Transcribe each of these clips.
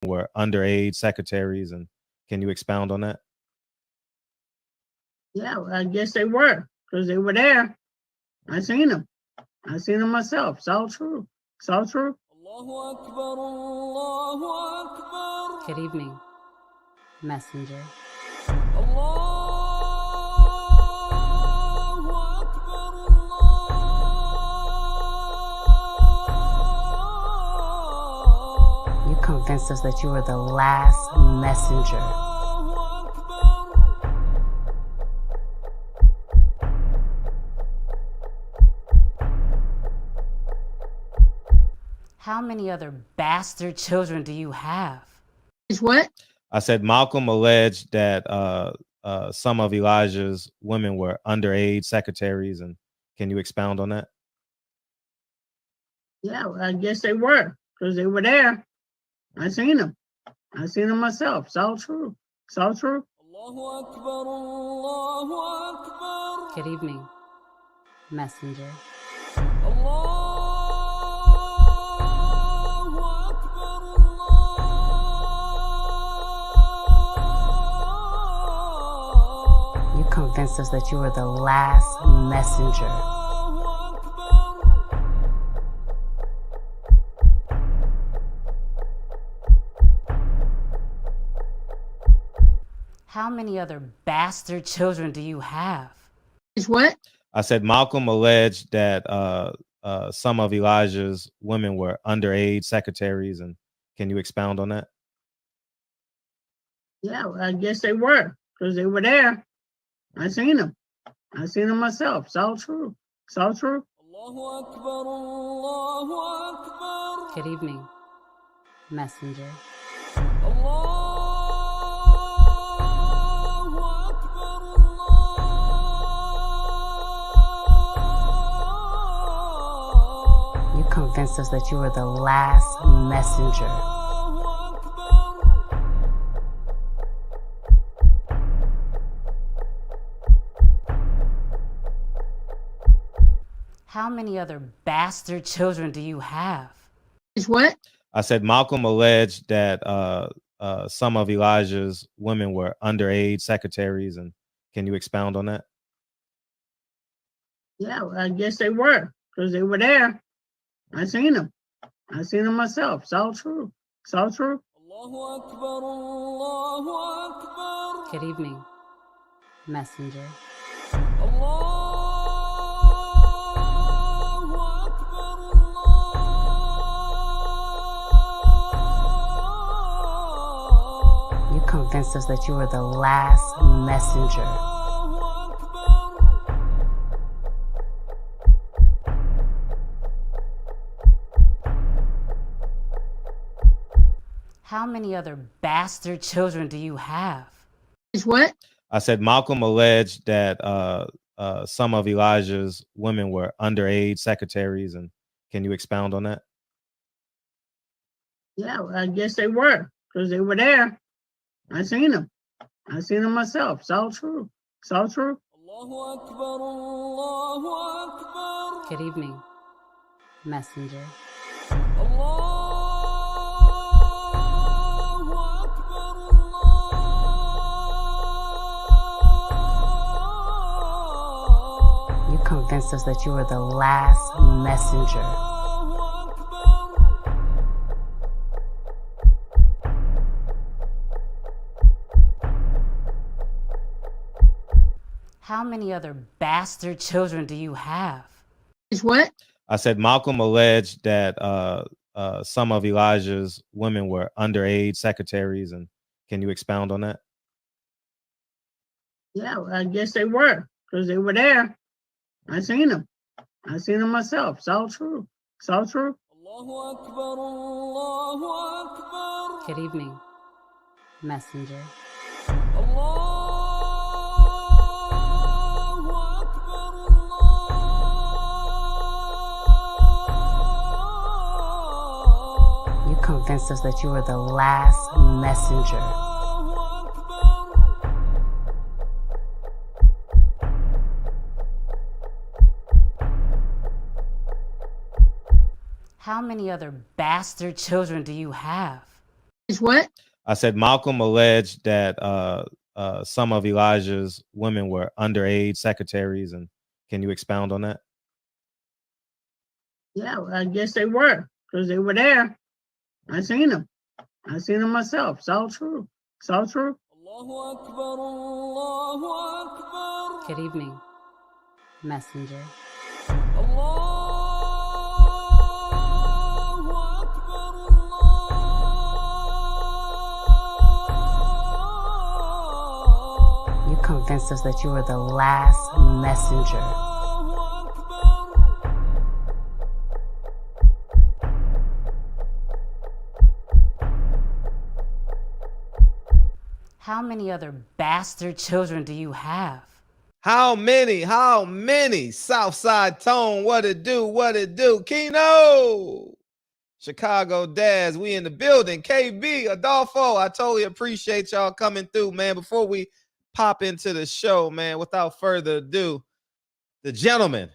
were underage secretaries, and can you expound on that? Yeah, well, I guess they were, because they were there. I seen them. I seen them myself. It's all true. It's all true. Good evening, messenger. You convinced us that you were the last messenger. How many other bastard children do you have? It's what? I said Malcolm alleged that some of Elijah's women were underage secretaries, and can you expound on that? Yeah, well, I guess they were, because they were there. I seen them. I seen them myself. It's all true. It's all true. Good evening, messenger. You convinced us that you were the last messenger. How many other bastard children do you have? It's what? I said Malcolm alleged that some of Elijah's women were underage secretaries, and can you expound on that? Yeah, well, I guess they were, because they were there. I seen them. I seen them myself. It's all true. It's all true. Good evening, messenger. You convinced us that you were the last messenger. How many other bastard children do you have? It's what? I said Malcolm alleged that some of Elijah's women were underage secretaries, and can you expound on that? Yeah, well, I guess they were, because they were there. I seen them. I seen them myself. It's all true. It's all true. Good evening, messenger. You convinced us that you were the last messenger. How many other bastard children do you have? It's what? I said Malcolm alleged that some of Elijah's women were underage secretaries, and can you expound on that? Yeah, well, I guess they were, because they were there. I seen them. I seen them myself. It's all true. It's all true. Good evening, messenger. You convinced us that you were the last messenger. How many other bastard children do you have? It's what? I said Malcolm alleged that some of Elijah's women were underage secretaries, and can you expound on that? Yeah, well, I guess they were, because they were there. I seen them. I seen them myself. It's all true. It's all true. Good evening, messenger. You convinced us that you were the last messenger. How many other bastard children do you have? What? I said Malcolm alleged that some of Elijah's women were underage secretaries, and can you expound on that? Yeah, well, I guess they were, because they were there. I seen them. I seen them myself. It's all true. It's all true. Good evening, messenger. You convinced us that you were the last messenger. How many other bastard children do you have? How many? Southside Tone, what it do? Keno! Chicago Daz, we in the building. KB, Adolfo, I totally appreciate y'all coming through, man. Before we pop into the show, man, without further ado, the gentleman,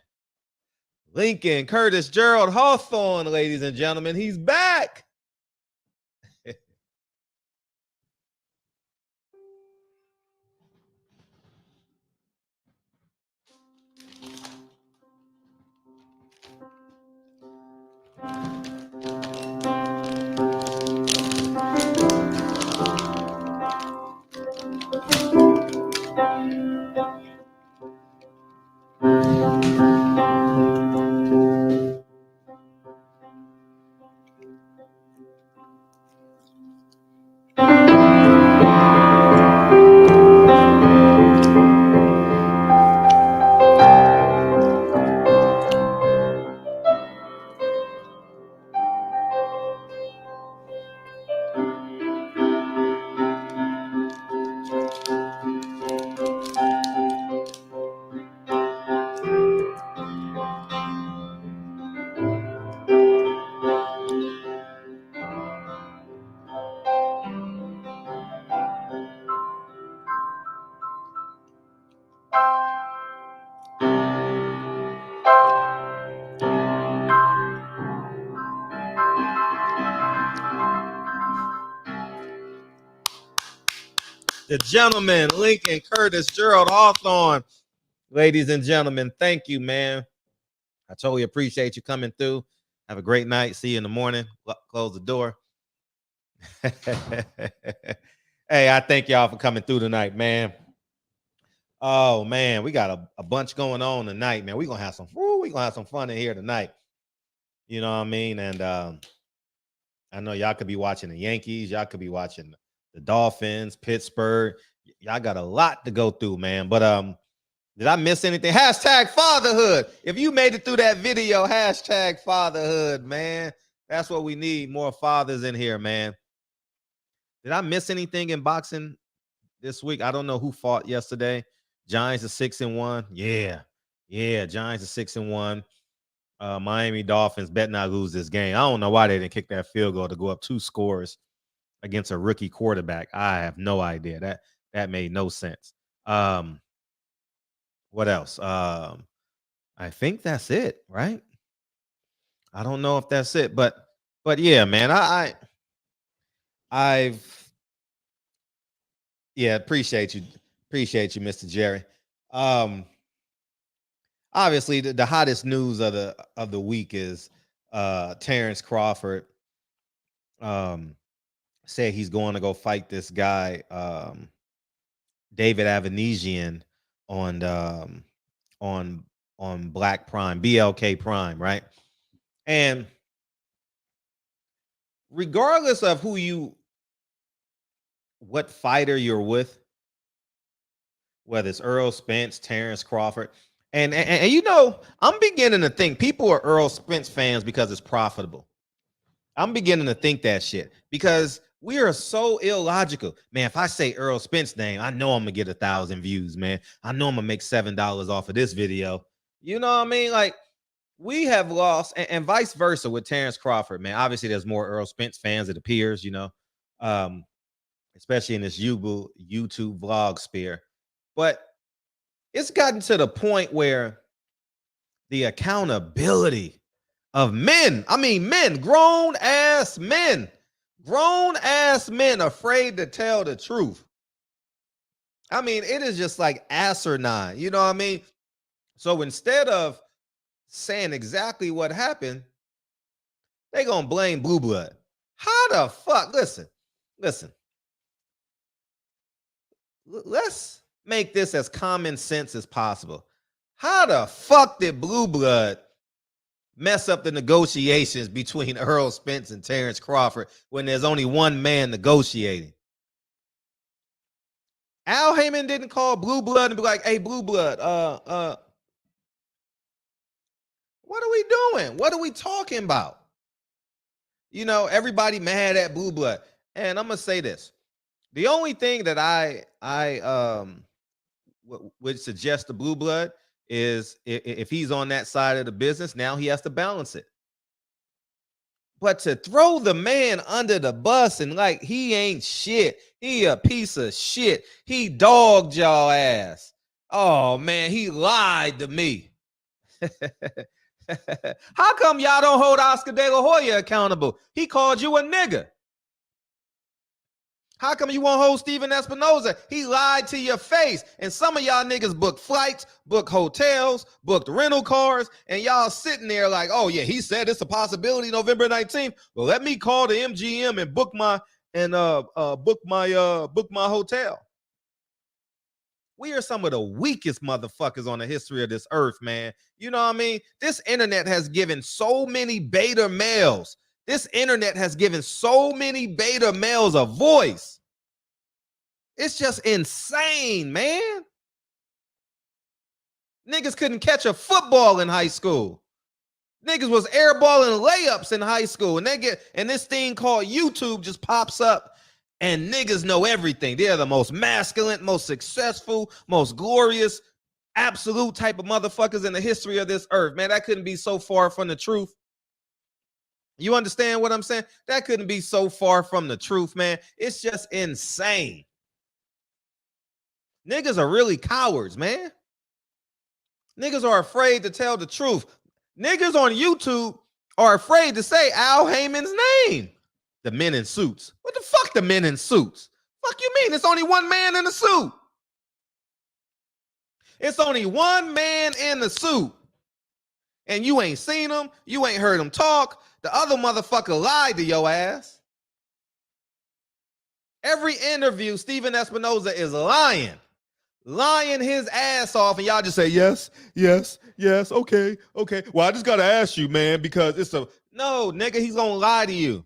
Lincoln Curtis Gerald Hawthorne, ladies and gentlemen, he's back. The gentleman, Lincoln Curtis Gerald Hawthorne. Ladies and gentlemen, thank you, man. I totally appreciate you coming through. Have a great night. See you in the morning. Close the door. Hey, I thank y'all for coming through tonight, man. Oh, man, we got a bunch going on tonight, man. We're going to have some fun in here tonight. You know what I mean? And I know y'all could be watching the Yankees. Y'all could be watching the Dolphins, Pittsburgh. Y'all got a lot to go through, man. But did I miss anything? Hashtag fatherhood. If you made it through that video, hashtag fatherhood, man. That's what we need. More fathers in here, man. Did I miss anything in boxing this week? I don't know who fought yesterday. Giants are 6-1. Yeah. Giants are 6-1. Miami Dolphins bet not lose this game. I don't know why they didn't kick that field goal to go up 2 scores against a rookie quarterback. I have no idea. That made no sense. What else? I think that's it, right? I don't know if that's it, but yeah, man. Appreciate you, Mr. Jerry. Obviously, the hottest news of the week is Terrence Crawford said he's going to go fight this guy, David Avanesian, on Black Prime, BLK Prime, right? And regardless of what fighter you're with, whether it's Errol Spence, Terrence Crawford, and you know, I'm beginning to think people are Errol Spence fans because it's profitable. I'm beginning to think that shit because we are so illogical. Man, if I say Errol Spence name, I know I'm gonna get 1,000 views, man. I know I'm gonna make $7 off of this video. You know what I mean? Like, we have lost, and vice versa with Terrence Crawford, man. Obviously, there's more Errol Spence fans, it appears, you know, especially in this YouTube vlog sphere. But it's gotten to the point where the accountability of men, grown ass men, Grown ass men afraid to tell the truth. I mean, it is just like asinine. You know what I mean? So instead of saying exactly what happened, they gonna blame Blue Blood. How the fuck? Listen. Let's make this as common sense as possible. How the fuck did Blue Blood mess up the negotiations between Earl Spence and Terrence Crawford when there's only one man negotiating? Al Haymon didn't call Blue Blood and be like, hey, Blue Blood, what are we doing? What are we talking about? You know, everybody mad at Blue Blood. And I'm going to say this. The only thing that I would suggest to Blue Blood is if he's on that side of the business, now he has to balance it. But to throw the man under the bus and like he ain't shit, he a piece of shit, he dogged y'all ass. Oh man, he lied to me. How come y'all don't hold Oscar De La Hoya accountable? He called you a nigga. How come you won't hold Steven Espinoza? He lied to your face. And some of y'all niggas booked flights, booked hotels, booked rental cars, and y'all sitting there like, oh yeah, he said it's a possibility November 19th. Well, let me call the MGM and book my hotel. We are some of the weakest motherfuckers on the history of this earth, man. You know what I mean? This internet has given so many beta males. This internet has given so many beta males a voice. It's just insane, man. Niggas couldn't catch a football in high school. Niggas was airballing layups in high school. And this thing called YouTube just pops up and niggas know everything. They're the most masculine, most successful, most glorious, absolute type of motherfuckers in the history of this earth. Man, that couldn't be so far from the truth. You understand what I'm saying? That couldn't be so far from the truth, man. It's just insane. Niggas are really cowards, man. Niggas are afraid to tell the truth. Niggas on YouTube are afraid to say Al Haymon's name. The men in suits. What the fuck, the men in suits? Fuck you mean? It's only one man in a suit. It's only one man in the suit. And you ain't seen him. You ain't heard him talk. The other motherfucker lied to your ass. Every interview, Steven Espinoza is lying his ass off, and y'all just say, yes, okay. Well, I just got to ask you, man, because it's a... No, nigga, he's going to lie to you.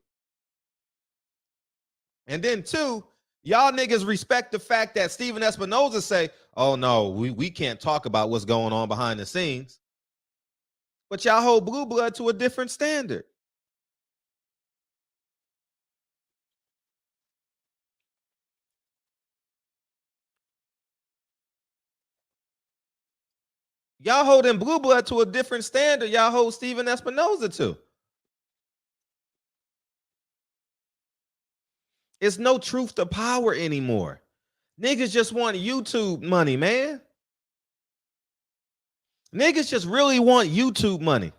And then two, y'all niggas respect the fact that Steven Espinoza say, oh, no, we can't talk about what's going on behind the scenes. But y'all hold Blue Blood to a different standard. Y'all holding Blue Blood to a different standard. Y'all hold Steven Espinoza to. It's no truth to power anymore. Niggas just want YouTube money, man. Niggas just really want YouTube money.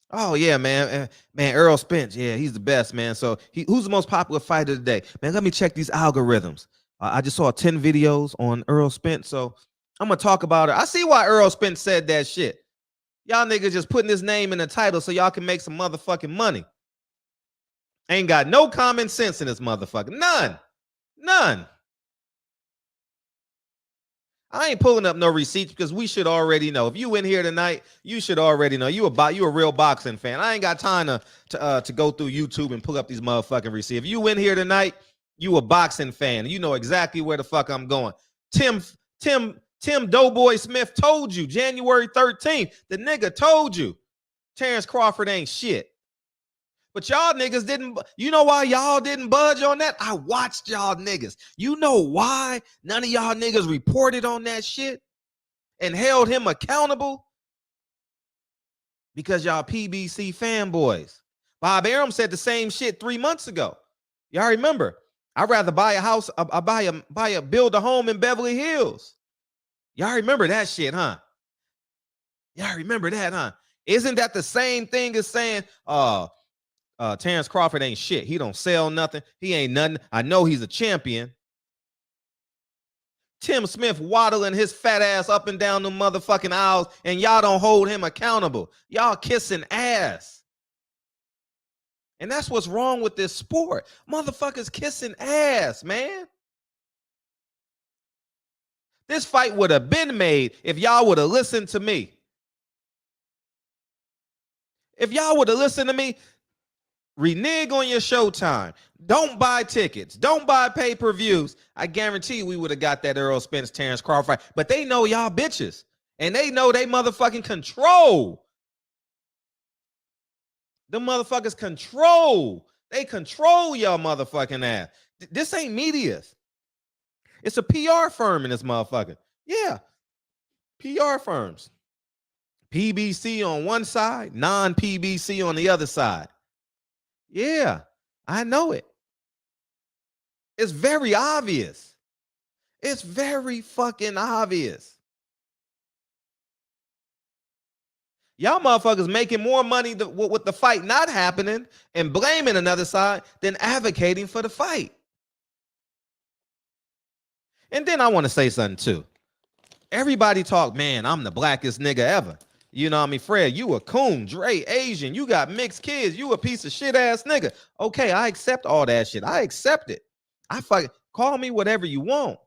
Oh, yeah, man. Man, Earl Spence. Yeah, he's the best, man. So who's the most popular fighter today? Man, let me check these algorithms. I just saw 10 videos on Earl Spence, so I'm going to talk about it. I see why Earl Spence said that shit. Y'all niggas just putting his name in the title so y'all can make some motherfucking money. Ain't got no common sense in this motherfucker. None. I ain't pulling up no receipts because we should already know. If you in here tonight, you should already know. You a real boxing fan. I ain't got time to go through YouTube and pull up these motherfucking receipts. If you in here tonight, you a boxing fan. You know exactly where the fuck I'm going. Tim Doughboy Smith told you January 13th. The nigga told you Terrence Crawford ain't shit. But y'all niggas didn't. You know why y'all didn't budge on that? I watched y'all niggas. You know why none of y'all niggas reported on that shit and held him accountable? Because y'all PBC fanboys. Bob Arum said the same shit 3 months ago. Y'all remember? I'd rather buy a house, build a home in Beverly Hills. Y'all remember that shit, huh? Y'all remember that, huh? Isn't that the same thing as saying, Terrence Crawford ain't shit. He don't sell nothing. He ain't nothing. I know he's a champion. Tim Smith waddling his fat ass up and down the motherfucking aisles, and y'all don't hold him accountable. Y'all kissing ass. And that's what's wrong with this sport. Motherfuckers kissing ass, man. This fight would have been made if y'all would have listened to me. If y'all would have listened to me, renege on your Showtime. Don't buy tickets. Don't buy pay-per-views. I guarantee we would have got that Errol Spence Terrence Crawford fight. But they know y'all bitches. And they know they motherfucking control. The motherfuckers control. They control y'all motherfucking ass. This ain't media. It's a PR firm in this motherfucker. Yeah. PR firms. PBC on one side, non-PBC on the other side. Yeah, I know it. It's very obvious. It's very fucking obvious. Y'all motherfuckers making more money with the fight not happening and blaming another side than advocating for the fight. And then I want to say something too. Everybody talk, man, I'm the blackest nigga ever. You know what I mean? Fred, you a coon, Dre, Asian, you got mixed kids, you a piece of shit ass nigga. Okay, I accept all that shit. I accept it. I fucking call me whatever you want.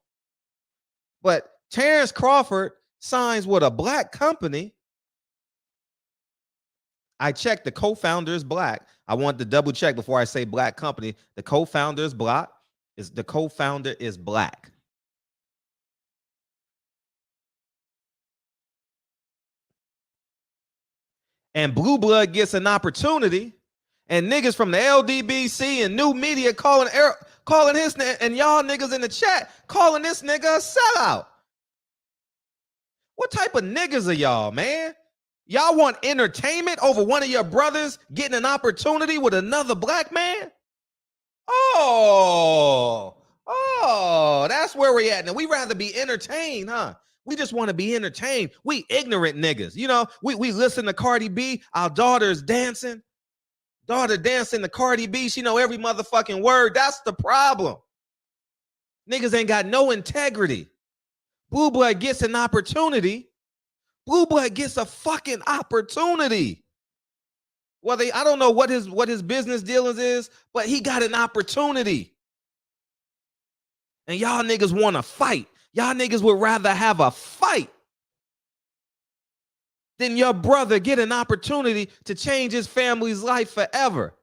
But Terrence Crawford signs with a black company. I checked, the co-founder is black. I want to double check before I say black company. The co-founder is black. The co-founder is black. And Blue Blood gets an opportunity, and niggas from the LDBC and new media calling his, and y'all niggas in the chat calling this nigga a sellout. What type of niggas are y'all, man? Y'all want entertainment over one of your brothers getting an opportunity with another black man? Oh, that's where we at. Now, we rather be entertained, huh? We just want to be entertained. We ignorant niggas. You know, we listen to Cardi B. Our daughter's dancing. Daughter dancing to Cardi B. She know every motherfucking word. That's the problem. Niggas ain't got no integrity. Blue Blood gets an opportunity. Blue Blood gets a fucking opportunity. Well, I don't know what his business dealings is, but he got an opportunity. And y'all niggas want to fight. Y'all niggas would rather have a fight than your brother get an opportunity to change his family's life forever.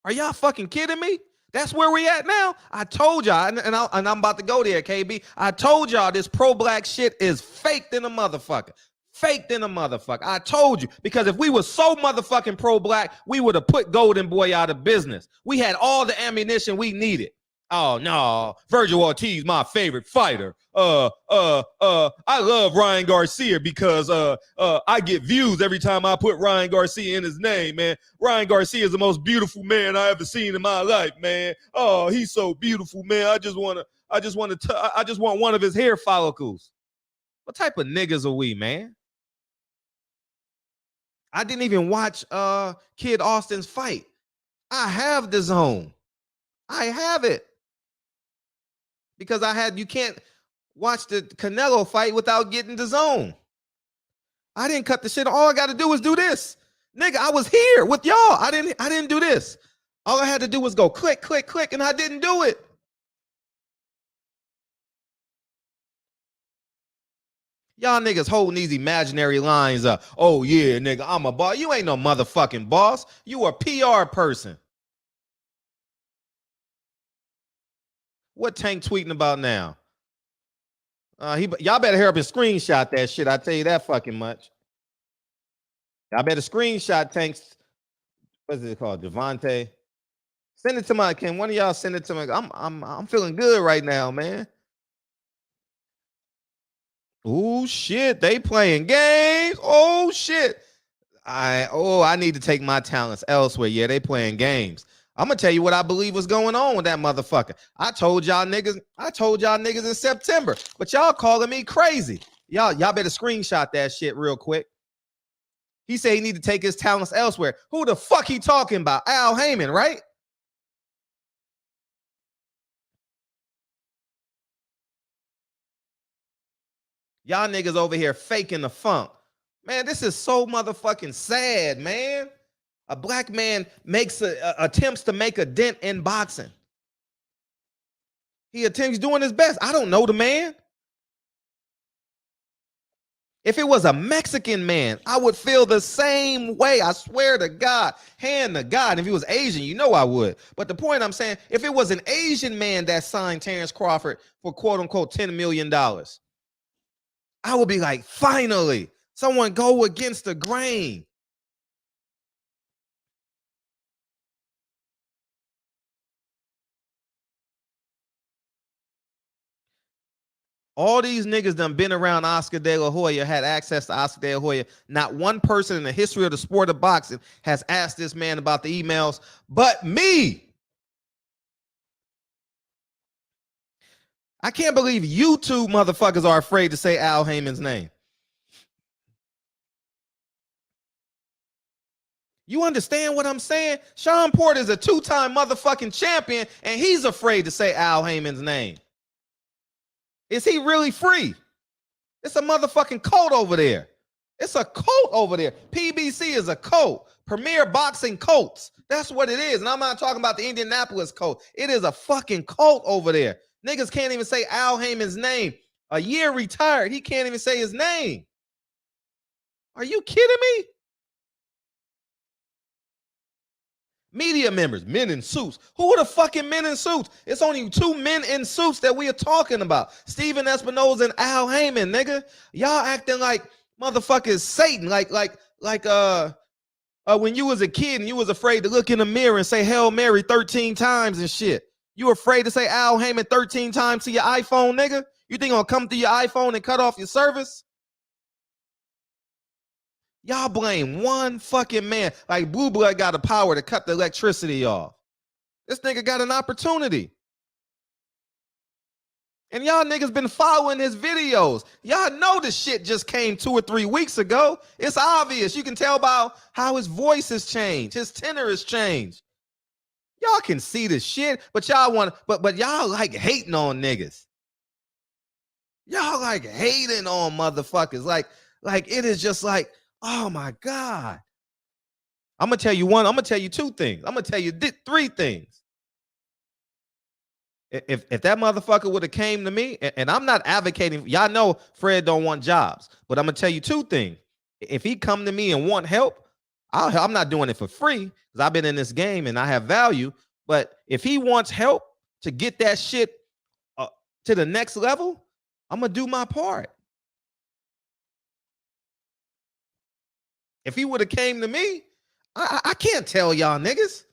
Are y'all fucking kidding me? That's where we at now. I told y'all, and I'm about to go there, KB. I told y'all this pro-black shit is faked in a motherfucker. Faked in a motherfucker. I told you, because if we were so motherfucking pro-black, we would have put Golden Boy out of business. We had all the ammunition we needed. Oh no, Virgil Ortiz, my favorite fighter. I love Ryan Garcia because I get views every time I put Ryan Garcia in his name, man. Ryan Garcia is the most beautiful man I ever seen in my life, man. Oh, he's so beautiful, man. I just want one of his hair follicles. What type of niggas are we, man? I didn't even watch Kid Austin's fight. I have the zone. I have it. Because you can't watch the Canelo fight without getting the zone. I didn't cut the shit. All I got to do is do this. Nigga, I was here with y'all. I didn't do this. All I had to do was go click, click, click, and I didn't do it. Y'all niggas holding these imaginary lines up. Oh, yeah, nigga, I'm a boss. You ain't no motherfucking boss. You a PR person. What Tank tweeting about now? Y'all better hurry up and screenshot that shit. I tell you that fucking much. Y'all better screenshot Tank's. What's it called? Devontae. Send it to my. Can one of y'all send it to me? I'm feeling good right now, man. Oh shit, they playing games. Oh shit. I need to take my talents elsewhere. Yeah, they playing games. I'm gonna tell you what I believe was going on with that motherfucker. I told y'all niggas in September, but y'all calling me crazy. Y'all better screenshot that shit real quick. He said he need to take his talents elsewhere. Who the fuck he talking about? Al Haymon, right? Y'all niggas over here faking the funk. Man, this is so motherfucking sad, man. A black man makes attempts to make a dent in boxing. He's doing his best. I don't know the man. If it was a Mexican man, I would feel the same way. I swear to God, hand to God. If he was Asian, you know I would. But the point I'm saying, if it was an Asian man that signed Terrence Crawford for quote unquote $10 million, I would be like, finally, someone go against the grain. All these niggas done been around Oscar De La Hoya, had access to Oscar De La Hoya. Not one person in the history of the sport of boxing has asked this man about the emails but me. I can't believe you two motherfuckers are afraid to say Al Haymon's name. You understand what I'm saying? Sean Porter is a two-time motherfucking champion, and he's afraid to say Al Haymon's name. Is he really free? It's a motherfucking cult over there. It's a cult over there. PBC is a cult. Premier Boxing Cults. That's what it is. And I'm not talking about the Indianapolis cult. It is a fucking cult over there. Niggas can't even say Al Haymon's name. A year retired. He can't even say his name. Are you kidding me? Media members, men in suits. Who are the fucking men in suits? It's only two men in suits that we are talking about. Steven Espinoza and Al Haymon, nigga. Y'all acting like motherfuckers Satan. Like when you was a kid and you was afraid to look in the mirror and say Hail Mary 13 times and shit. You afraid to say Al Haymon 13 times to your iPhone, nigga? You think I'll come through your iPhone and cut off your service? Y'all blame one fucking man. Like Blue Blood got the power to cut the electricity off. This nigga got an opportunity. And y'all niggas been following his videos. Y'all know this shit just came 2 or 3 weeks ago. It's obvious. You can tell by how his voice has changed. His tenor has changed. Y'all can see this shit, but y'all want, but y'all like hating on niggas. Y'all like hating on motherfuckers. Like it is just like, oh my God. I'm gonna tell you one, I'm gonna tell you two things. I'm gonna tell you three things. If that motherfucker would have came to me, and I'm not advocating, y'all know Fred don't want jobs, but I'm gonna tell you two things. If he come to me and want help, I'm not doing it for free because I've been in this game and I have value. But if he wants help to get that shit to the next level, I'm gonna do my part. If he would have came to me, I can't tell y'all niggas.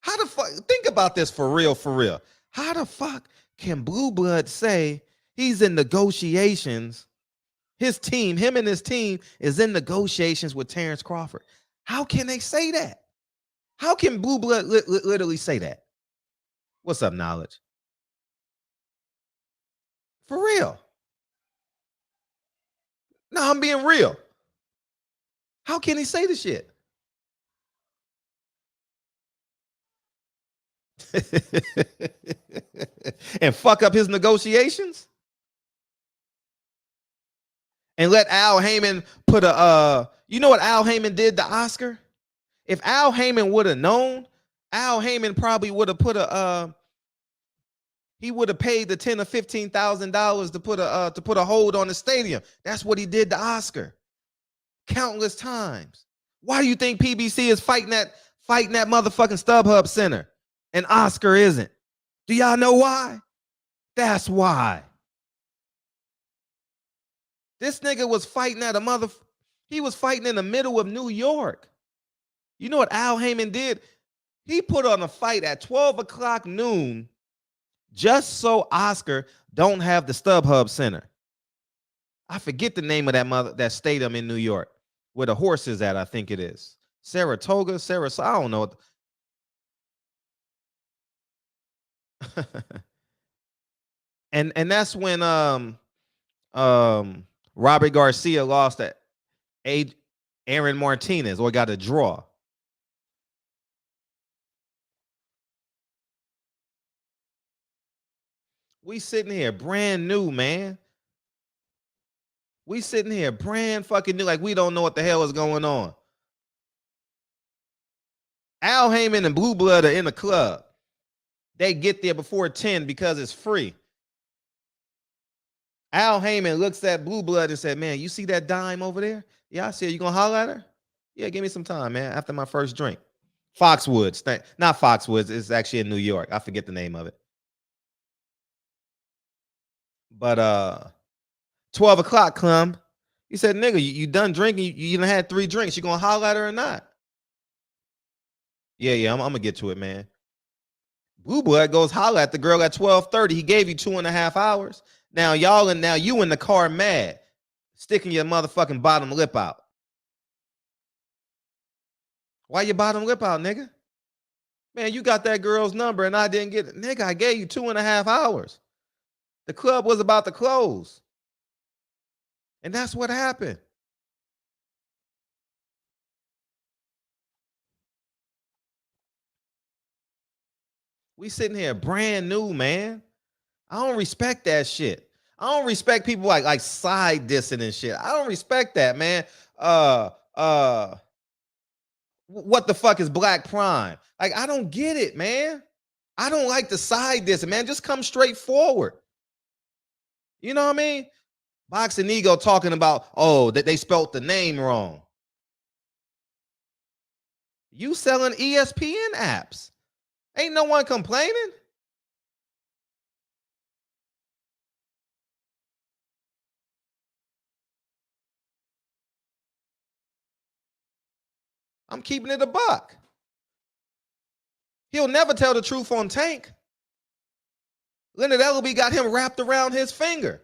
How the fuck, think about this for real, for real. How the fuck can Blue Blood say he's in negotiations? His team, him and his team is in negotiations with Terrence Crawford. How can they say that? How can Blue Blood literally say that? What's up, Knowledge? For real. No, I'm being real. How can he say the shit? And fuck up his negotiations? And let Al Haymon put you know what Al Haymon did to Oscar? If Al Haymon would have known, Al Haymon probably would have put he would have paid the $10,000 or $15,000 to put a hold on the stadium. That's what he did to Oscar. Countless times. Why do you think PBC is fighting that motherfucking StubHub Center and Oscar isn't? Do y'all know why? That's why. This nigga was fighting at he was fighting in the middle of New York. You know what Al Haymon did? He put on a fight at 12 o'clock noon just so Oscar don't have the StubHub Center. I forget the name of that stadium in New York where the horse is at, I think it is. Saratoga, I don't know. And that's when Robert Garcia lost to Aaron Martinez, or got a draw. We sitting here brand new, man. We sitting here brand fucking new, like we don't know what the hell is going on. Al Haymon and Blue Blood are in the club. They get there before 10 because it's free. Al Haymon looks at Blue Blood and said, man, you see that dime over there? Yeah, I see her. You gonna holler at her? Yeah, give me some time, man, after my first drink. Foxwoods. Not Foxwoods. It's actually in New York. I forget the name of it. But 12 o'clock come. He said, nigga, you done drinking? You done had 3 drinks. You gonna holler at her or not? Yeah, I'm gonna get to it, man. Blue Blood goes holler at the girl at 12:30. He gave you 2.5 hours. Now you in the car mad, sticking your motherfucking bottom lip out. Why your bottom lip out, nigga? Man, you got that girl's number and I didn't get it. Nigga, I gave you 2.5 hours. The club was about to close. And that's what happened. We sitting here brand new, man. I don't respect that shit. I don't respect people like side dissing and shit. I don't respect that, man. What the fuck is Black Prime? Like, I don't get it, man. I don't like the side dissing, man. Just come straight forward. You know what I mean? Boxing Ego talking about, oh, that they spelt the name wrong. You selling ESPN apps. Ain't no one complaining. I'm keeping it a buck. He'll never tell the truth on Tank. Leonard Ellaby got him wrapped around his finger.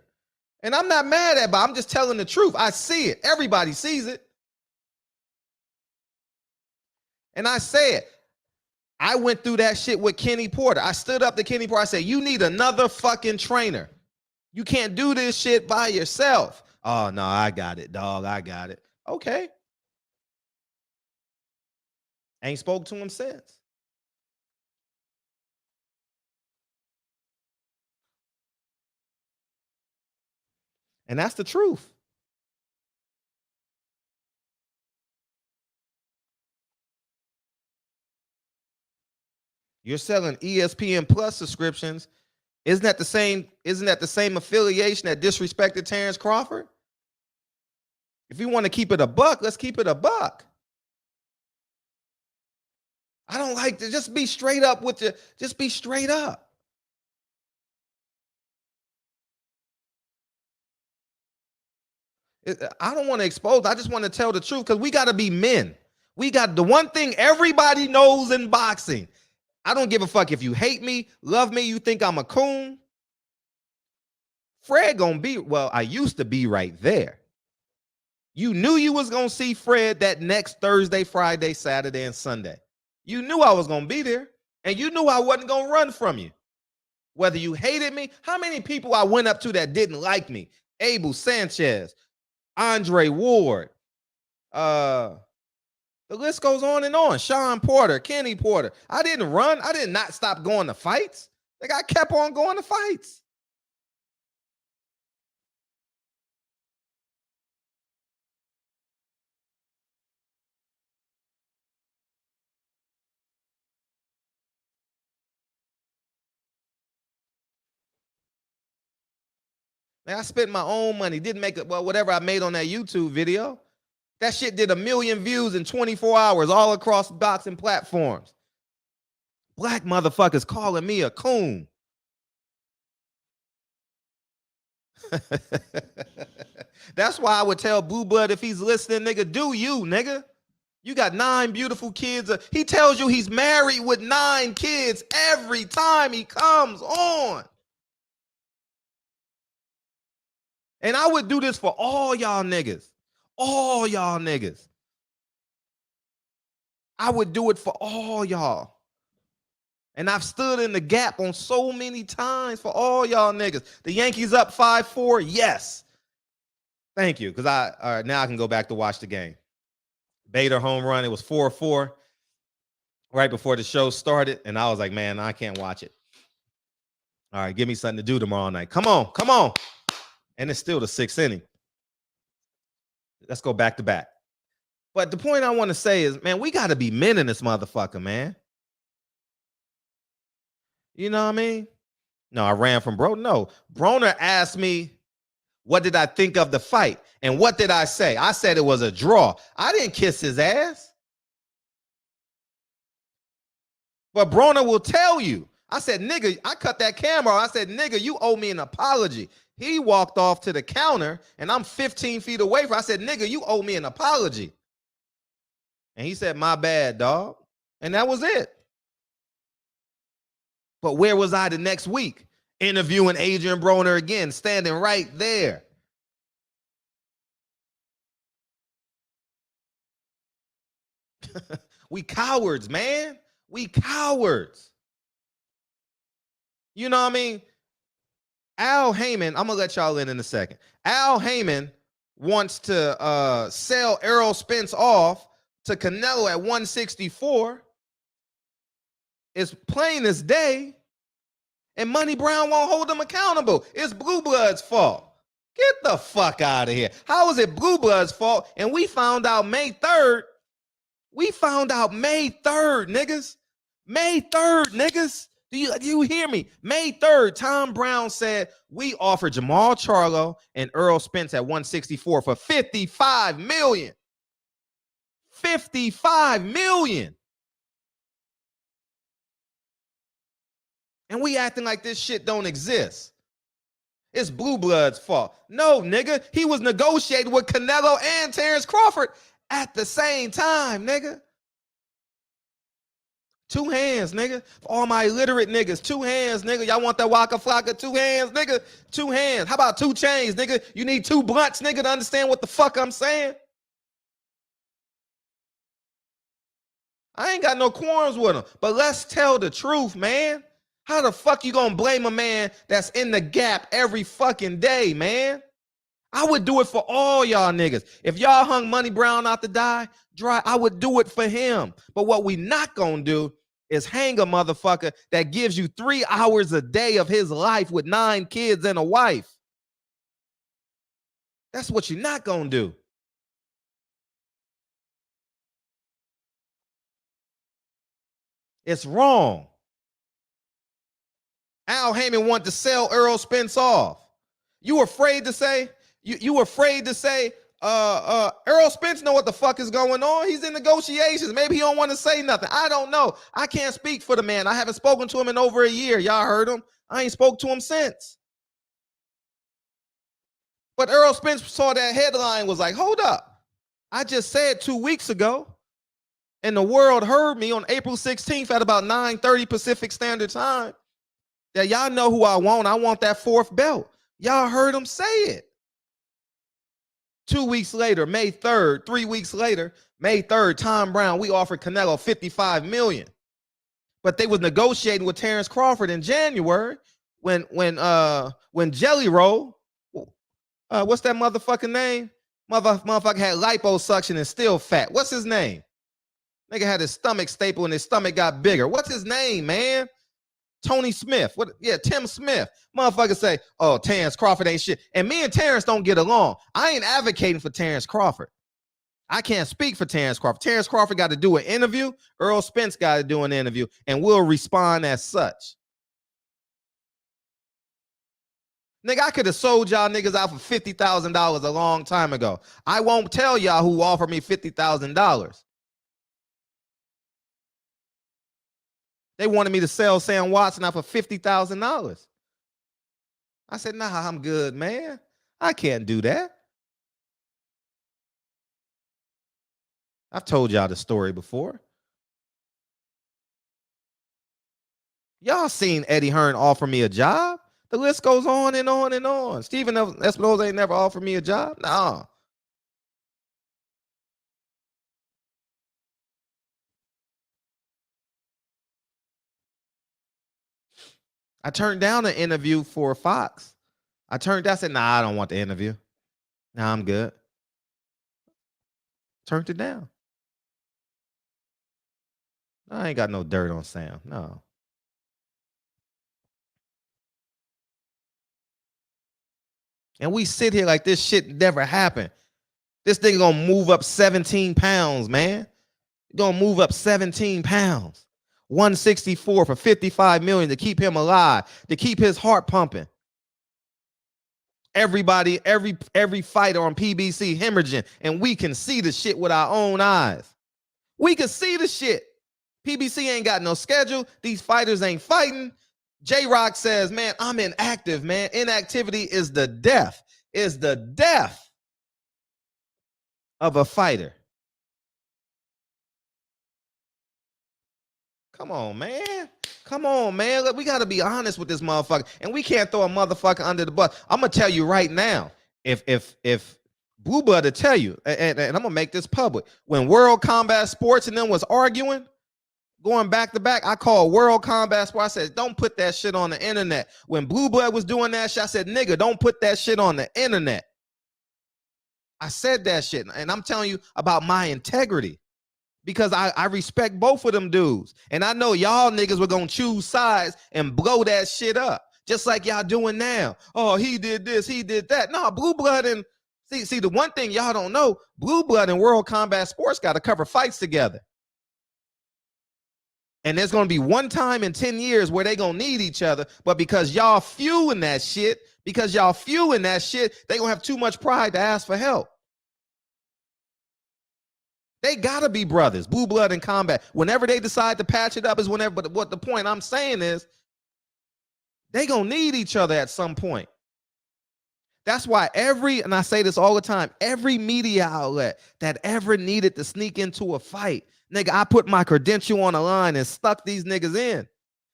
And I'm not mad at it, but I'm just telling the truth. I see it. Everybody sees it. And I said, I went through that shit with Kenny Porter. I stood up to Kenny Porter. I said, you need another fucking trainer. You can't do this shit by yourself. Oh, no, I got it, dog. I got it. Okay. Ain't spoke to him since. And that's the truth. You're selling ESPN Plus subscriptions. Isn't that the same affiliation that disrespected Terrence Crawford? If you want to keep it a buck, let's keep it a buck. I don't like to just be straight up with you. Just be straight up. I don't want to expose. I just want to tell the truth because we got to be men. We got the one thing everybody knows in boxing. I don't give a fuck if you hate me, love me, you think I'm a coon. Fred gonna be, well, I used to be right there. You knew you was gonna see Fred that next Thursday, Friday, Saturday, and Sunday. You knew I was gonna be there, and you knew I wasn't gonna run from you. Whether you hated me, how many people I went up to that didn't like me? Abel Sanchez, Andre Ward, the list goes on and on. Sean Porter, Kenny Porter. I didn't run. I did not stop going to fights. Like, I kept on going to fights. Man, I spent my own money. Didn't make it, well, whatever I made on that YouTube video. That shit did 1 million views in 24 hours all across boxing platforms. Black motherfuckers calling me a coon. That's why I would tell Blue Blood if he's listening, nigga, do you, nigga. You got 9 beautiful kids. He tells you he's married with 9 kids every time he comes on. And I would do this for all y'all niggas. All y'all niggas. I would do it for all y'all. And I've stood in the gap on so many times for all y'all niggas. The Yankees up 5-4, yes. Thank you, because now I can go back to watch the game. Bader home run. It was 4-4 right before the show started, and I was like, man, I can't watch it. All right, give me something to do tomorrow night. Come on, come on. And it's still the 6th inning. Let's go back to back. But the point I want to say is, man, we got to be men in this motherfucker, man. You know what I mean? No, I ran from bro. No, Broner asked me, what did I think of the fight? And what did I say? I said it was a draw. I didn't kiss his ass. But Broner will tell you. I said, nigga, I cut that camera off. I said, nigga, you owe me an apology. He walked off to the counter, and I'm 15 feet away from. I said, nigga, you owe me an apology. And he said, my bad, dog. And that was it. But where was I the next week? Interviewing Adrian Broner again, standing right there. We cowards, man. We cowards. You know what I mean? Al Haymon, I'm going to let y'all in a second. Al Haymon wants to sell Errol Spence off to Canelo at 164. It's plain as day. And Money Brown won't hold them accountable. It's Blue Blood's fault. Get the fuck out of here. How is it Blue Blood's fault? And we found out May 3rd. We found out May 3rd, niggas. May 3rd, niggas. Do you hear me? May 3rd, Tom Brown said, we offered Jamal Charlo and Errol Spence at 164 for $55 million. $55 million. And we acting like this shit don't exist. It's Blue Blood's fault. No, nigga. He was negotiating with Canelo and Terrence Crawford at the same time, nigga. Two hands, nigga. For all my illiterate niggas, two hands, nigga. Y'all want that Waka Flocka? Two hands, nigga. Two hands. How about two chains, nigga? You need two blunts, nigga, to understand what the fuck I'm saying? I ain't got no qualms with him. But let's tell the truth, man. How the fuck you gonna blame a man that's in the gap every fucking day, man? I would do it for all y'all niggas. If y'all hung Money Brown out to die dry, I would do it for him. But what we not gonna do is hang a motherfucker that gives you 3 hours a day of his life with 9 kids and a wife. That's what you're not gonna do. It's wrong. Al Haymon wanted to sell Errol Spence off. You afraid to say, you afraid to say, Errol Spence know what the fuck is going on. He's in negotiations. Maybe he don't want to say nothing. I don't know. I can't speak for the man. I haven't spoken to him in over a year. Y'all heard him. I ain't spoke to him since. But Errol Spence saw that headline, was like, hold up. I just said 2 weeks ago, and the world heard me on April 16th at about 9:30 Pacific Standard Time. Yeah, y'all know who I want. I want that 4th belt. Y'all heard him say it. 2 weeks later, May 3rd, 3 weeks later, May 3rd, Tom Brown, we offered Canelo $55 million. But they was negotiating with Terrence Crawford in January when Jelly Roll, what's that motherfucking name? Motherfucker had liposuction and still fat. What's his name? Nigga had his stomach stapled and his stomach got bigger. What's his name, man? Tony Smith. What? Yeah, Tim Smith. Motherfuckers say, oh, Terrence Crawford ain't shit. And me and Terrence don't get along. I ain't advocating for Terrence Crawford. I can't speak for Terrence Crawford. Terrence Crawford got to do an interview. Errol Spence got to do an interview, and we'll respond as such. Nigga, I could have sold y'all niggas out for $50,000 a long time ago. I won't tell y'all who offered me $50,000. They wanted me to sell Sam Watson out for $50,000. I said, nah, I'm good, man. I can't do that. I've told y'all the story before. Y'all seen Eddie Hearn offer me a job. The list goes on and on and on. Stephen Espinoza ain't never offered me a job. No. I turned down an interview for Fox. I said, nah, I don't want the interview. Nah, I'm good. Turned it down. I ain't got no dirt on Sam. No. And we sit here like this shit never happened. This thing gonna move up 17 pounds, man. Gonna move up 17 pounds. 164 for 55 million to keep him alive, to keep his heart pumping. Everybody, every fighter on PBC hemorrhaging, and we can see the shit with our own eyes. We can see the shit. PBC ain't got no schedule. These fighters ain't fighting. J-Rock says, man, I'm inactive, man. Inactivity is the death. Is the death of a fighter. Come on, man. Come on, man. Look, we got to be honest with this motherfucker. And we can't throw a motherfucker under the bus. I'm going to tell you right now, if Blue Blood to tell you, and I'm going to make this public, when World Combat Sports and them was arguing, going back to back, I called World Combat Sports. I said, don't put that shit on the internet. When Blue Blood was doing that shit, I said, nigga, don't put that shit on the internet. I said that shit. And I'm telling you about my integrity. Because I respect both of them dudes. And I know y'all niggas were going to choose sides and blow that shit up. Just like y'all doing now. Oh, he did this, he did that. No, Blue Blood and... See, the one thing y'all don't know, Blue Blood and World Combat Sports got to cover fights together. And there's going to be one time in 10 years where they going to need each other. But because y'all fueling that shit, they going to have too much pride to ask for help. They gotta be brothers, Blue Blood and Combat. Whenever they decide to patch it up is whenever, but what the point I'm saying is, they gonna need each other at some point. That's why and I say this all the time, every media outlet that ever needed to sneak into a fight, nigga, I put my credential on the line and stuck these niggas in.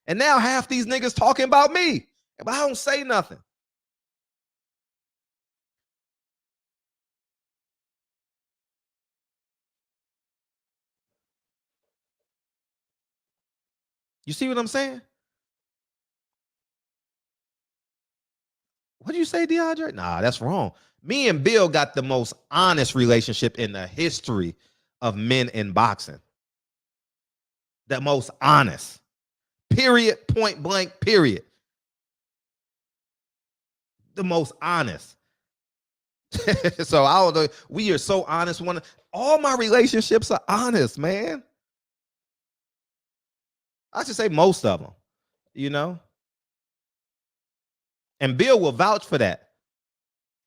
And now half these niggas talking about me, but I don't say nothing. You see what I'm saying? What did you say, DeAndre? Nah, that's wrong. Me and Bill got the most honest relationship in the history of men in boxing. The most honest. Period, point blank, period. The most honest. So I don't know. We are so honest. All my relationships are honest, man. I should say most of them, you know? And Bill will vouch for that.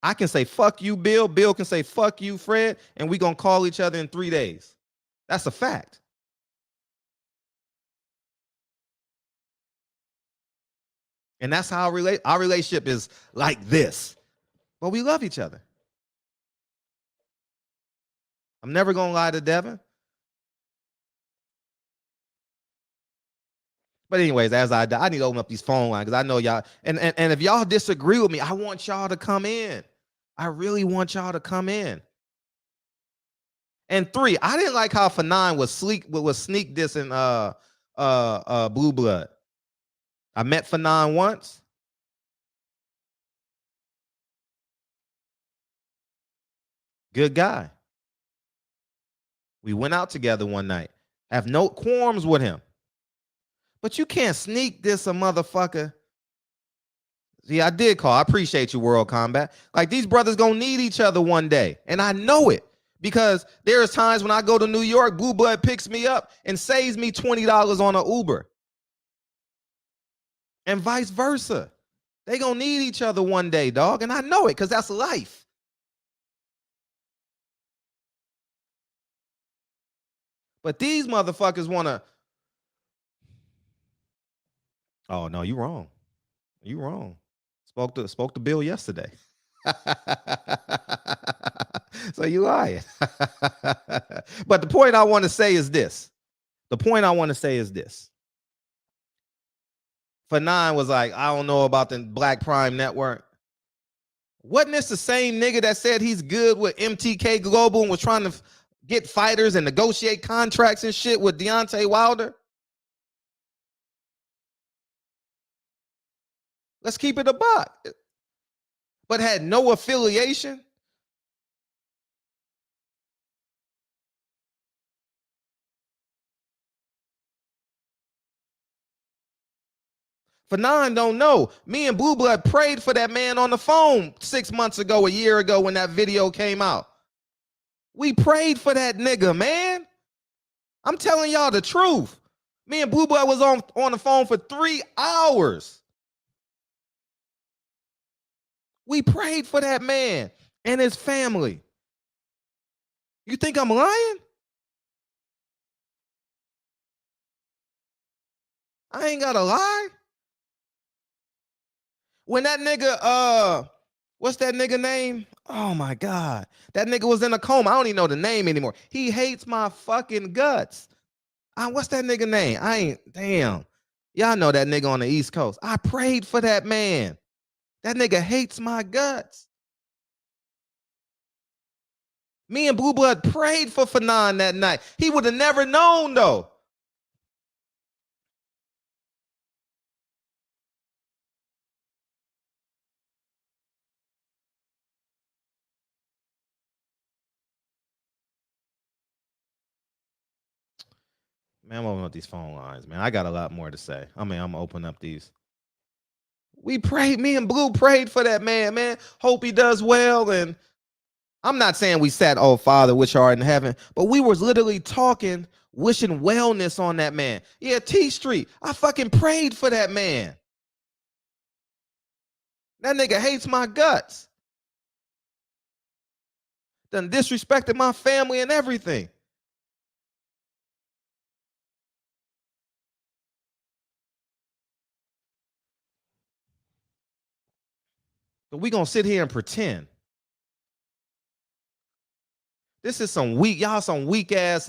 I can say, fuck you, Bill. Bill can say, fuck you, Fred. And we're going to call each other in 3 days. That's a fact. And that's how our relationship is like this. But we love each other. I'm never going to lie to Devin. But anyways, as I need to open up these phone lines because I know y'all. And if y'all disagree with me, I want y'all to come in. I really want y'all to come in. And 3, I didn't like how Fanon was sneak dissing Blue Blood. I met Fanon once. Good guy. We went out together one night. Have no qualms with him. But you can't sneak diss a motherfucker. See, I did call. I appreciate you, World Combat. Like, these brothers gonna need each other one day. And I know it. Because there's times when I go to New York, Blue Blood picks me up and saves me $20 on an Uber. And vice versa. They gonna need each other one day, dog. And I know it because that's life. But these motherfuckers wanna... Oh, no, you wrong. You wrong. Spoke to Bill yesterday. So you lying. But the point I want to say is this. Fanon was like, I don't know about the Black Prime Network. Wasn't this the same nigga that said he's good with MTK Global and was trying to get fighters and negotiate contracts and shit with Deontay Wilder? Let's keep it a buck. But had no affiliation. Fanon don't know. Me and Blue Blood prayed for that man on the phone 6 months ago, a year ago when that video came out. We prayed for that nigga, man. I'm telling y'all the truth. Me and Blue Blood was on the phone for 3 hours. We prayed for that man and his family. You think I'm lying? I ain't gotta lie. When that nigga, what's that nigga name? Oh my God. That nigga was in a coma. I don't even know the name anymore. He hates my fucking guts. What's that nigga name? Damn. Y'all know that nigga on the East Coast. I prayed for that man. That nigga hates my guts. Me and Blue Blood prayed for Fanon that night. He would have never known though. Man, I'm opening up these phone lines, man. I got a lot more to say. I'm gonna open up these. We prayed, me and Blue prayed for that man. Hope he does well. And I'm not saying we sat, oh Father, which art in heaven, but we was literally talking, wishing wellness on that man. Yeah, T Street. I fucking prayed for that man. That nigga hates my guts. Done disrespected my family and everything. But we gonna sit here and pretend. This is some weak ass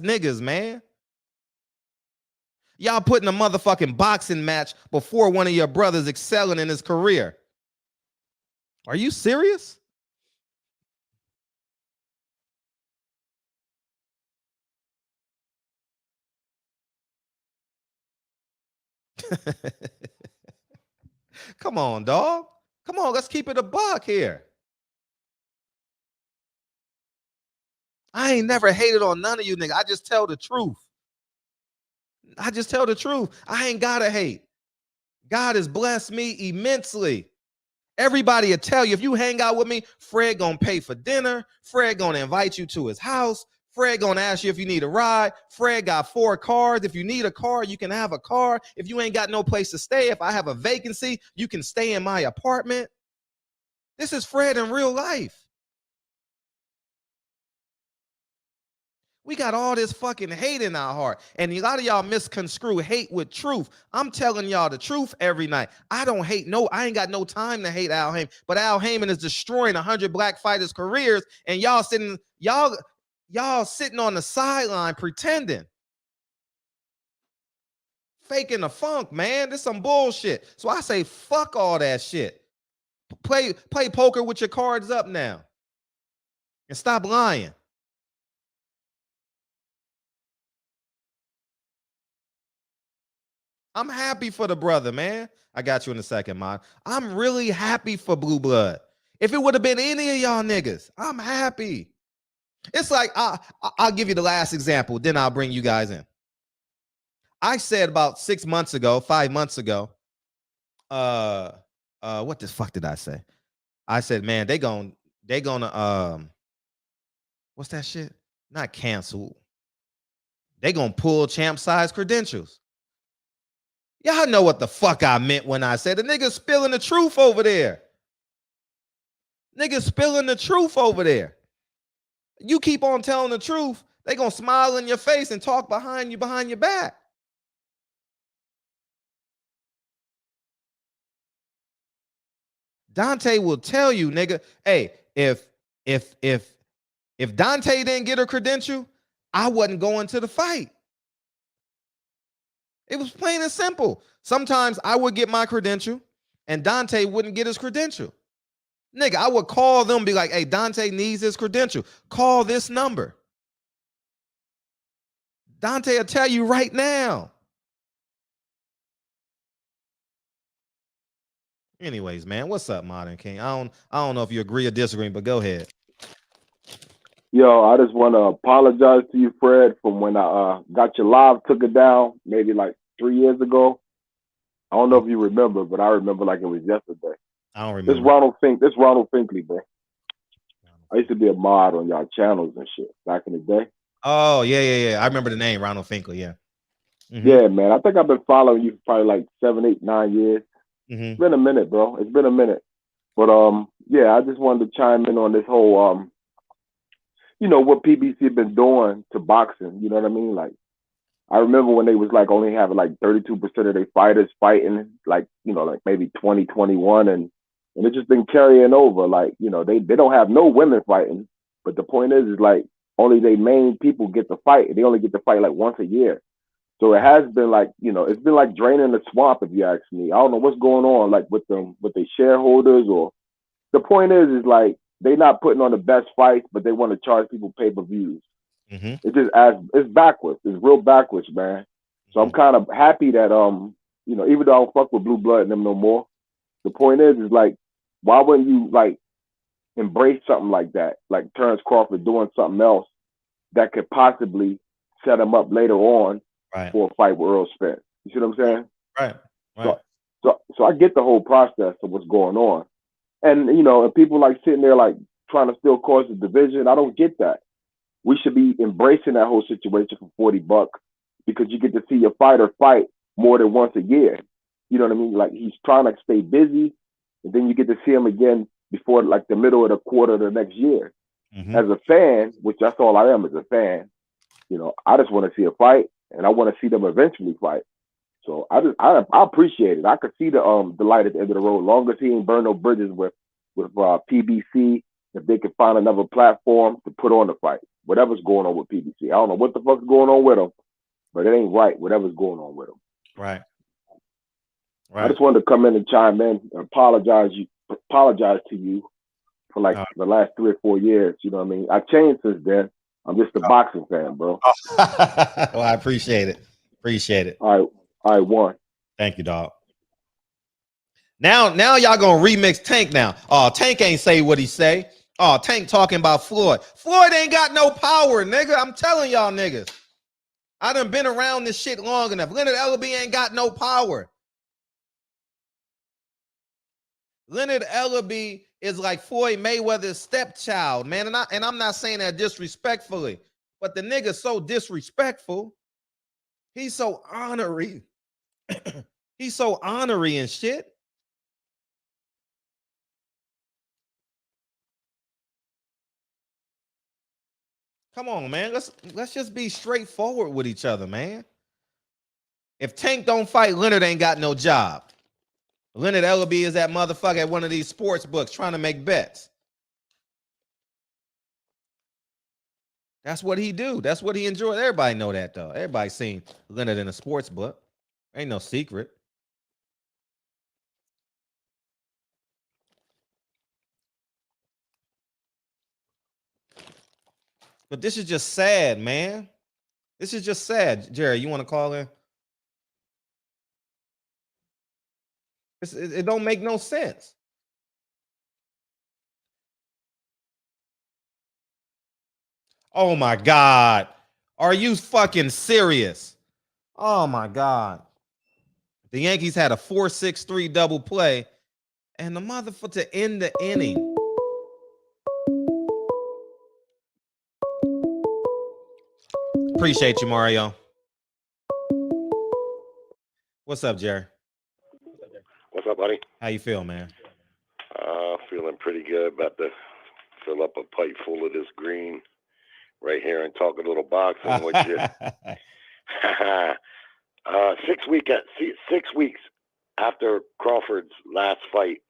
niggas, man. Y'all putting a motherfucking boxing match before one of your brothers excelling in his career. Are you serious? Come on, dog. Come on, let's keep it a buck here. I ain't never hated on none of you niggas. I just tell the truth. I just tell the truth. I ain't gotta hate. God has blessed me immensely. Everybody will tell you, if you hang out with me, Fred gonna pay for dinner. Fred gonna invite you to his house. Fred gonna ask you if you need a ride. Fred got 4 cars. If you need a car, you can have a car. If you ain't got no place to stay, if I have a vacancy, you can stay in my apartment. This is Fred in real life. We got all this fucking hate in our heart. And a lot of y'all misconstrue hate with truth. I'm telling y'all the truth every night. I don't hate I ain't got no time to hate Al Haymon. But Al Haymon is destroying 100 black fighters' careers. And y'all sitting on the sideline pretending. Faking the funk, man. This some bullshit. So I say, fuck all that shit. Play poker with your cards up now. And stop lying. I'm happy for the brother, man. I got you in a second, man. I'm really happy for Blue Blood. If it would have been any of y'all niggas, I'm happy. It's like, I'll give you the last example, then I'll bring you guys in. I said about 5 months ago, what the fuck did I say? I said, man, they gonna, what's that shit? Not cancel. They gonna pull champ size credentials. Y'all know what the fuck I meant when I said the nigga spilling the truth over there. Nigga spilling the truth over there. You keep on telling the truth, they gonna smile in your face and talk behind your back. Dante will tell you, nigga, hey, if Dante didn't get a credential, I wasn't going to the fight. It was plain and simple. Sometimes I would get my credential and Dante wouldn't get his credential. Nigga, I would call them, be like, hey, Dante needs his credential. Call this number. Dante will tell you right now. Anyways, man, what's up, Modern King? I don't know if you agree or disagree, but go ahead. Yo, I just want to apologize to you, Fred, from when I got your live, took it down maybe like 3 years ago. I don't know if you remember, but I remember like it was yesterday. I don't remember. This Ronald Finkley, bro. I used to be a mod on y'all channels and shit back in the day. Oh, yeah. I remember the name, Ronald Finkley, yeah. Mm-hmm. Yeah, man. I think I've been following you for probably like 7, 8, 9 years. Mm-hmm. It's been a minute, bro. It's been a minute. But yeah, I just wanted to chime in on this whole you know, what PBC been doing to boxing. You know what I mean? Like, I remember when they was like only having like 32% of their fighters fighting, like, you know, like maybe 2021, and it's just been carrying over. Like, you know, they don't have no women fighting, but the point is like only they main people get to fight. They only get to fight like once a year. So it has been like, you know, it's been like draining the swamp, if you ask me. I don't know what's going on, like with them, with their shareholders, or the point is like they not putting on the best fights, but they want to charge people pay-per-views. Mm-hmm. It's backwards. It's real backwards, man. So I'm kind of happy that you know, even though I don't fuck with Blue Blood and them no more, the point is like, why wouldn't you like embrace something like that, like Terrence Crawford doing something else that could possibly set him up later on for a fight with Earl Spence? You see what I'm saying? Right. So I get the whole process of what's going on, and you know, and people like sitting there like trying to still cause the division. I don't get that. We should be embracing that whole situation for $40 because you get to see your fighter fight more than once a year. You know what I mean? Like, he's trying to stay busy, and then you get to see him again before like the middle of the quarter of the next year. Mm-hmm. As a fan, which that's all I am as a fan, you know, I just want to see a fight, and I want to see them eventually fight. So I appreciate it. I could see the light at the end of the road. Long as he ain't burn no bridges with PBC, if they can find another platform to put on the fight. Whatever's going on with PBC, I don't know what the fuck's going on with them, but it ain't right. Whatever's going on with them. Right. I just wanted to come in and chime in and apologize to you for like the last 3 or 4 years. You know what I mean? I changed since then. I'm just a boxing fan, bro. Well, I appreciate it. All right, one. Thank you, dog. Now y'all gonna remix Tank now. Oh, Tank ain't say what he say. Oh, Tank talking about Floyd. Floyd ain't got no power, nigga. I'm telling y'all niggas. I done been around this shit long enough. Leonard Ellaby ain't got no power. Leonard Ellaby is like Floyd Mayweather's stepchild, man. And I'm not saying that disrespectfully, but the nigga's so disrespectful. He's so honorary. He's so honorary and shit. Come on, man. Let's just be straightforward with each other, man. If Tank don't fight, Leonard ain't got no job. Leonard Ellaby is that motherfucker at one of these sports books trying to make bets. That's what he do. That's what he enjoys. Everybody know that, though. Everybody seen Leonard in a sports book. Ain't no secret. But this is just sad, man. This is just sad. Jerry, you want to call in? It don't make no sense. Oh my God. Are you fucking serious? Oh my God. The Yankees had a 4-6-3 double play, and the motherfucker to end the inning. Appreciate you, Mario. What's up, Jerry? What's up, buddy? How you feel, man? Feeling pretty good. About to fill up a pipe full of this green right here and talk a little boxing with you. 6 weeks after Crawford's last fight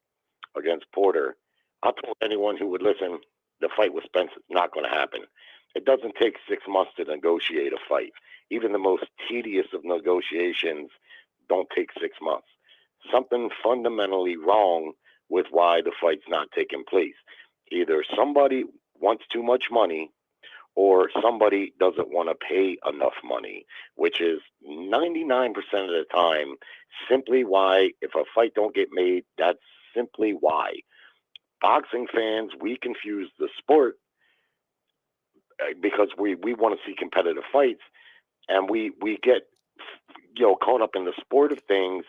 against Porter, I told anyone who would listen, the fight with Spence is not going to happen. It doesn't take 6 months to negotiate a fight. Even the most tedious of negotiations don't take 6 months. Something fundamentally wrong with why the fight's not taking place. Either somebody wants too much money or somebody doesn't want to pay enough money, which is 99% of the time simply why. If a fight don't get made, that's simply why. Boxing fans, we confuse the sport because we want to see competitive fights, and we get caught up in the sport of things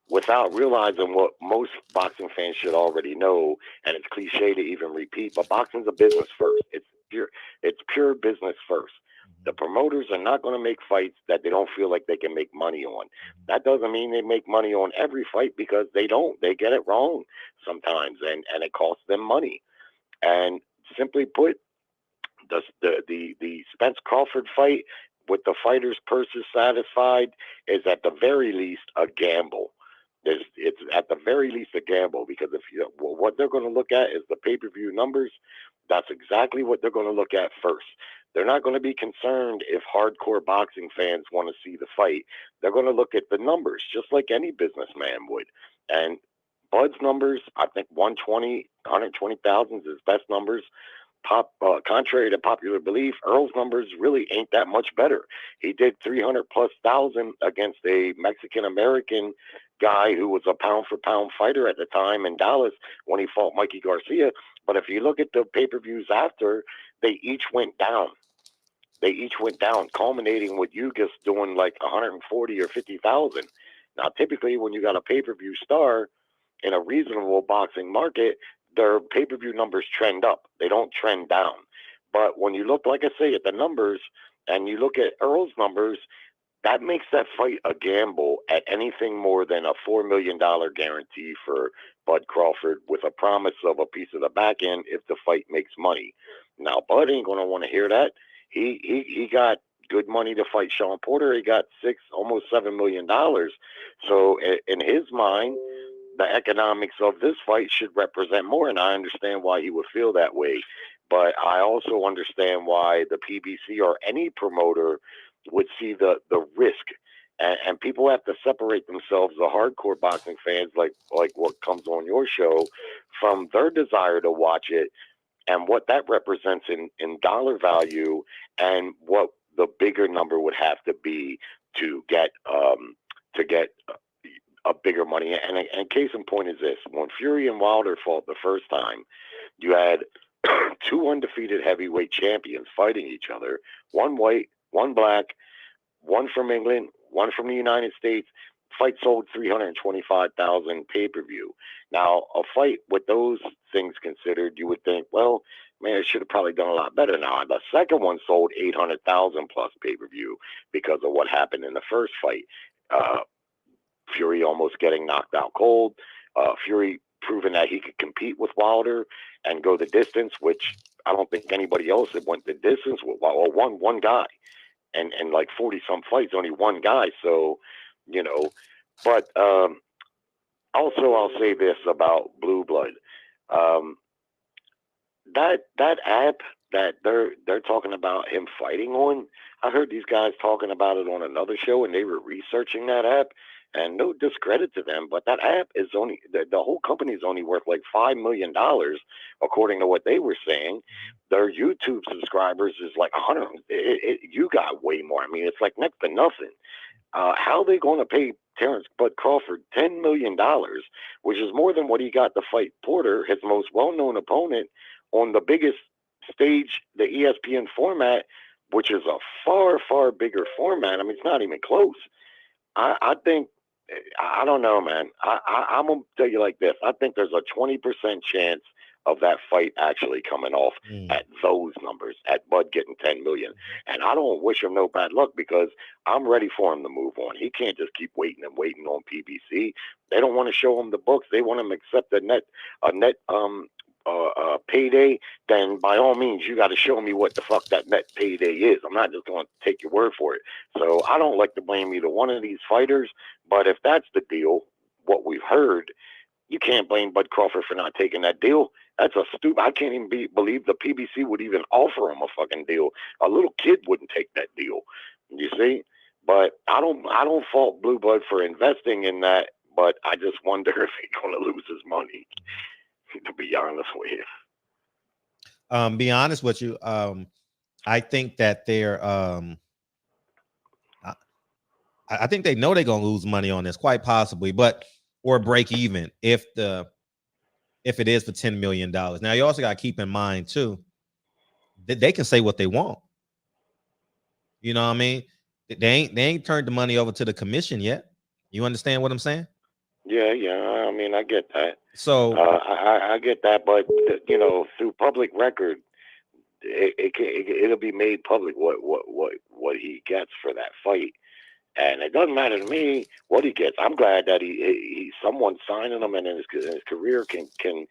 without realizing what most boxing fans should already know, and it's cliche to even repeat, but boxing's a business first. It's pure business first. The promoters are not going to make fights that they don't feel like they can make money on. That doesn't mean they make money on every fight, because they don't. They get it wrong sometimes, and it costs them money. And simply put, the Spence Crawford fight, with the fighters' purses satisfied, is at the very least a gamble. It's at the very least a gamble, because what they're going to look at is the pay-per-view numbers. That's exactly what they're going to look at first. They're not going to be concerned if hardcore boxing fans want to see the fight. They're going to look at the numbers, just like any businessman would. And Bud's numbers, I think 120,000 is his best numbers. Contrary to popular belief, Earl's numbers really ain't that much better. He did 300,000+ against a Mexican American guy who was a pound for pound fighter at the time in Dallas when he fought Mikey Garcia. But if you look at the pay-per-views after, they each went down. Culminating with Ugas doing like 140 or 50,000. Now, typically, when you got a pay-per-view star in a reasonable boxing market, their pay-per-view numbers trend up. They don't trend down. But when you look, like I say, at the numbers, and you look at Earl's numbers, that makes that fight a gamble at anything more than a $4 million guarantee for Bud Crawford, with a promise of a piece of the back end if the fight makes money. Now, Bud ain't going to want to hear that. He got good money to fight Sean Porter. He got almost $7 million. So in his mind, the economics of this fight should represent more, and I understand why he would feel that way. But I also understand why the PBC or any promoter would see the risk. And people have to separate themselves, the hardcore boxing fans, like what comes on your show, from their desire to watch it and what that represents in dollar value, and what the bigger number would have to be to get a bigger money. And case in point is this: when Fury and Wilder fought the first time, you had two undefeated heavyweight champions fighting each other, one white, one black, one from England, one from the United States. Fight sold 325,000 pay-per-view. Now, a fight with those things considered, you would think, well, man, it should have probably done a lot better. Now, the second one sold 800,000+ pay-per-view because of what happened in the first fight. Fury almost getting knocked out cold. Fury proving that he could compete with Wilder and go the distance, which I don't think anybody else had went the distance with. Well, one guy. And like 40-some fights, only one guy. So, but also I'll say this about Blue Blood. That app that they're talking about him fighting on, I heard these guys talking about it on another show, and they were researching that app. And no discredit to them, but that app is only, the whole company is only worth like $5 million, according to what they were saying. Their YouTube subscribers is like 100. You got way more. I mean, it's like next to nothing. How are they going to pay Terrence Bud Crawford $10 million, which is more than what he got to fight Porter, his most well-known opponent, on the biggest stage, the ESPN format, which is a far, far bigger format. I mean, it's not even close. I think, I don't know, man. I'm going to tell you like this. I think there's a 20% chance of that fight actually coming off at those numbers, at Bud getting 10 million. And I don't wish him no bad luck, because I'm ready for him to move on. He can't just keep waiting on PBC. They don't want to show him the books. They want him to accept a net payday. Then by all means, you got to show me what the fuck that net payday is. I'm not just going to take your word for it. So I don't like to blame either one of these fighters, but if that's the deal, what we've heard, you can't blame Bud Crawford for not taking that deal. That's a stupid. I can't even believe the PBC would even offer him a fucking deal. A little kid wouldn't take that deal. You see? But I don't fault Blue Blood for investing in that, but I just wonder if he's going to lose his money. To be honest with you. Be honest with you. I think that they're I think they know they're gonna lose money on this, quite possibly, or break even if it is for $10 million. Now you also got to keep in mind too that they can say what they want. You know what I mean? They ain't turned the money over to the commission yet. You understand what I'm saying? Yeah, I mean, I get that. So I get that, but you know, through public record, it'll be made public what he gets for that fight. And it doesn't matter to me what he gets. I'm glad that he someone signing him and his career can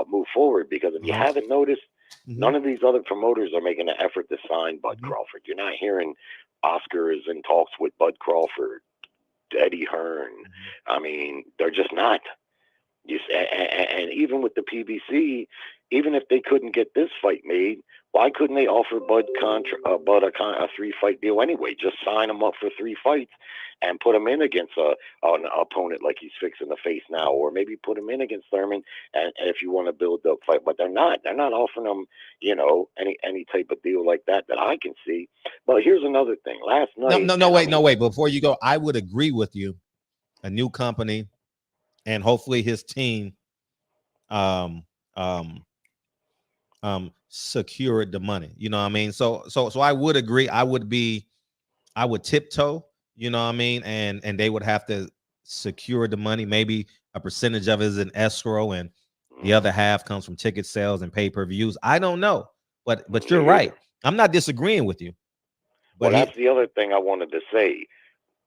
move forward, because if you haven't noticed, none of these other promoters are making an effort to sign Bud Crawford. You're not hearing Oscar is in talks with Bud Crawford, Eddie Hearn. I mean, they're just not. And even with the PBC, even if they couldn't get this fight made, why couldn't they offer Bud a 3-fight deal anyway? Just sign him up for 3 fights and put him in against an opponent like he's fixing to face now, or maybe put him in against Thurman. And if you want to build up fight, but they're not offering them, you know, any type of deal like that I can see. But here's another thing. Last night, no, wait. Before you go, I would agree with you. A new company, and hopefully his team secured the money. You know what I mean? So I would agree. I would tiptoe, you know what I mean? And they would have to secure the money. Maybe a percentage of it is in escrow and the other half comes from ticket sales and pay-per-views. I don't know. But you're right. I'm not disagreeing with you. But well, that's the other thing I wanted to say.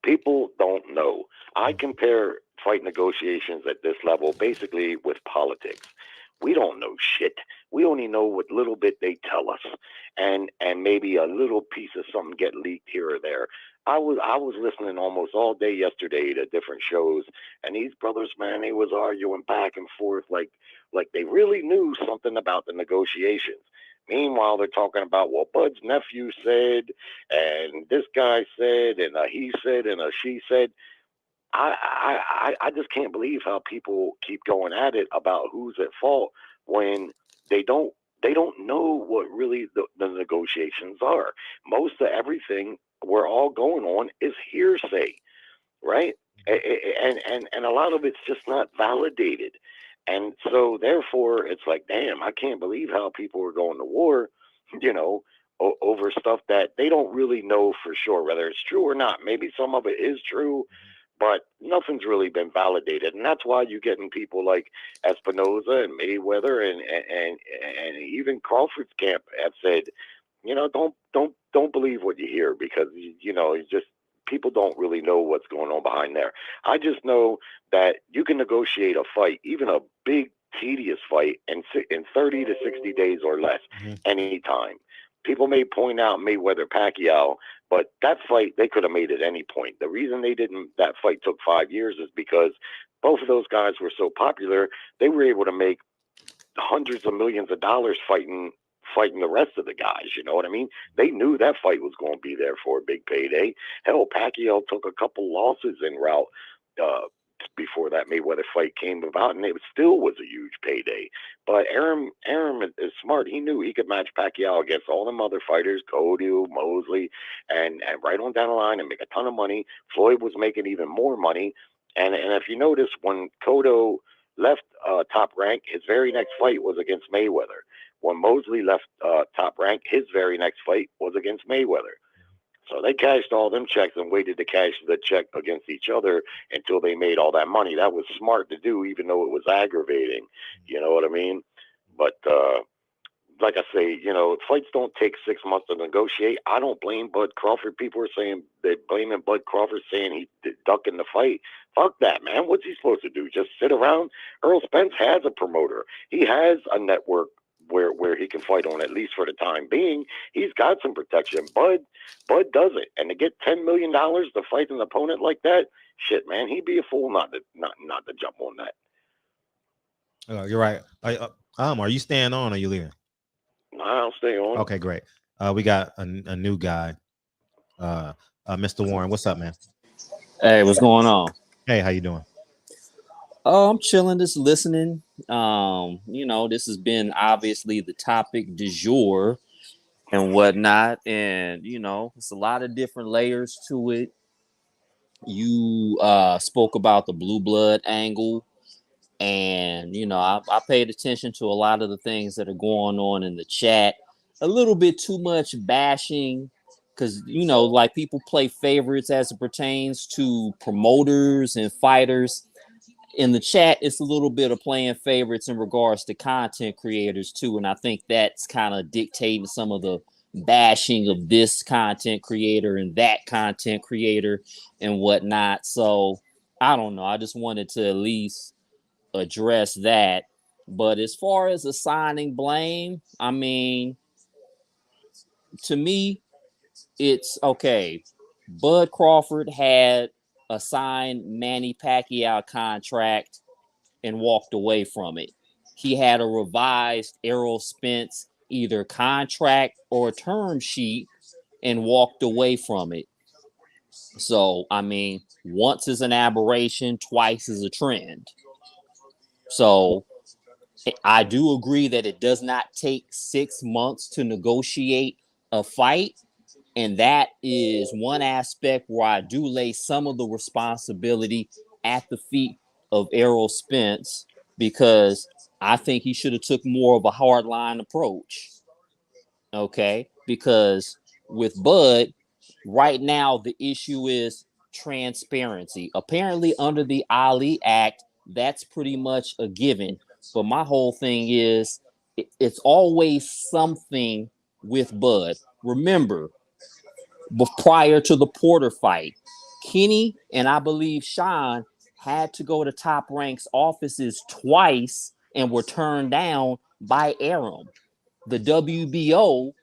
People don't know. I compare fight negotiations at this level basically with politics. We don't know shit. We only know what little bit they tell us, and maybe a little piece of something get leaked here or there. I was listening almost all day yesterday to different shows, and these brothers, man, they was arguing back and forth like they really knew something about the negotiations. Meanwhile, they're talking about what Bud's nephew said, and this guy said, and he said, and she said. I just can't believe how people keep going at it about who's at fault when they don't know what really the negotiations are. Most of everything we're all going on is hearsay, right? And a lot of it's just not validated. And so therefore it's like, damn, I can't believe how people are going to war, you know, over stuff that they don't really know for sure whether it's true or not. Maybe some of it is true, but nothing's really been validated. And that's why you're getting people like Espinoza and Mayweather and even Crawford's camp have said, you know, don't believe what you hear, because, you know, it's just people don't really know what's going on behind there. I just know that you can negotiate a fight, even a big, tedious fight, in 30 to 60 days or less, anytime. People may point out Mayweather-Pacquiao, but that fight, they could have made at any point. The reason that fight took 5 years is because both of those guys were so popular, they were able to make hundreds of millions of dollars fighting the rest of the guys. You know what I mean? They knew that fight was going to be there for a big payday. Hell, Pacquiao took a couple losses en route before that Mayweather fight came about, and it still was a huge payday. But Arum is smart. He knew he could match Pacquiao against all them other fighters, Cody, Mosley, and right on down the line and make a ton of money. Floyd was making even more money. And if you notice, when Cotto left Top Rank, his very next fight was against Mayweather. When Mosley left Top Rank, his very next fight was against Mayweather. So they cashed all them checks and waited to cash the check against each other until they made all that money. That was smart to do, even though it was aggravating. You know what I mean? But like I say, you know, fights don't take 6 months to negotiate. I don't blame Bud Crawford. People are saying they're blaming Bud Crawford, saying he ducking the fight. Fuck that, man. What's he supposed to do? Just sit around? Earl Spence has a promoter. He has a network where he can fight on, at least for the time being. He's got some protection. Bud does it. And to get $10 million to fight an opponent like that, shit, man, he'd be a fool not to jump on that. You're right. Are you staying on or are you leaving? I'll stay on. Okay, great. We got a new guy. Mr. Warren. What's up, man? Hey, what's going on? Hey, how you doing? Oh, I'm chilling, just listening. You know, this has been obviously the topic du jour and whatnot. And, you know, it's a lot of different layers to it. You spoke about the blue blood angle. And, you know, I paid attention to a lot of the things that are going on in the chat. A little bit too much bashing because, you know, like people play favorites as it pertains to promoters and fighters. in the chat, it's a little bit of playing favorites in regards to content creators too, and I think that's kind of dictating some of the bashing of this content creator and that content creator and whatnot. So I don't know. I just wanted to at least address that. But as far as assigning blame, I mean, to me, it's okay. Bud Crawford had a signed Manny Pacquiao contract and walked away from it. He had a revised Errol Spence either contract or term sheet and walked away from it. So, I mean, once is an aberration, twice is a trend. So, I do agree that it does not take 6 months to negotiate a fight. And that is one aspect where I do lay some of the responsibility at the feet of Errol Spence, because I think he should have took more of a hardline approach. Okay, because with Bud, right now the issue is transparency. Apparently, under the Ali Act, that's pretty much a given. But my whole thing is, it's always something with Bud. Remember, prior to the Porter fight, Kenny and I believe Sean had to go to Top Rank's offices twice and were turned down by Arum. The WBO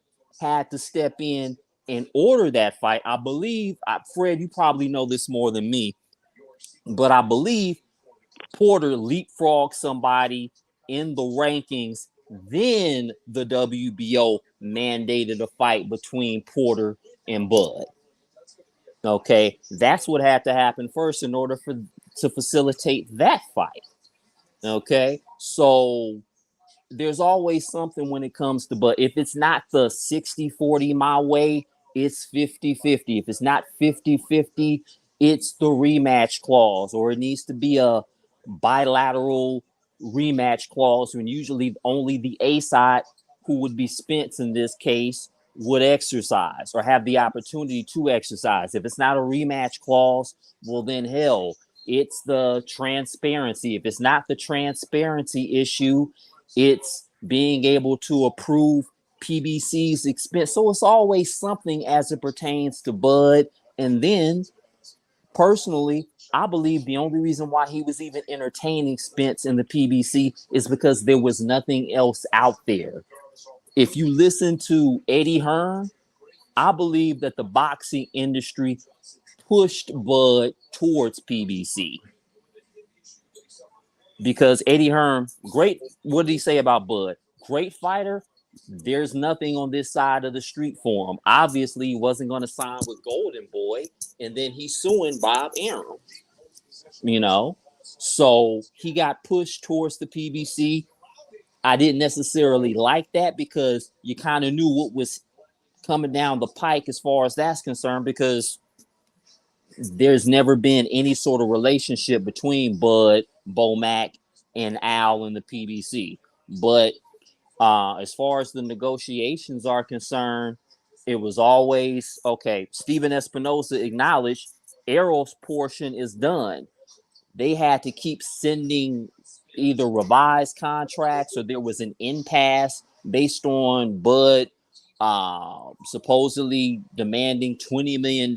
had to step in and order that fight. I believe, Fred, you probably know this more than me, but I believe Porter leapfrogged somebody in the rankings. Then the WBO mandated a fight between Porter and Bud. Okay, that's what had to happen first in order to facilitate that fight. Okay, so there's always something when it comes to, but if it's not the 60-40 my way, it's 50-50. If it's not 50-50, it's the rematch clause, or it needs to be a bilateral rematch clause, when usually only the A side, who would be Spence in this case, would exercise or have the opportunity to exercise. If it's not a rematch clause, well then hell, it's the transparency. If it's not the transparency issue, it's being able to approve PBC's expense. So it's always something as it pertains to Bud. And then personally, I believe the only reason why he was even entertaining Spence in the PBC is because there was nothing else out there. If you listen to Eddie Hearn, I believe that the boxing industry pushed Bud towards PBC. Because Eddie Hearn, great, what did he say about Bud? Great fighter. There's nothing on this side of the street for him. Obviously, he wasn't going to sign with Golden Boy, and then he's suing Bob Arum. You know, so he got pushed towards the PBC. I didn't necessarily like that, because you kind of knew what was coming down the pike as far as that's concerned, because there's never been any sort of relationship between Bud, Bomac, and Al in the PBC. But as far as the negotiations are concerned, it was always, okay, Steven Espinoza acknowledged Errol's portion is done. They had to keep sending either revised contracts, or there was an impasse based on Bud supposedly demanding $20 million,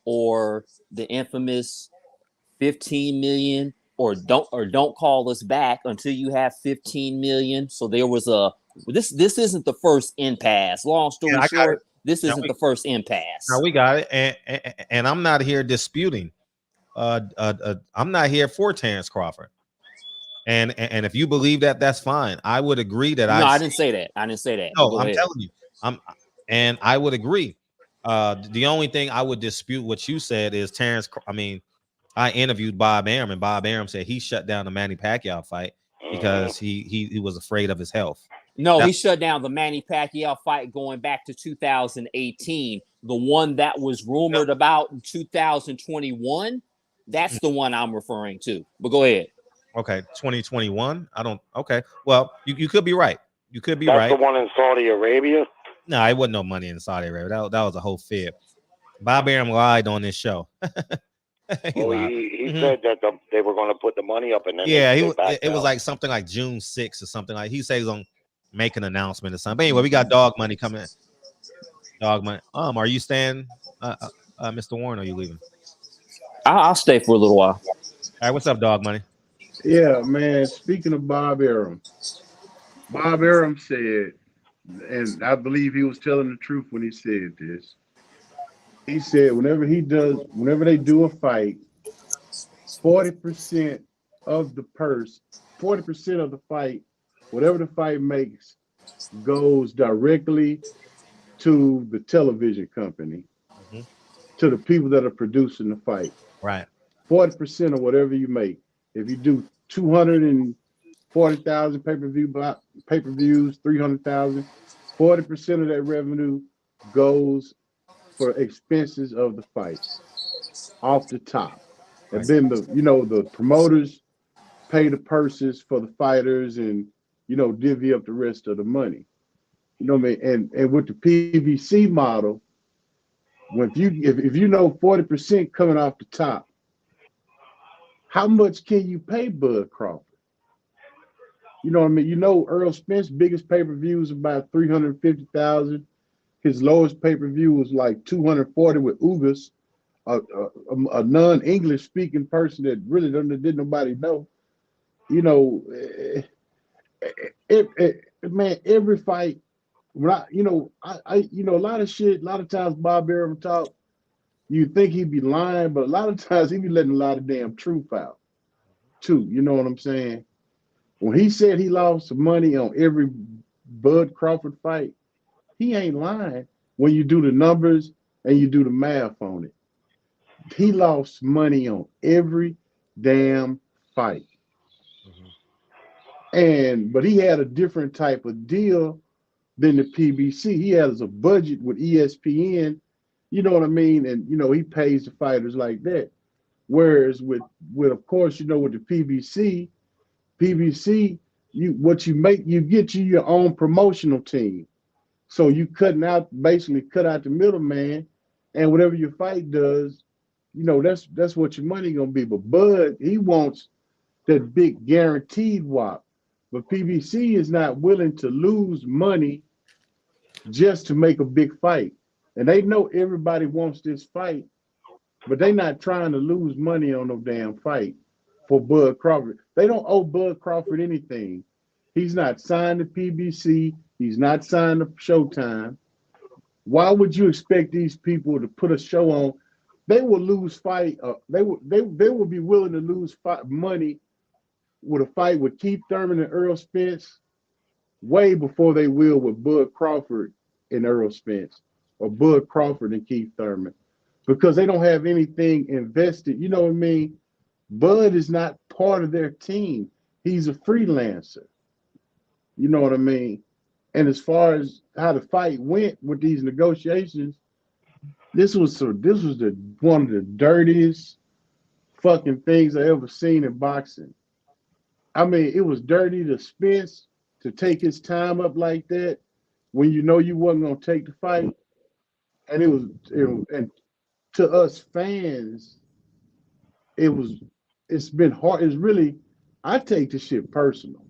or the infamous $15 million, or don't call us back until you have $15 million. So there was this isn't the first impasse. Long story short, this isn't the first impasse. No, we got it, and I'm not here disputing. I'm not here for Terrence Crawford. And if you believe that, that's fine. I would agree that I didn't say that. I didn't say that. No, I'm telling you. And I would agree. The only thing I would dispute what you said is Terrence. I mean, I interviewed Bob Arum, and Bob Arum said he shut down the Manny Pacquiao fight because he was afraid of his health. No, he shut down the Manny Pacquiao fight going back to 2018. The one that was rumored about in 2021. That's the one I'm referring to. But go ahead. Okay, 2021. Okay. Well, you could be right. You could be That's right. The one in Saudi Arabia? No, it wasn't no money in Saudi Arabia. That was a whole fib. Bob Arum lied on this show. He said that they were going to put the money up, and then it was like something like June 6th or something like. He said he's gonna make an announcement or something. But anyway, we got Dog Money coming. Dog Money. Are you staying, Mr. Warren? Or are you leaving? I'll stay for a little while. All right, what's up, Dog Money? Yeah, man. Speaking of Bob Arum said, and I believe he was telling the truth when he said this. He said whenever they do a fight, 40% of the purse, 40% of the fight, whatever the fight makes, goes directly to the television company, to the people that are producing the fight. Right. 40% of whatever you make. If you do 240,000 pay-per-views, 300,000, 40% of that revenue goes for expenses of the fight off the top. And then the promoters pay the purses for the fighters and divvy up the rest of the money. You know what I mean? And with the PBC model, if you know 40% coming off the top, how much can you pay Bud Crawford? You know what I mean? Earl Spence biggest pay-per-view is about 350,000. His lowest pay-per-view was like 240 with Ugas, a non-English speaking person that really didn't nobody know. Man, every fight. When a lot of shit. A lot of times Bob Arum talk, you think he'd be lying, but a lot of times he be letting a lot of damn truth out, too. You know what I'm saying? When he said he lost some money on every Bud Crawford fight, he ain't lying when you do the numbers and you do the math on it. He lost money on every damn fight. But he had a different type of deal than the PBC. He has a budget with ESPN, you know what I mean? And, he pays the fighters like that. Whereas with of course, with the PBC, what you make, you get your own promotional team. So you basically cut out the middleman, and whatever your fight does, that's what your money gonna be. But Bud, he wants that big guaranteed whop. But PBC is not willing to lose money just to make a big fight. And they know everybody wants this fight, but they not trying to lose money on no damn fight for Bud Crawford. They don't owe Bud Crawford anything. He's not signed to PBC. He's not signed to Showtime. Why would you expect these people to put a show on? They will lose fight. They will be willing to lose money with a fight with Keith Thurman and Earl Spence way before they will with Bud Crawford and Earl Spence, or Bud Crawford and Keith Thurman, because they don't have anything invested. You know what I mean? Bud is not part of their team. He's a freelancer. You know what I mean? And as far as how the fight went with these negotiations, this was one of the dirtiest fucking things I ever seen in boxing. I mean, it was dirty to Spence to take his time up like that when you wasn't gonna take the fight, and and to us fans, it's been hard. It's really, I take this shit personal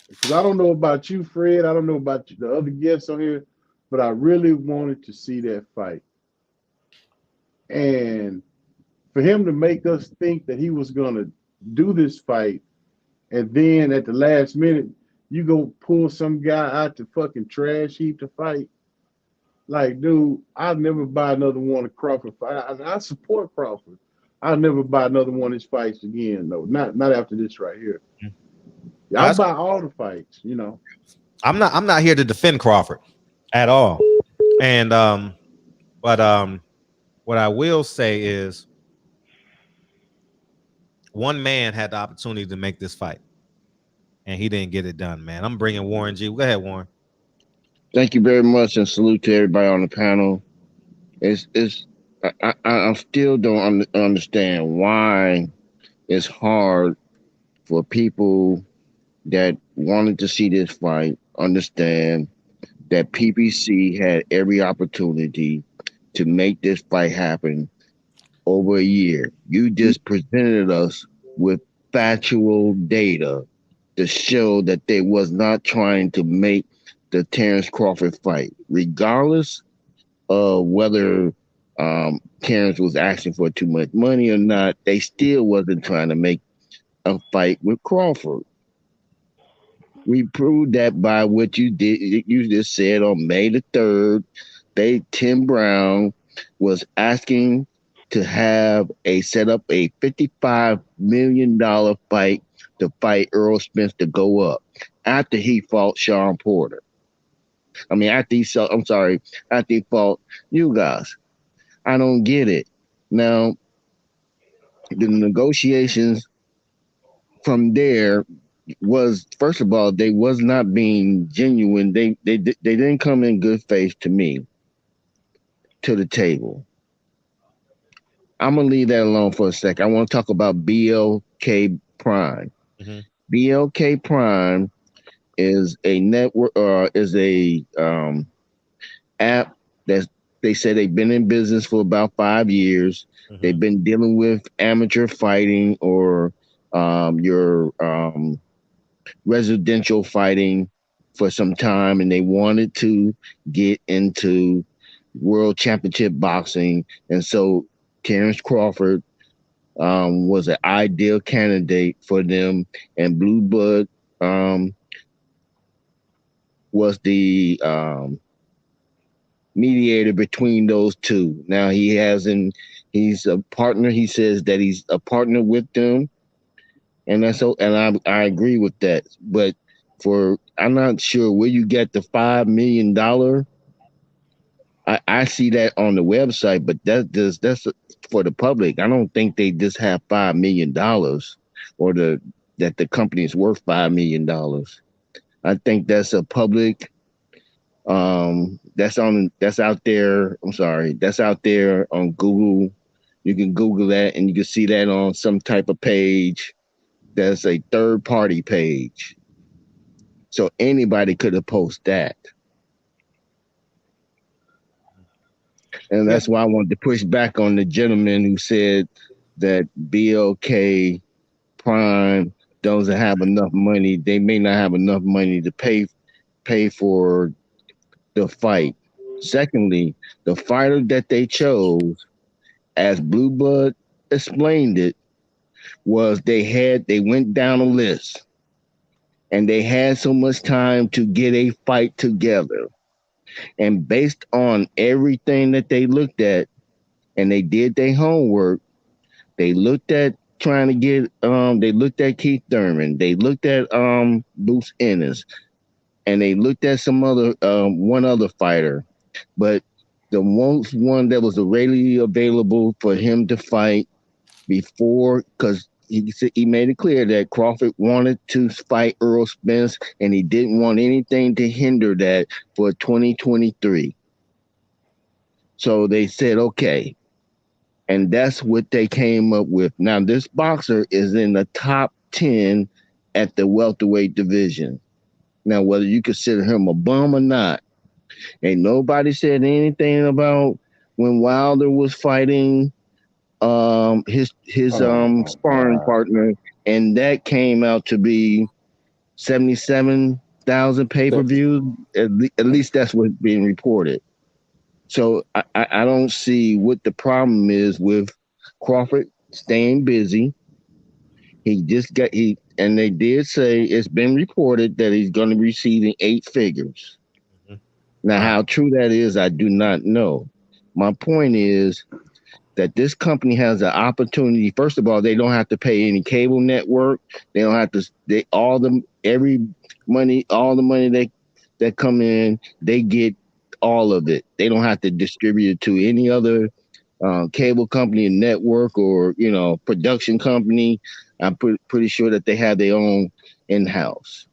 because I don't know about you, Fred. I don't know about the other guests on here, but I really wanted to see that fight, and for him to make us think that he was gonna do this fight, and then at the last minute, you go pull some guy out the fucking trash heap to fight. Like, dude, I'll never buy another one of Crawford fight. I support Crawford. I'll never buy another one of his fights again, though. Not after this right here. I'll buy all the fights, I'm not here to defend Crawford at all. And but what I will say is one man had the opportunity to make this fight, and he didn't get it done, man. I'm bringing Warren G. Go ahead, Warren. Thank you very much, and salute to everybody on the panel. I still don't understand why it's hard for people that wanted to see this fight understand that PBC had every opportunity to make this fight happen over a year. You just presented us with factual data to show that they was not trying to make the Terrence Crawford fight, regardless of whether Terrence was asking for too much money or not. They still wasn't trying to make a fight with Crawford. We proved that by what you did. You just said on May the 3rd, Tim Brown was asking to set up a $55 million fight to fight Earl Spence to go up after he fought Sean Porter. After he fought you guys. I don't get it. Now, the negotiations from there was, first of all, they was not being genuine. They didn't come in good faith to me, to the table. I'm gonna leave that alone for a second. I want to talk about BLK Prime. Mm-hmm. BLK Prime is a network, is a app that they said they've been in business for about 5 years. Mm-hmm. They've been dealing with amateur fighting or your residential fighting for some time, and they wanted to get into world championship boxing, and so Terrence Crawford was an ideal candidate for them, and Blue Blood was the mediator between those two. Now he's a partner. He says that he's a partner with them, and I agree with that. But I'm not sure where you get the $5 million. I see that on the website, but that's for the public. I don't think they just have $5 million or that the company is worth $5 million. I think that's a public. That's out there. I'm sorry, that's out there on Google. You can Google that, and you can see that on some type of page. That's a third party page, so anybody could have posted that. And that's why I wanted to push back on the gentleman who said that BLK Prime doesn't have enough money. They may not have enough money to pay for the fight. Secondly, the fighter that they chose, as Blue Blood explained it, was they went down a list, and they had so much time to get a fight together. And based on everything that they looked at, and they did their homework, they looked at trying to get they looked at Keith Thurman, they looked at Bruce Ennis, and they looked at some other one other fighter. But the one that was readily available for him to fight before, because he made it clear that Crawford wanted to fight Earl Spence, and he didn't want anything to hinder that for 2023. So they said, okay. And that's what they came up with. Now, this boxer is in the top 10 at the welterweight division. Now, whether you consider him a bum or not, ain't nobody said anything about when Wilder was fighting his sparring partner, and that came out to be 77,000 pay-per-views. At least that's what's being reported. So I don't see what the problem is with Crawford staying busy. And they did say it's been reported that he's going to be receiving 8 figures. Mm-hmm. Now, how true that is, I do not know. My point is that this company has an opportunity. First of all, they don't have to pay any cable network. They don't have to. All the money that come in, they get all of it. They don't have to distribute it to any other cable company, network, or production company. I'm pretty sure that they have their own in-house.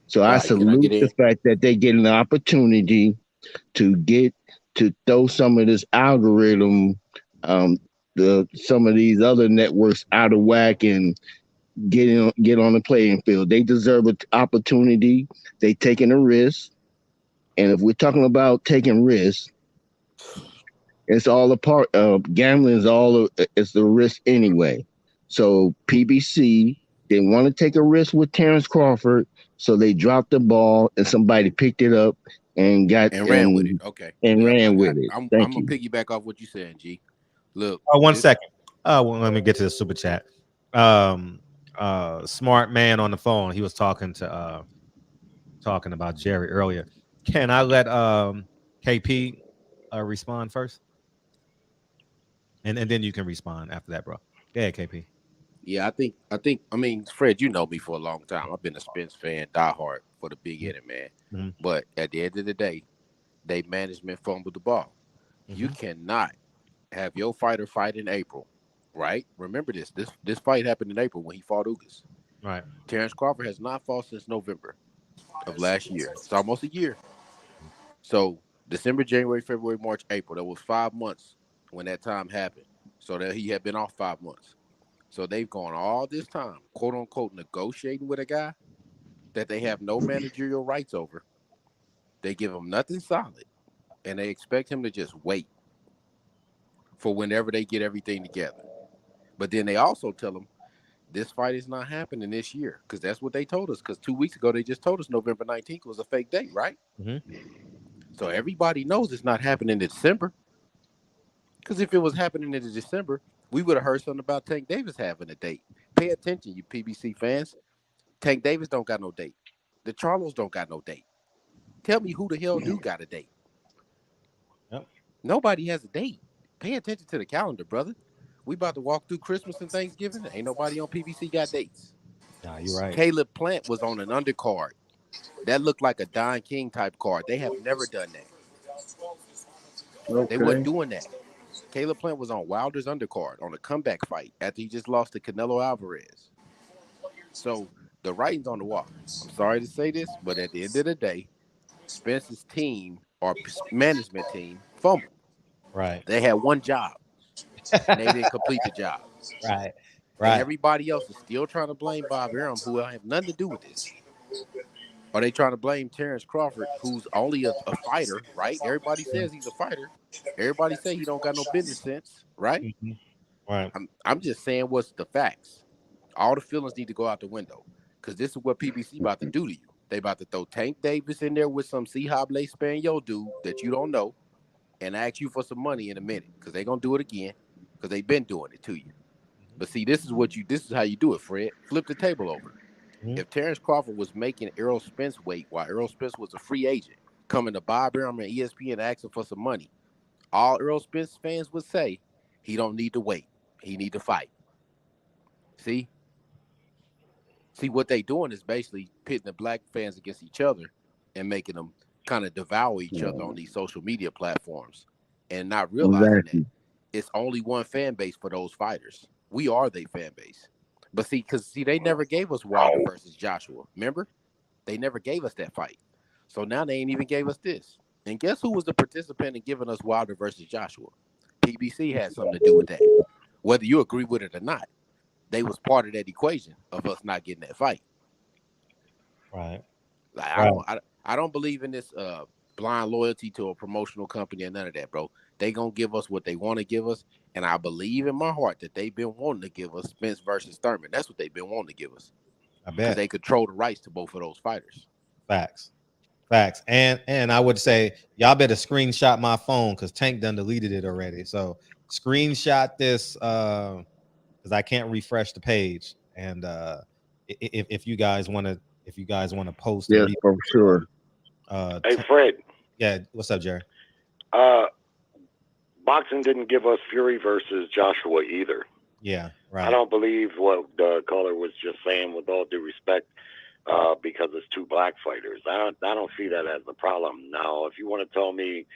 So I salute the fact that they get an opportunity to throw some of this algorithm, some of these other networks out of whack and get on the playing field. They deserve an opportunity. They taking a risk. And if we're talking about taking risks, It's all a part of gambling. It's the risk anyway. So PBC didn't want to take a risk with Terrence Crawford, so they dropped the ball and somebody picked it up and ran with it. Okay. Ran with it. I'm Thank gonna you. piggyback off what you said, G. Look. One second. Well, let me get to the super chat. Smart man on the phone. He was talking about Jerry earlier. Can I let KP respond first? And then you can respond after that, bro. Go ahead, KP. Yeah, I mean, Fred, you know me for a long time. I've been a Spence fan, diehard for the big headed man. Mm-hmm. But at the end of the day, they management fumbled the ball. Mm-hmm. You cannot have your fighter fight in April, right? Remember this fight happened in April when he fought Ugas. Right. Terrence Crawford has not fought since November of last year. It's almost a year. So December, January, February, March, April. That was 5 months when that time happened. So that he had been off 5 months. So they've gone all this time, quote unquote, negotiating with a guy that they have no managerial rights over. They give him nothing solid, and they expect him to just wait for whenever they get everything together. But then they also tell him this fight is not happening this year, because that's what they told us. Because 2 weeks ago, they just told us November 19th was a fake date, right? Mm-hmm. So everybody knows it's not happening in December. Because if it was happening in December, we would have heard something about Tank Davis having a date. Pay attention, you PBC fans. Tank Davis don't got no date. The Charlos don't got no date. Tell me who the hell do got a date. Yep. Nobody has a date. Pay attention to the calendar, brother. We about to walk through Christmas and Thanksgiving. Ain't nobody on PBC got dates. Nah, you're right. Caleb Plant was on an undercard. That looked like a Don King type card. They have never done that. Okay. They weren't doing that. Caleb Plant was on Wilder's undercard on a comeback fight after he just lost to Canelo Alvarez. So the writing's on the wall. I'm sorry to say this, but at the end of the day, Spence's team or management team fumbled. Right. They had one job. And they didn't complete the job. Right. And everybody else is still trying to blame Bob Arum, who have nothing to do with this. Are they trying to blame Terrence Crawford, who's only a fighter, right? Everybody says he's a fighter. Everybody say he don't got no business sense, right? Mm-hmm. Right. I'm just saying what's the facts. All the feelings need to go out the window, because this is what PBC about to do to you. They about to throw Tank Davis in there with some C-Hoblay Spaniel dude that you don't know and ask you for some money in a minute, because they're going to do it again, because they've been doing it to you. But see, this is how you do it, Fred. Flip the table over. Mm-hmm. If Terrence Crawford was making Errol Spence wait while Errol Spence was a free agent, coming to Bob Arum and ESPN asking for some money, all Errol Spence fans would say, he don't need to wait. He need to fight. See, what they doing is basically pitting the black fans against each other and making them kind of devour each other on these social media platforms and not realizing that it's only one fan base for those fighters. We are their fan base. But because they never gave us Wilder versus Joshua. Remember? They never gave us that fight. So now they ain't even gave us this. And guess who was the participant in giving us Wilder versus Joshua? PBC had something to do with that. Whether you agree with it or not, they was part of that equation of us not getting that fight. Right. Like, I don't believe in this blind loyalty to a promotional company and none of that, bro. They gonna give us what they want to give us, and I believe in my heart that they've been wanting to give us Spence versus Thurman. That's what they've been wanting to give us. I bet. Because they control the rights to both of those fighters. Facts. And I would say y'all better screenshot my phone because Tank done deleted it already. So screenshot this because I can't refresh the page. And if you guys want to post, yes, for sure. Hey Fred. Yeah, what's up, Jerry? Boxing didn't give us Fury versus Joshua either. Yeah, right. I don't believe what the caller was just saying, with all due respect, because it's two black fighters. I don't see that as a problem. Now, if you want to tell me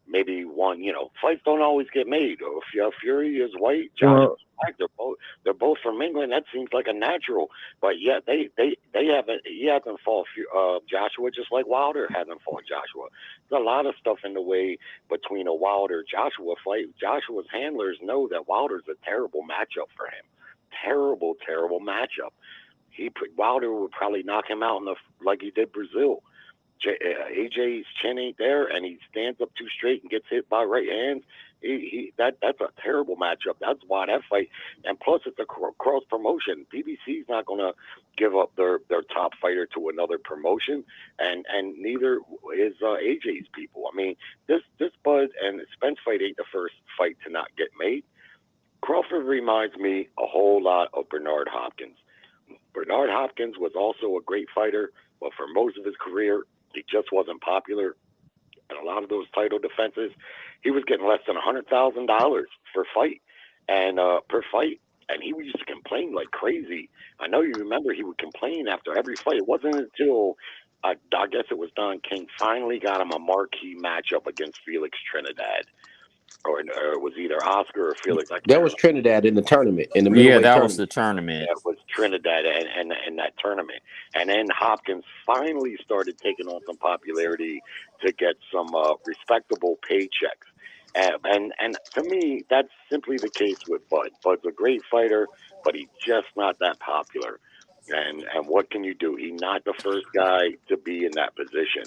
maybe one, fights don't always get made. Or if Fury is white, Joshua is black, they're both from England. That seems like a natural. But yet he hasn't fought Joshua, just like Wilder hasn't fought Joshua. There's a lot of stuff in the way between a Wilder Joshua fight. Joshua's handlers know that Wilder's a terrible matchup for him. Terrible, terrible matchup. Wilder would probably knock him out like he did Brazil. AJ's chin ain't there, and he stands up too straight and gets hit by right hands. That's a terrible matchup. That's why that fight, and plus it's a cross promotion. PBC's not going to give up their top fighter to another promotion, and neither is AJ's people. I mean, this Bud and Spence fight ain't the first fight to not get made. Crawford reminds me a whole lot of Bernard Hopkins. Bernard Hopkins was also a great fighter, but for most of his career, he just wasn't popular. And a lot of those title defenses, he was getting less than $100,000 per fight, and he used to complain like crazy. I know you remember he would complain after every fight. It wasn't until I guess it was Don King finally got him a marquee matchup against Felix Trinidad, or it was either Oscar or Felix. That was Trinidad in the tournament, in the middleweight that tournament. was the tournament. That was Trinidad and that tournament. And then Hopkins finally started taking on some popularity to get some respectable paychecks. And to me, that's simply the case with Bud. Bud's a great fighter, but he's just not that popular. And what can you do? He's not the first guy to be in that position.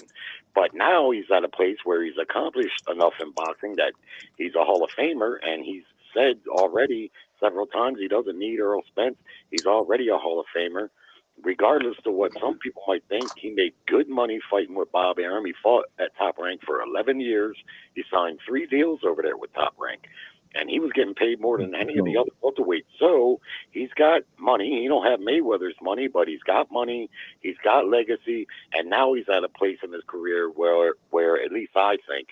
But now he's at a place where he's accomplished enough in boxing that he's a Hall of Famer, and he's said already several times he doesn't need Earl Spence. He's already a Hall of Famer. Regardless of what some people might think, he made good money fighting with Bob Arum. He fought at Top Rank for 11 years. He signed 3 deals over there with Top Rank. And he was getting paid more than any of the other welterweights. So he's got money. He don't have Mayweather's money, but he's got money. He's got legacy. And now he's at a place in his career where at least I think,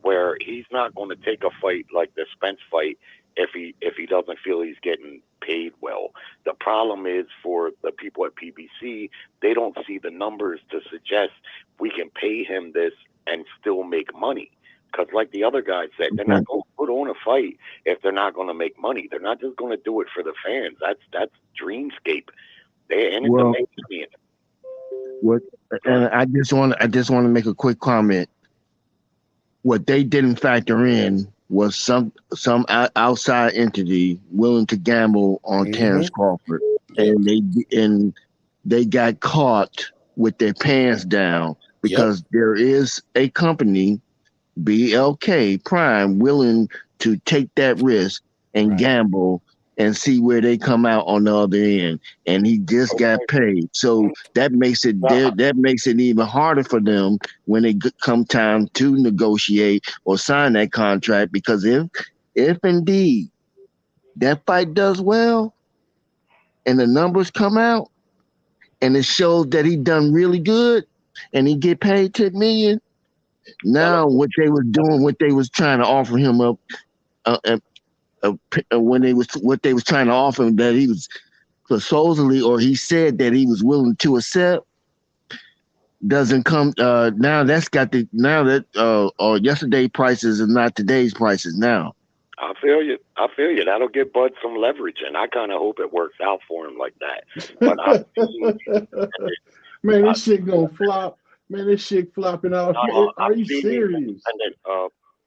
where he's not going to take a fight like the Spence fight if he doesn't feel he's getting paid well. The problem is for the people at PBC, they don't see the numbers to suggest we can pay him this and still make money. Because like the other guy said, they're not going to put on a fight if they're not going to make money. They're not just going to do it for the fans. That's dreamscape. They and Well, make money in it. What? And I just want to make a quick comment. What they didn't factor in was some outside entity willing to gamble on Terrence Crawford, and they got caught with their pants down because there is a company, BLK Prime, willing to take that risk and gamble and see where they come out on the other end. And he just got paid, so that makes it even harder for them when it come time to negotiate or sign that contract. Because if indeed that fight does well and the numbers come out and it shows that he done really good and he get paid $10 million. Now what they was trying to offer him up, what they was trying to offer him, that he was supposedly, or he said that he was willing to accept, doesn't come. Now yesterday prices are not today's prices now. I feel you. That'll give Bud some leverage, and I kind of hope it works out for him like that. But man, this shit gonna flop. Man, this shit flopping out. Are you serious?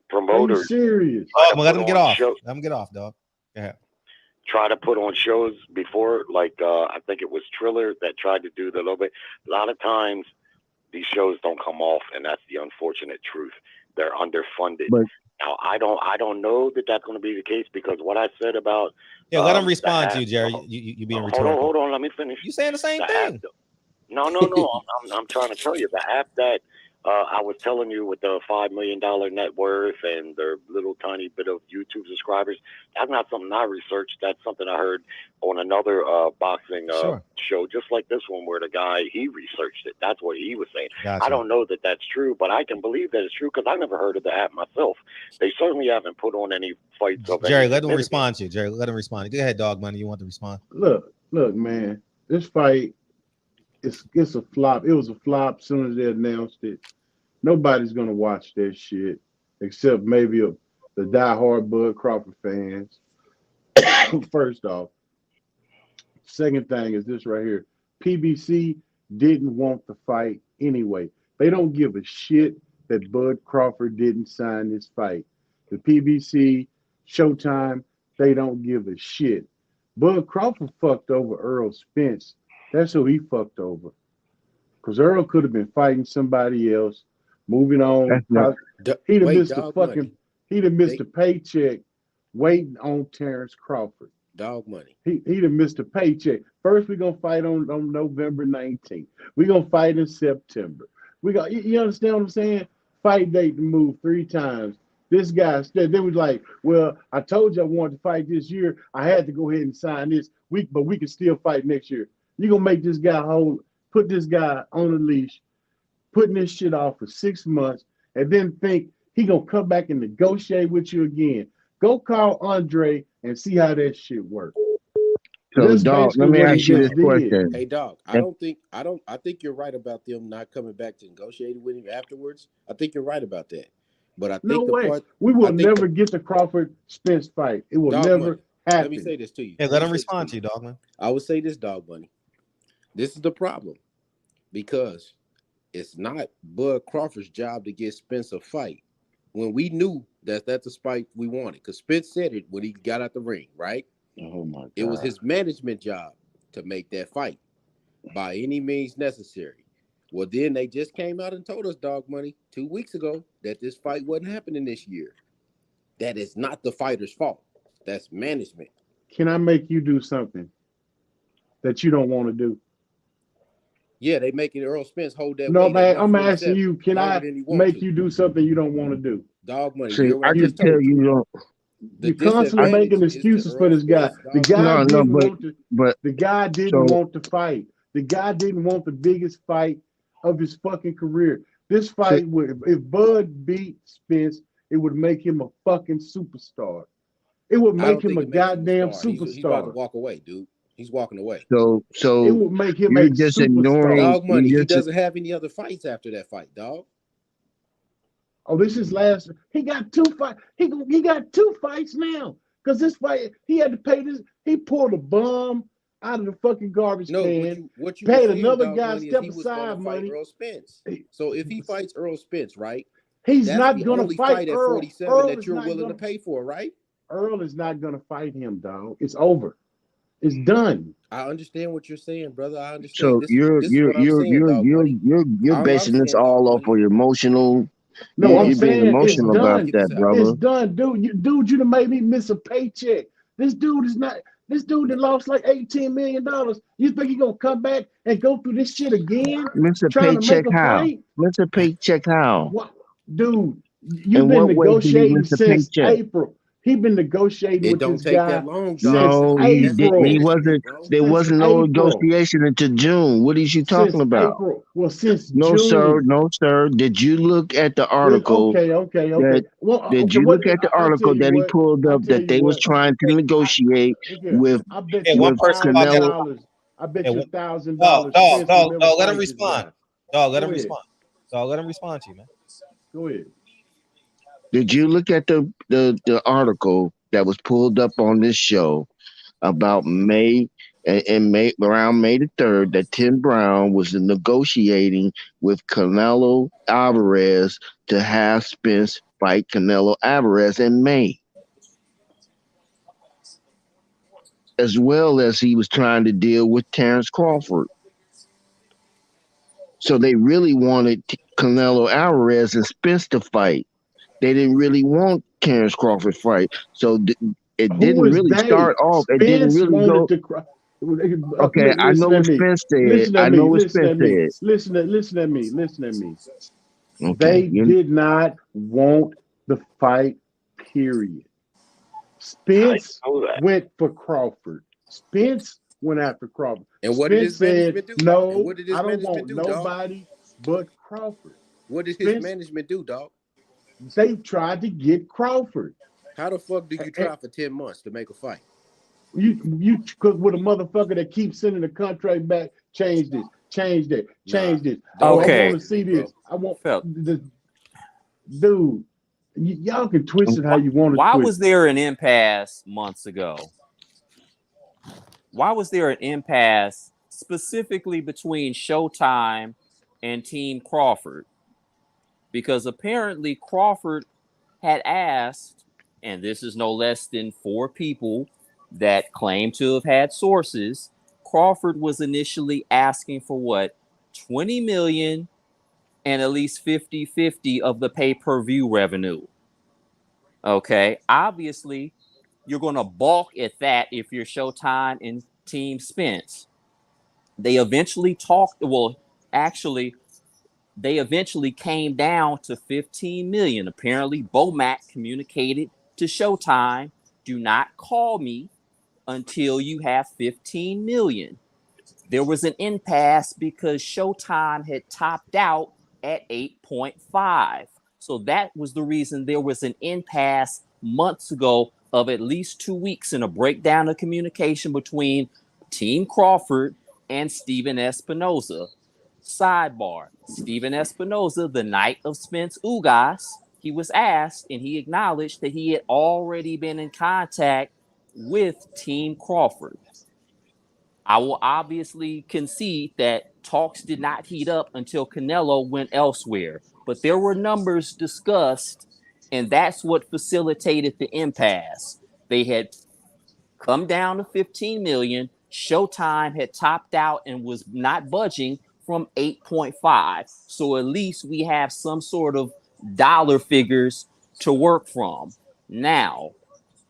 Promoters. Are you serious? Let him get off. Let him get off, dog. Yeah. Try to put on shows before, like I think it was Triller that tried to do the little bit. A lot of times these shows don't come off, and that's the unfortunate truth. They're underfunded. But now I don't know that that's going to be the case, because what I said about let him respond to you, Jerry. You being rhetorical. Hold on, let me finish. You saying the same thing? No. I'm trying to tell you, the app that I was telling you with the $5 million net worth and their little tiny bit of YouTube subscribers, that's not something I researched. That's something I heard on another boxing show, just like this one, where the guy, he researched it. That's what he was saying. Gotcha. I don't know that that's true, but I can believe that it's true because I never heard of the app myself. They certainly haven't put on any fights of Jerry, let him respond to you. Jerry, let him respond. Go ahead, Dog Money. You want to respond? Look, man. This fight, it's a flop. It was a flop as soon as they announced it. Nobody's gonna watch that shit except maybe the diehard Bud Crawford fans. First off. Second thing is this right here. PBC didn't want the fight anyway. They don't give a shit that Bud Crawford didn't sign this fight. The PBC, Showtime, they don't give a shit. Bud Crawford fucked over Earl Spence. That's who he fucked over. Because Earl could have been fighting somebody else, moving on. He'd have He'd have missed a paycheck waiting on Terrence Crawford. Dog money. He'd have missed a paycheck. First, we're gonna fight on November 19th. We're gonna fight in September. You understand what I'm saying? Fight date to move 3 times. This guy said, they was like, well, I told you I wanted to fight this year. I had to go ahead and sign this week, but we can still fight next year. You're gonna make this guy put this guy on a leash, putting this shit off for 6 months, and then think he gonna come back and negotiate with you again. Go call Andre and see how that shit works. So, dog, let me ask you this question. Hey, dog, I think you're right about them not coming back to negotiate with him afterwards. I think you're right about that. But I think we will never get the Crawford-Spence fight. It will never happen. Let me say this to you. Hey, let him respond to you, Dogman. I would say this, Dog Bunny. This is the problem. Because it's not Bud Crawford's job to get Spence a fight. When we knew that's the fight we wanted. Because Spence said it when he got out the ring, right? Oh my God. It was his management job to make that fight by any means necessary. Well, then they just came out and told us, Dog Money, 2 weeks ago that this fight wasn't happening this year. That is not the fighter's fault. That's management. Can I make you do something that you don't want to do? Yeah, they making Earl Spence hold that. No, man, I'm asking you, can I make you do something you don't want to do? Dog Money. See, I just tell you, you're constantly making excuses for this guy. The guy the guy didn't want to fight. The guy didn't want the biggest fight of his fucking career. This fight if Bud beat Spence, it would make him a fucking superstar. It would make him a goddamn superstar. He's about to walk away, dude. He's walking away. So it would make him a just superstar. ignoring Dog Money. He doesn't have any other fights after that fight, dog. Oh, this is last. He got 2 fights. He got 2 fights now. Because this fight, he had to pay this. He pulled a bum out of the fucking garbage can. What you paid another guy step aside money. Earl Spence. So if he fights Earl Spence, right? He's not going to fight at Earl. 47 Earl that you're willing to pay for, right? Earl is not going to fight him, dog. It's over. It's done. I understand what you're saying, brother. I understand. So you're basing this all off of your emotional. No, I'm saying being emotional about that, brother. It's done, dude. You done made me miss a paycheck. This dude that lost like $18 million. You think he gonna come back and go through this shit again? Miss a paycheck how? Miss a paycheck how? What? Dude, you've been negotiating since April. He been negotiating with this guy. It don't take that long. No, he didn't. He wasn't. There wasn't no negotiation until June. What are you talking about? April. Well, since no, June. No, sir. Did you look at the article? Okay. Did you look at the article that he pulled up that they was trying to negotiate with? I bet you $1,000. I bet you $1,000. Dog, let him respond. Dog, let him respond. Dog, let him respond to you, man. Go ahead. Did you look at the article that was pulled up on this show about around May the 3rd that Tim Brown was negotiating with Canelo Alvarez to have Spence fight Canelo Alvarez in May, as well as he was trying to deal with Terrence Crawford. So they really wanted Canelo Alvarez and Spence to fight. They didn't really want Terrence Crawford fight, so it didn't really start off. It didn't really go. Okay, I know what Spence said. I know what Spence said. Listen at me. Okay, they did not want the fight. Period. Spence went for Crawford. Spence went after Crawford. And what did his management do? No, I don't want nobody but Crawford. What did his management do, dog? They tried to get Crawford. How the fuck do you try for 10 months to make a fight? You with a motherfucker that keeps sending the contract back, change this, change that, change this. Okay. I want to see this. I want the dude. Y'all can twist it how you want to. Why was there an impasse months ago? Why was there an impasse specifically between Showtime and Team Crawford? Because apparently Crawford had asked, and this is no less than 4 people that claim to have had sources, Crawford was initially asking for what? 20 million and at least 50-50 of the pay-per-view revenue. Okay, obviously, you're going to balk at that if you're Showtime and Team Spence. They eventually talked. Well, actually, they eventually came down to 15 million. Apparently, Bomac communicated to Showtime, "Do not call me until you have 15 million." There was an impasse because Showtime had topped out at 8.5. So that was the reason there was an impasse months ago of at least 2 weeks in a breakdown of communication between Team Crawford and Steven Espinoza. Sidebar: Steven Espinoza, the night of Spence Ugas, he was asked and he acknowledged that he had already been in contact with Team Crawford. I will obviously concede that talks did not heat up until Canelo went elsewhere, but there were numbers discussed, and that's what facilitated the impasse. They had come down to 15 million. Showtime had topped out and was not budging from 8.5. So at least we have some sort of dollar figures to work from. Now,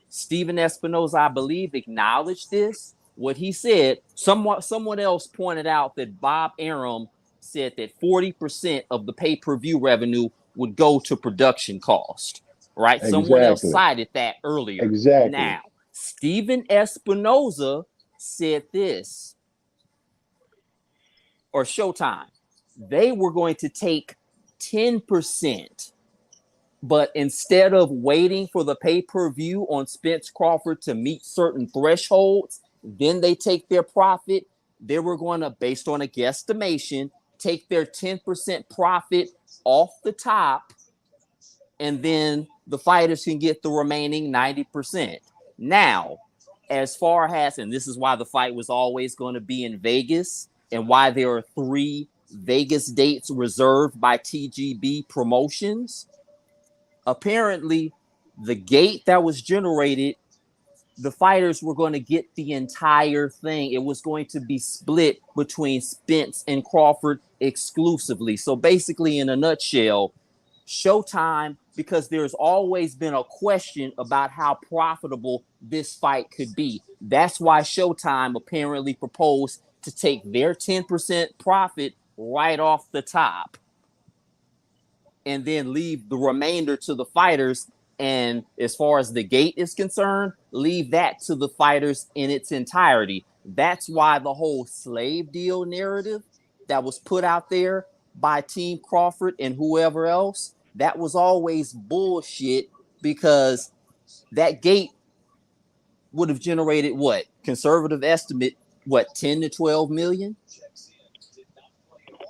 Steven Espinoza, I believe, acknowledged this. What he said, someone else pointed out that Bob Arum said that 40% of the pay-per-view revenue would go to production cost, right? Exactly. Someone else cited that earlier. Exactly. Now, Steven Espinoza said this, or Showtime, they were going to take 10%. But instead of waiting for the pay-per-view on Spence Crawford to meet certain thresholds, then they take their profit. They were going to, based on a guesstimation, take their 10% profit off the top, and then the fighters can get the remaining 90%. Now, as far as, and this is why the fight was always going to be in Vegas, and why there are 3 Vegas dates reserved by TGB Promotions. Apparently, the gate that was generated, the fighters were going to get the entire thing. It was going to be split between Spence and Crawford exclusively. So basically, in a nutshell, Showtime, because there's always been a question about how profitable this fight could be. That's why Showtime apparently proposed to take their 10% profit right off the top, and then leave the remainder to the fighters. And as far as the gate is concerned, leave that to the fighters in its entirety. That's why the whole slave deal narrative that was put out there by Team Crawford and whoever else, that was always bullshit, because that gate would have generated what? Conservative estimate, what, 10 to 12 million?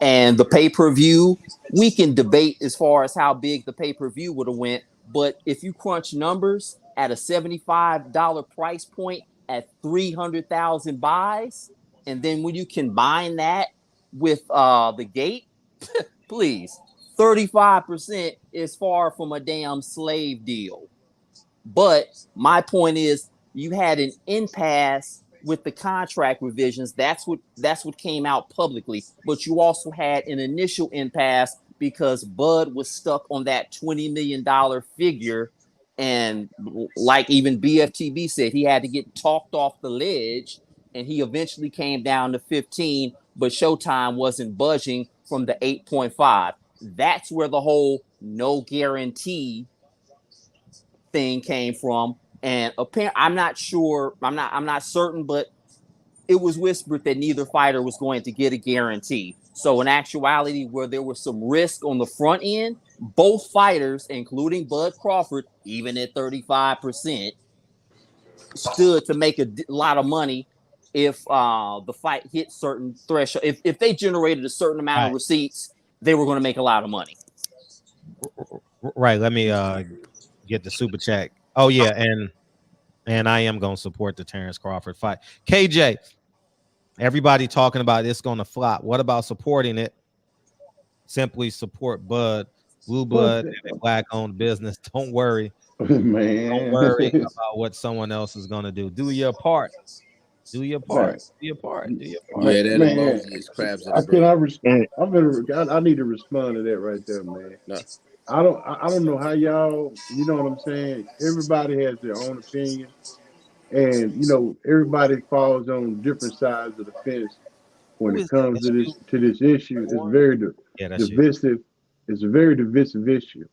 And the pay-per-view, we can debate as far as how big the pay-per-view would have went, but if you crunch numbers at a $75 price point at 300,000 buys, and then when you combine that with the gate, please, 35% is far from a damn slave deal. But my point is, you had an impasse with the contract revisions. That's what came out publicly. But you also had an initial impasse because Bud was stuck on that $20 million figure. And like even BFTB said, he had to get talked off the ledge, and he eventually came down to 15, but Showtime wasn't budging from the 8.5. That's where the whole no guarantee thing came from. And apparently, I'm not sure, I'm not certain, but it was whispered that neither fighter was going to get a guarantee. So in actuality, where there was some risk on the front end, both fighters, including Bud Crawford, even at 35%, stood to make a lot of money if the fight hit certain threshold. If they generated a certain amount of receipts, they were going to make a lot of money. Right. Let me get the super chat. Oh yeah, and I am going to support the Terrence Crawford fight. KJ, everybody talking about it's going to flop. What about supporting it? Simply support Bud, Blue Blood, and Black-owned business. Don't worry. Man. Don't worry about what someone else is going to do. Do your part. Do your part. Do your part. Do your part. Yeah, that Man, emoji is crabs in the I need to respond to that right there, man. No. I don't know how y'all, you know what I'm saying? Everybody has their own opinion, and everybody falls on different sides of the fence when Who it is that? comes That's you. to this issue. It's very Yeah, that's you. divisive. It's a very divisive issue.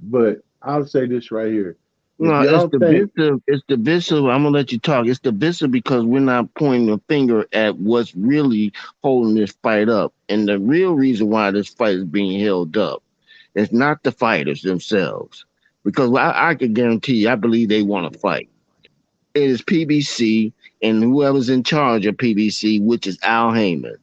But I'll say this right here. If No, it's y'all think, divisive. It's divisive. I'm gonna let you talk. It's divisive because we're not pointing a finger at what's really holding this fight up, and the real reason why this fight is being held up is not the fighters themselves, because I can guarantee you, I believe they want to fight. It is PBC and whoever's in charge of PBC, which is Al Haymon.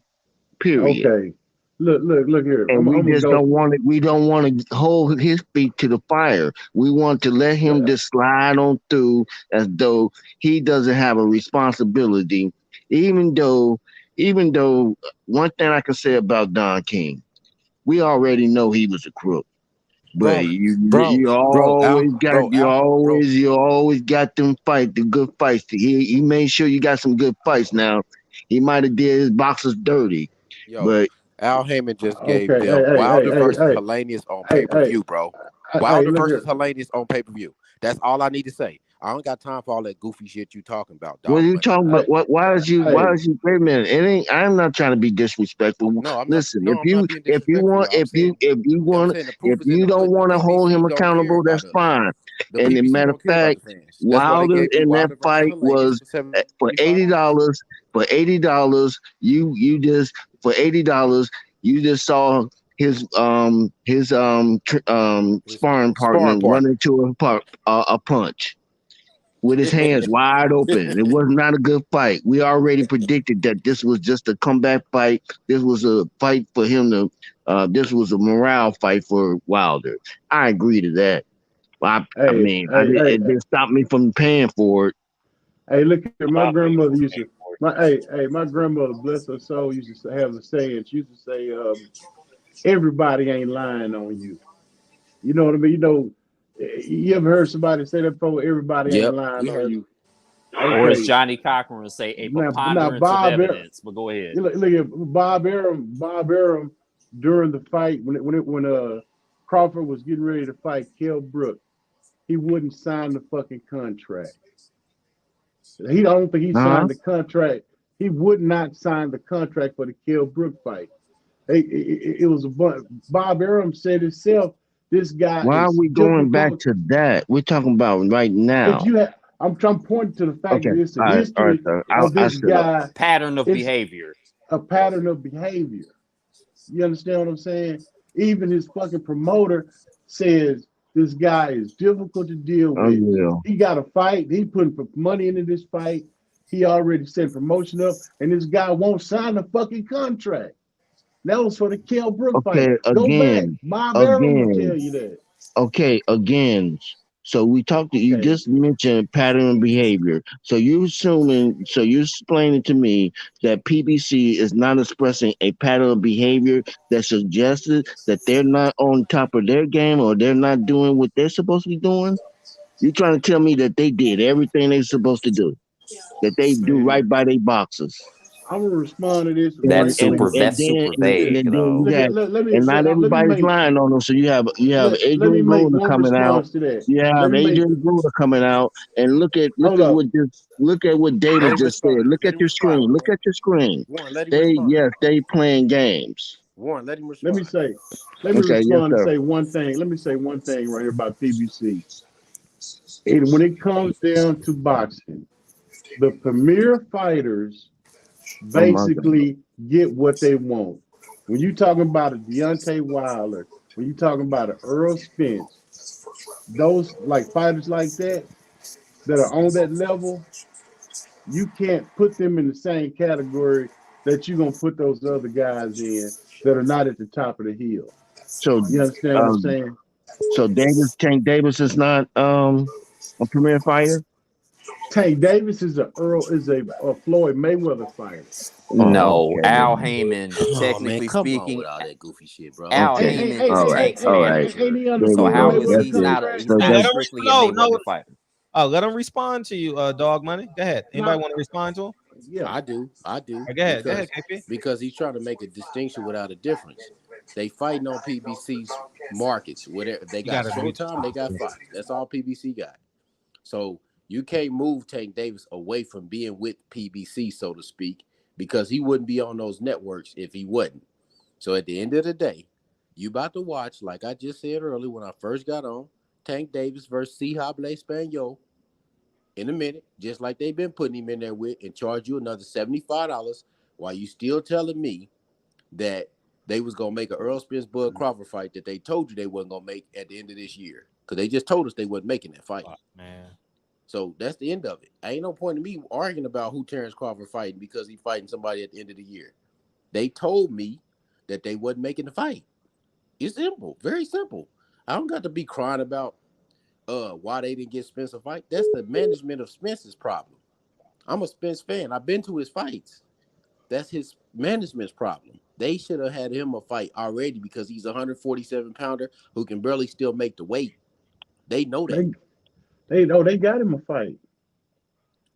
Period. okay, look here. And we I'm gonna just go. don't want it. We don't want to hold his feet to the fire. We want to let him just slide on through as though he doesn't have a responsibility. Even though one thing I can say about Don King, we already know he was a crook. But you always got them the good fights. He made sure you got some good fights. Now he might have did his boxers dirty, but Al Haymon just gave Okay, them Wilder versus hey, Hellenius on pay-per-view, bro. hey, Wilder look versus here. Hellenius on pay-per-view. That's all I need to say. I don't got time for all that goofy shit you talking about, what dog are you money. talking about? Why is you? Wait a minute. It ain't. I'm not trying to be disrespectful. No, I'm not. Listen, No, I'm not being disrespectful. I'm saying, I'm saying the proof if is in you the don't pudding. want to hold him PBC don't care accountable, that's about us. fine. The And the PBC matter don't of care about fact, the fans. That's why they Wilder gave me in that Wilder versus fight Hellenius was for $80. For $80, you just you just saw his sparring partner run into a punch with his hands wide open. It was not a good fight. We already predicted that this was just a comeback fight. This was a fight for him to. This was a morale fight for Wilder. I agree to that. It didn't stop me from paying for it. Hey, look here. My grandmother used to. My grandmother, bless her soul, used to have a saying. She used to say, "Everybody ain't lying on you." You know what I mean? You ever heard somebody say that before? Everybody ain't lying on you. Okay. Or as Johnny Cochran would say, a preponderance of evidence. But go ahead. Look at Bob Arum during the fight when Crawford was getting ready to fight Kell Brook, he wouldn't sign the fucking contract. I don't think he signed the contract. He would not sign the contract for the Kell Brook fight. It was a bunch. Bob Arum said himself, this guy. Why are we going back to that? We're talking about right now. If I'm pointing to the fact that it's a history of this guy. Pattern of behavior. A pattern of behavior. You understand what I'm saying? Even his fucking promoter says this guy is difficult to deal with. Yeah. He got a fight. He putting money into this fight. He already set promotion up, and this guy won't sign the fucking contract. That was for the Kell Brook fight. Go back. Bob Arum will tell you that. Okay, again. So we talked. You just mentioned pattern of behavior. So you're explaining to me that PBC is not expressing a pattern of behavior that suggested that they're not on top of their game or they're not doing what they're supposed to be doing. You're trying to tell me that they did everything they're supposed to do, that they do right by their boxers. I'm gonna respond to this. That's super vague, though. And not everybody's lying on them. So you have Adrian Bruner coming out. You have Adrian Bruner coming out, and look at what Davis just said. Look at your screen. Look at your screen. They playing games. Warren, let him respond. Let me respond and say one thing. Let me say one thing right here about PBC. When it comes down to boxing, the premier fighters basically get what they want. When you talking about a Deontay Wilder, when you talking about an Earl Spence, those like fighters like that are on that level, you can't put them in the same category that you're gonna put those other guys in that are not at the top of the hill. So you understand what I'm saying? So Tank Davis is not a premier fighter. Tank Davis is a Floyd Mayweather fighter. No, Al Haymon, technically speaking, with all that goofy shit, bro. Al Haymon is Tank's manager. So how is he's not a strictly a Mayweather fighter? Oh, let him respond to you, Dog Money. Go ahead. Anybody want to respond to him? Yeah, I do. Go ahead, KP. Because he's trying to make a distinction without a difference. They fighting on PBC's markets. Whatever they got, Showtime, they got Fox. That's all PBC got. So you can't move Tank Davis away from being with PBC, so to speak, because he wouldn't be on those networks if he wasn't. So at the end of the day, you about to watch, like I just said earlier when I first got on, Tank Davis versus C. Hable Spaniel in a minute, just like they've been putting him in there with, and charge you another $75 while you still telling me that they was going to make an Earl Spence Bud Crawford fight that they told you they wasn't going to make at the end of this year. Because they just told us they wasn't making that fight. Man. So that's the end of it. Ain't no point in me arguing about who Terrence Crawford fighting because he fighting somebody at the end of the year. They told me that they wasn't making the fight. It's simple, very simple. I don't got to be crying about why they didn't get Spence a fight. That's the management of Spence's problem. I'm a Spence fan. I've been to his fights. That's his management's problem. They should have had him a fight already because he's a 147-pounder who can barely still make the weight. They know that. They got him a fight.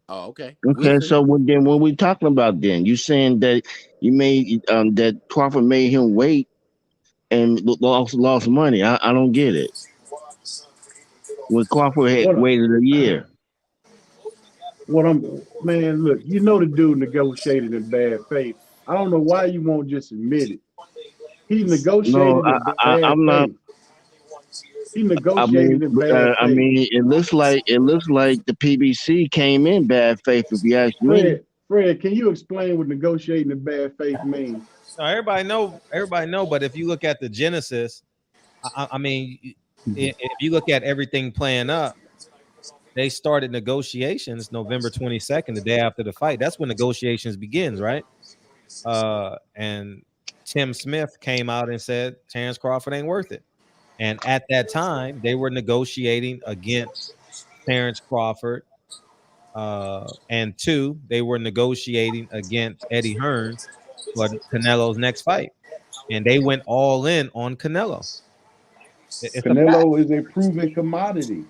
Oh, okay. Okay, so then what we talking about then? You saying that you made that Crawford made him wait and lost money. I don't get it. When Crawford had waited a year. Man, look, you know the dude negotiated in bad faith. I don't know why you won't just admit it. He negotiated in bad faith. He negotiated in bad faith. I mean, it looks like the PBC came in bad faith, if you ask me. Fred, can you explain what negotiating in bad faith means? Everybody know, but if you look at the genesis, I mean, if you look at everything playing up, they started negotiations November 22nd, the day after the fight. That's when negotiations begins, right? And Tim Smith came out and said Terrence Crawford ain't worth it. And at that time, they were negotiating against Terrence Crawford. And two, they were negotiating against Eddie Hearn for Canelo's next fight. And they went all in on Canelo. Canelo is a proven commodity.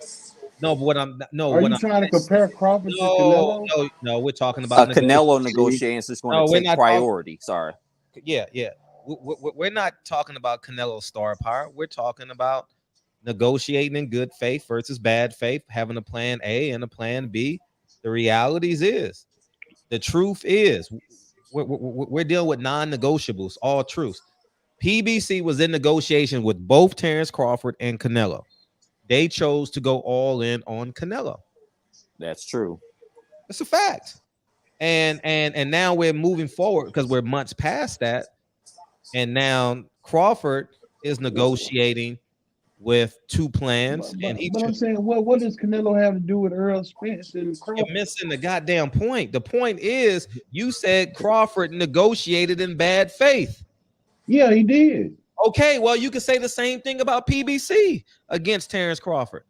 No, but what I'm Are you trying to compare Crawford to Canelo? No, we're talking about Canelo negotiations is going to take priority. Sorry. Yeah. We're not talking about Canelo's star power. We're talking about negotiating in good faith versus bad faith, having a plan A and a plan B. The realities is, the truth is, we're dealing with non-negotiables, all truths. PBC was in negotiation with both Terrence Crawford and Canelo. They chose to go all in on Canelo. That's true. It's a fact. And now we're moving forward because we're months past that. And now Crawford is negotiating with two plans. But I'm saying, what does Canelo have to do with Earl Spence and Crawford? You're missing the goddamn point. The point is, you said Crawford negotiated in bad faith. Yeah, he did. Okay, well, you can say the same thing about PBC against Terrence Crawford.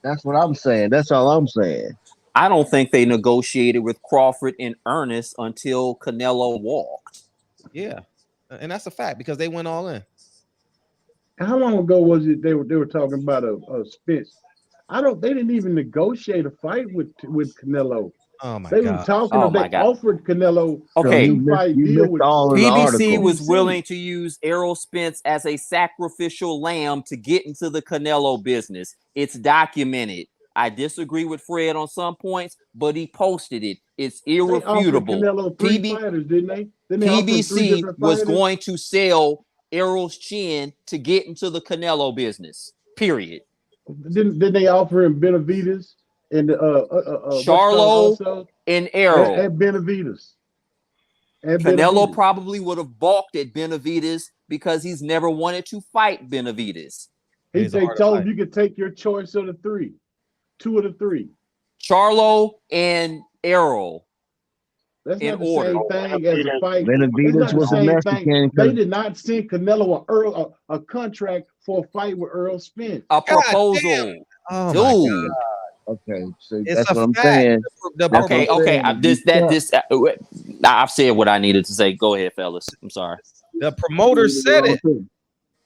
That's what I'm saying. That's all I'm saying. I don't think they negotiated with Crawford in earnest until Canelo walked. Yeah, and that's a fact because they went all in. How long ago was it they were talking about a Spence? They didn't even negotiate a fight with Canelo. Oh my God. They were talking they offered Canelo okay. fight deal with PBC was willing to use Errol Spence as a sacrificial lamb to get into the Canelo business. It's documented. I disagree with Fred on some points, but he posted it. It's irrefutable. PBC was going to sell Errol's chin to get into the Canelo business. Period. Didn't they offer him Benavides and Charlo and Errol at Benavides? Canelo probably would have balked at Benavides because he's never wanted to fight Benavides. They told him you could take your choice of the three. 2 of the 3. Charlo and Errol. That's not the same thing as a fight. Benavides was a Mexican. They did not send Canelo a contract for a fight with Earl Spence. A proposal. Oh dude. Okay, so that's what I'm saying. Okay. I've said what I needed to say. Go ahead, fellas. I'm sorry. The promoter said it.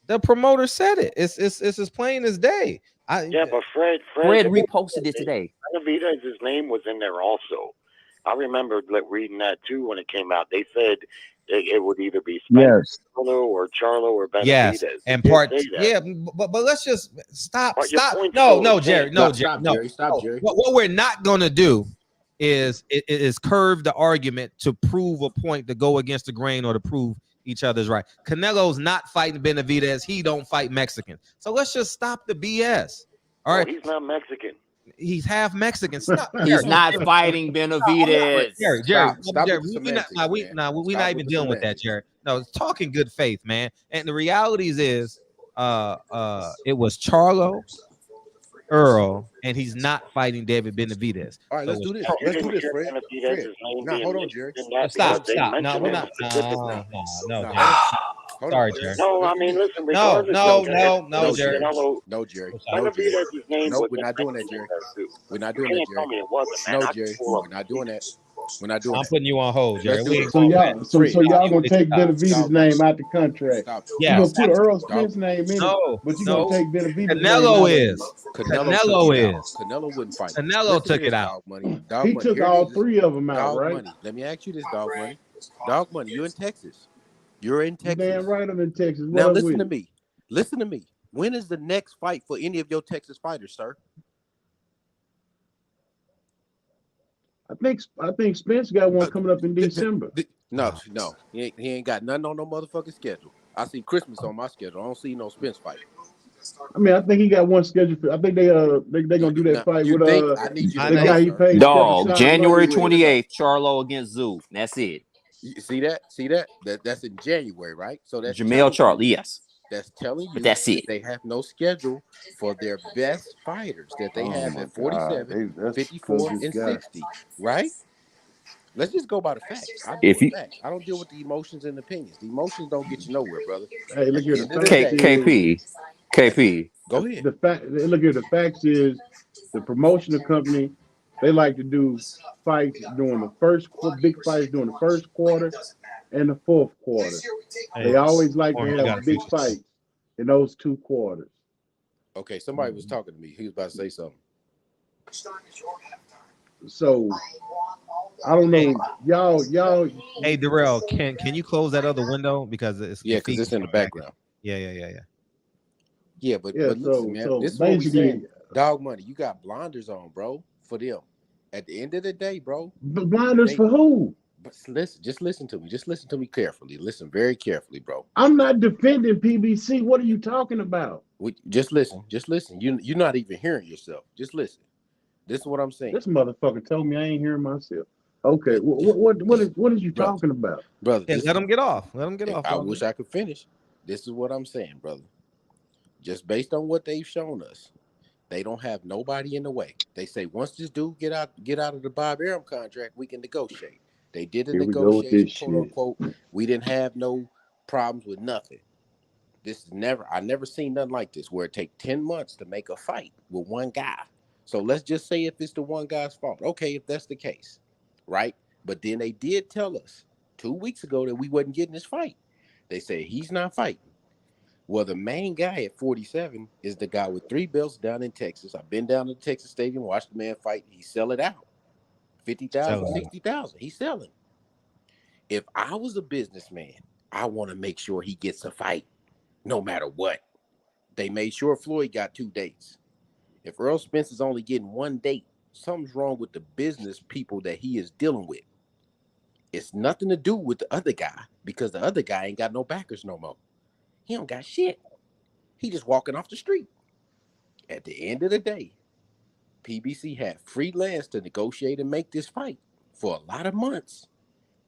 The promoter said it. It's as plain as day. But Fred reposted it today. Benavides, his name was in there also. I remember reading that too when it came out. They said it would either be Spencer or Charlo or Benavidez. Yes, It and did part say that. yeah, but let's just stop. But your Stop. point's No, still no, the Jerry. same. No, Stop, Jerry. No. Jerry. Stop, No. Jerry. What we're not gonna do is curve the argument to prove a point to go against the grain or to prove each other's right. Canelo's not fighting Benavidez. He don't fight Mexicans. So let's just stop the BS. All right. He's not Mexican. He's half Mexican. Stop. He's not fighting Benavidez. Jerry, Stop Jerry, with the we're not semantics, man. we're Stop not with even the dealing with that, semantics. Jerry. No, it's talking good faith, man. And the realities is it was Charlo, Earl, and he's not fighting David Benavidez. All right, So let's do this. You Let's do didn't this, hear Fred. Benavidez's name Nah, being hold on, mentioned Jerry. in that Stop, because they stop. No, mentioned we're him not. specifically. No, Nah, Jerry. Hold Sorry, on, Jerry. No, I mean, listen, regardless No, of that, No, Jerry. Canelo, No, Jerry. Benavidez's name No, was we're not doing that, mentioned Jerry. in there, too. We're not You doing that, can't tell Jerry. me it wasn't, man. No, I can Jerry. pull up We're not doing that. We're not doing I'm that. putting you on hold, Jerry. Let's do We it. ain't So gonna y'all, so Fred, y'all gonna take stop, Benavidez's name out the contract. Stop. You Yes. gonna put Earl Stop. Spence name in it, No, but you no. gonna take Benavidez's name Canelo out. is. Canelo is. Canelo wouldn't fight. Canelo Listen to took this, it out. Dog money. Dog He money. took Here it all is. 3 of them out, Dog right? money. Let me ask you this, Dog money. Dog money. You in Texas? You're in You Texas. damn right I'm in Texas. What Now up listen with to it? me. Listen to me. When is the next fight for any of your Texas fighters, sir? I think Spence got one coming up in December. No. He ain't got nothing on no motherfucking schedule. I see Christmas on my schedule. I don't see no Spence fight. I mean, I think he got one scheduled for. I think they gonna do that Now, fight you with think I need you to the know, guy he sir. paid. Dog, $7 January money with. 28th, Charlo against Zoo. That's it. You see that? See that? That's in January, right? So that's Jamel telling you- Charlo, yes. That's telling you But that's that it. they have no schedule for their best fighters that they have at 47, 54, and 60, right? Let's just go by the facts. I deal with facts. I don't deal with the emotions and opinions. The emotions don't get you nowhere, brother. Hey, look here. The End of the facts day- KP. Go ahead. The fact. Look here. The facts is the promotional company. They like to do fights during the big fights during the first quarter and the fourth quarter. They always like to have big fights in those 2 quarters. Okay, somebody was talking to me. He was about to say something. So I don't know, y'all. Hey, Darrell, can you close that other window because it's because it's in the background. Yeah, but Yeah, listen, man, so this is what we basically, saying. Dog money, you got blinders on, bro, for them. At the end of the day, bro. The blinders for who? But listen, just listen to me. Just listen to me carefully. Listen very carefully, bro. I'm not defending PBC. What are you talking about? Just listen. Just listen. You're not even hearing yourself. Just listen. This is what I'm saying. This motherfucker told me I ain't hearing myself. Okay, what is you talking about, brother? Yeah, let him get off. Let him get off. I wish I could finish. This is what I'm saying, brother. Just based on what they've shown us, they don't have nobody in the way. They say once this dude get out of the Bob Arum contract, we can negotiate. They did a negotiation, quote unquote. We didn't have no problems with nothing. I never seen nothing like this where it take 10 months to make a fight with one guy. So let's just say if it's the one guy's fault. Okay, if that's the case, right? But then they did tell us 2 weeks ago that we wasn't getting this fight. They said he's not fighting. Well, the main guy at 47 is the guy with 3 belts down in Texas. I've been down to the Texas Stadium, watched the man fight. He sell it out. 50,000, 60,000. He's selling. If I was a businessman, I want to make sure he gets a fight, no matter what. They made sure Floyd got 2 dates. If Earl Spence is only getting 1 date, something's wrong with the business people that he is dealing with. It's nothing to do with the other guy because the other guy ain't got no backers no more. He don't got shit. He just walking off the street. At the end of the day, PBC had free lands to negotiate and make this fight for a lot of months.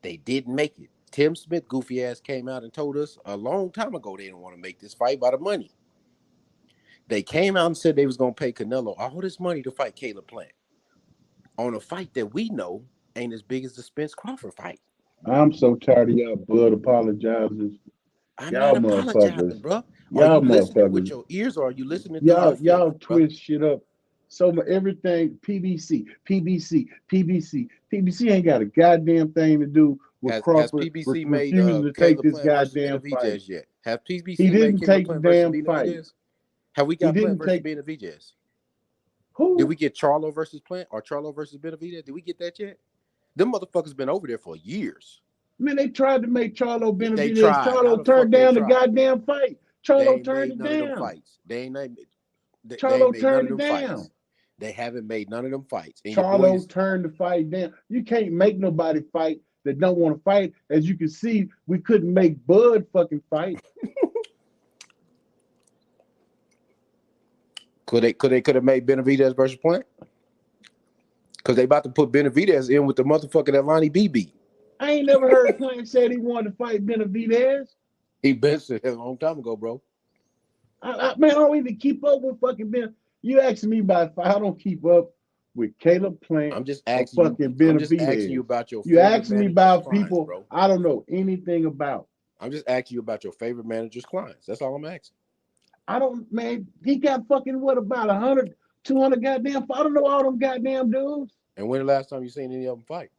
They didn't make it. Tim Smith, goofy ass, came out and told us a long time ago they didn't want to make this fight by the money. They came out and said they was going to pay Canelo all this money to fight Caleb Plant on a fight that we know ain't as big as the Spence Crawford fight. I'm so tired of y'all blood apologizers. I'm not apologizing, bro. Y'all are you listening with motherfuckers. your ears or are you listening through your feelings, Y'all bro? twist shit up. So everything PBC ain't got a goddamn thing to do with Crawford has PBC made refusing to take Caleb this Plant versus goddamn fight. Benavidez yet? Have PBC He made didn't Caleb take the Plant versus damn fight. Benavidez? Have we got Plant versus Benavidez? Who? Did we get Charlo versus Plant or Charlo versus Benavidez? Did we get that yet? Them motherfuckers been over there for years. Man, they tried to make Charlo They Benavidez. tried. How Charlo the turned fuck they down the tried? goddamn fight. They Charlo ain't turned made it none of them down. fights. They ain't Charlo made none turned of it them down. fights. They haven't made none of them fights. And your Charlo boys, turned the fight down. You can't make nobody fight that don't want to fight. As you can see, we couldn't make Bud fucking fight. could have made Benavidez versus Plant? Because they about to put Benavidez in with the motherfucking Atlanta BB. I ain't never heard Plant said he wanted to fight Benavidez. He been said that a long time ago, bro. Man, I don't even keep up with fucking Ben. You asking me about if I don't keep up with Caleb Plant. I'm just or asking fucking you. I'm just Benavidez. asking you about your. You favorite asking me manager's about clients, people bro. I don't know anything about. I'm just asking you about your favorite manager's clients. That's all I'm asking. I don't, man. He got fucking what about 100, 200 goddamn. I don't know all them goddamn dudes. And when the last time you seen any of them fight?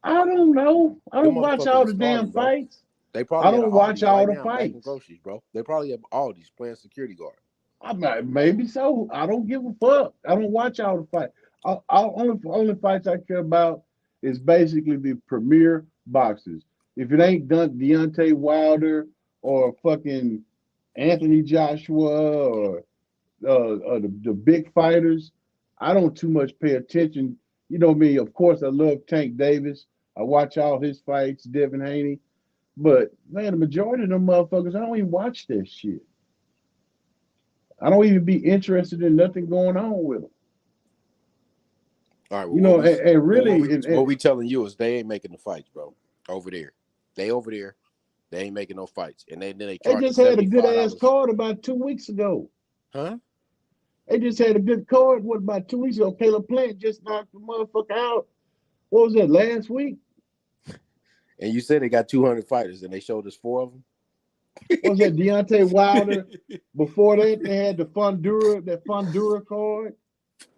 I don't know. I Them don't watch motherfuckers all are the starving, damn bro. fights. They probably I don't watch all the now, bagging fights. groceries, bro. They probably have Aldi's playing security guard. Maybe so. I don't give a fuck. I don't watch all the fights. Only fights I care about is basically the premier boxers. If it ain't done Deontay Wilder or fucking Anthony Joshua or the big fighters, I don't too much pay attention. You know me, of course, I love Tank Davis. I watch all his fights, Devin Haney. But man, the majority of them motherfuckers, I don't even watch that shit. I don't even be interested in nothing going on with them. All right, well, You know, and really, what we telling you is they ain't making the fights, bro. Over there, they ain't making no fights, and then they just had a good ass card about 2 weeks ago. Huh? They just had a good card. What about 2 weeks ago? Caleb Plant just knocked the motherfucker out. What was that, last week? And you said they got 200 fighters, and they showed us 4 of them. What was that, Deontay Wilder? Before that, they had the Fundura card.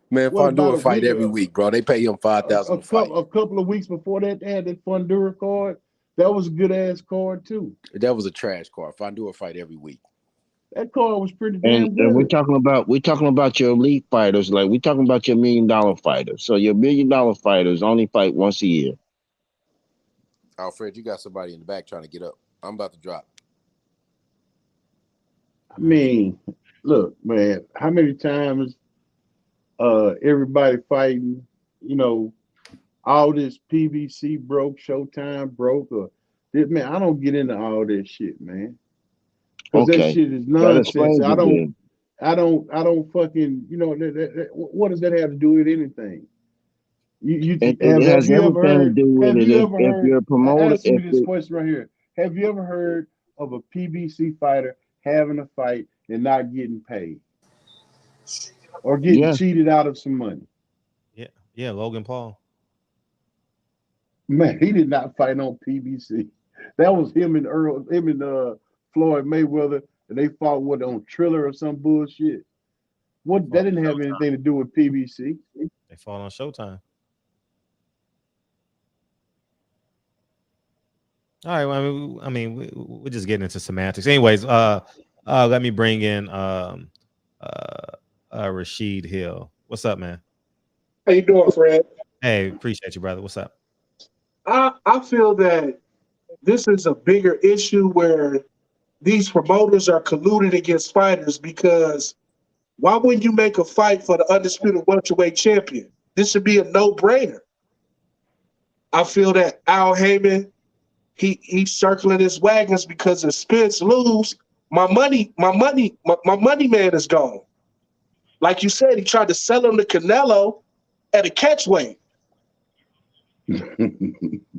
Man, Fundura fight every week, bro. They pay him $5,000 to fight. A couple of weeks before that, they had that Fundura card. That was a good ass card too. That was a trash card. Fundura fight every week. That card was pretty damn good. And we're talking about your elite fighters, like we're talking about your $1 million fighters. So your $1 million fighters only fight once a year. Alfred, you got somebody in the back trying to get up. I'm about to drop. I mean, look, man, how many times everybody fighting, you know, all this PBC broke, Showtime broke, or this, man, I don't get into all that shit, man. Because that shit is nonsense. I don't fucking, you know, what does that have to do with anything? It has everything to do with it. If you're a promoter, ask me this question right here. Have you ever heard of a PBC fighter having a fight and not getting paid? Or getting cheated out of some money? Yeah, Logan Paul. Man, he did not fight on PBC. That was him and Floyd Mayweather, and they fought on Triller or some bullshit. That didn't have anything to do with PBC. They fought on Showtime. All right. Well, I mean, we're just getting into semantics. Anyways, let me bring in Rashid Hill. What's up, man? How you doing, Fred? Hey, appreciate you, brother. What's up? I feel that this is a bigger issue where these promoters are colluded against fighters, because why wouldn't you make a fight for the undisputed welterweight champion? This should be a no-brainer. I feel that Al Haymon, he's circling his wagons because if Spence lose, my money man is gone. Like you said, he tried to sell him to Canelo at a catchweight.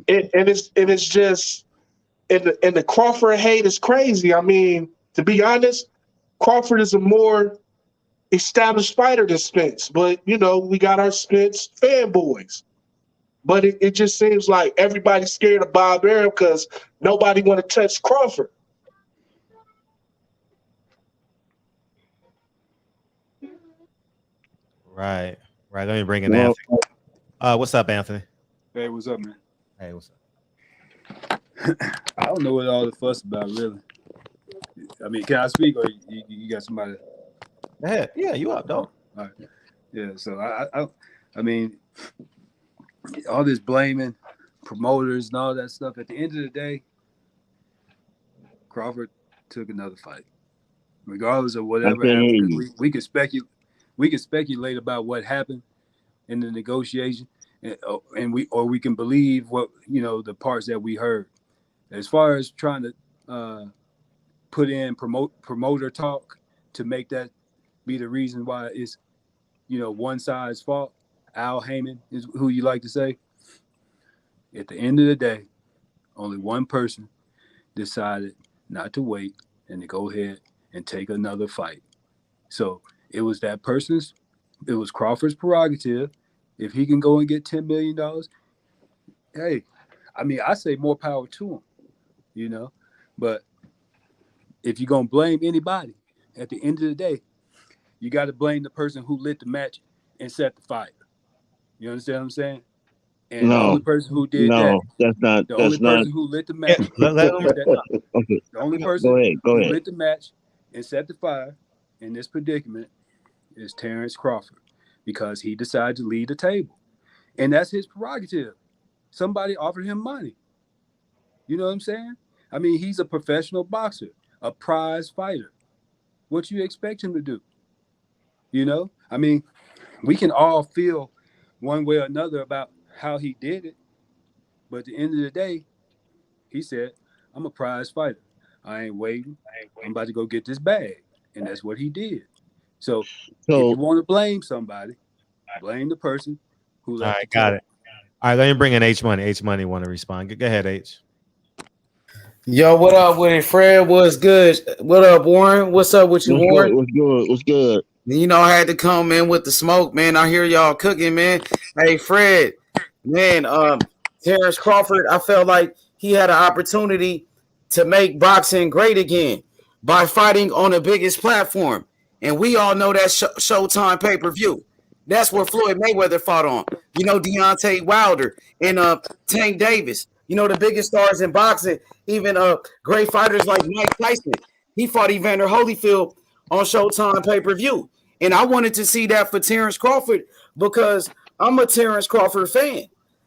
It's just, and the Crawford hate is crazy. I mean, to be honest, Crawford is a more established fighter than Spence, but you know, we got our Spence fanboys. But it just seems like everybody's scared of Bob Arum because nobody want to touch Crawford. Right. Let me bring in Anthony. What's up, Anthony? Hey, what's up, man? Hey, what's up? I don't know what all the fuss about, really. I mean, can I speak, or you got somebody? Go ahead. Yeah, you up, dog. All right. Yeah, so I mean, all this blaming promoters and all that stuff. At the end of the day, Crawford took another fight, regardless of I whatever can't hear happened. you. Because we could speculate about what happened in the negotiation, and we can believe what the parts that we heard. As far as trying to put in promoter talk to make that be the reason why it's one side's fault. Al Haymon is who you like to say. At the end of the day, only one person decided not to wait and to go ahead and take another fight. So it was Crawford's prerogative. If he can go and get $10 million, hey, I mean, I say more power to him, But if you're going to blame anybody, at the end of the day, you got to blame the person who lit the match and set the fire. You understand what I'm saying? And the only person who did that, the only person who lit the match, Okay. the only person Go ahead. who lit the match and set the fire in this predicament is Terrence Crawford, because he decided to leave the table. And that's his prerogative. Somebody offered him money. You know what I'm saying? I mean, he's a professional boxer, a prize fighter. What you expect him to do? I mean, we can all feel one way or another about how he did it. But at the end of the day, he said, I'm a prize fighter. I ain't waiting. I'm about to go get this bag. And that's what he did. So if you want to blame somebody, blame the person who left. All right, got it. All right, let me bring in H Money. H Money want to respond. Go ahead, H. Yo, what up with it? Fred, what's good? What up, Warren? What's up with you, Warren? What's good? I had to come in with the smoke, man. I hear y'all cooking, man. Hey, Fred, man, Terrence Crawford, I felt like he had an opportunity to make boxing great again by fighting on the biggest platform. And we all know that Showtime Pay-Per-View. That's where Floyd Mayweather fought on. Deontay Wilder and Tank Davis. The biggest stars in boxing, even great fighters like Mike Tyson. He fought Evander Holyfield on Showtime Pay-Per-View. And I wanted to see that for Terrence Crawford because I'm a Terrence Crawford fan.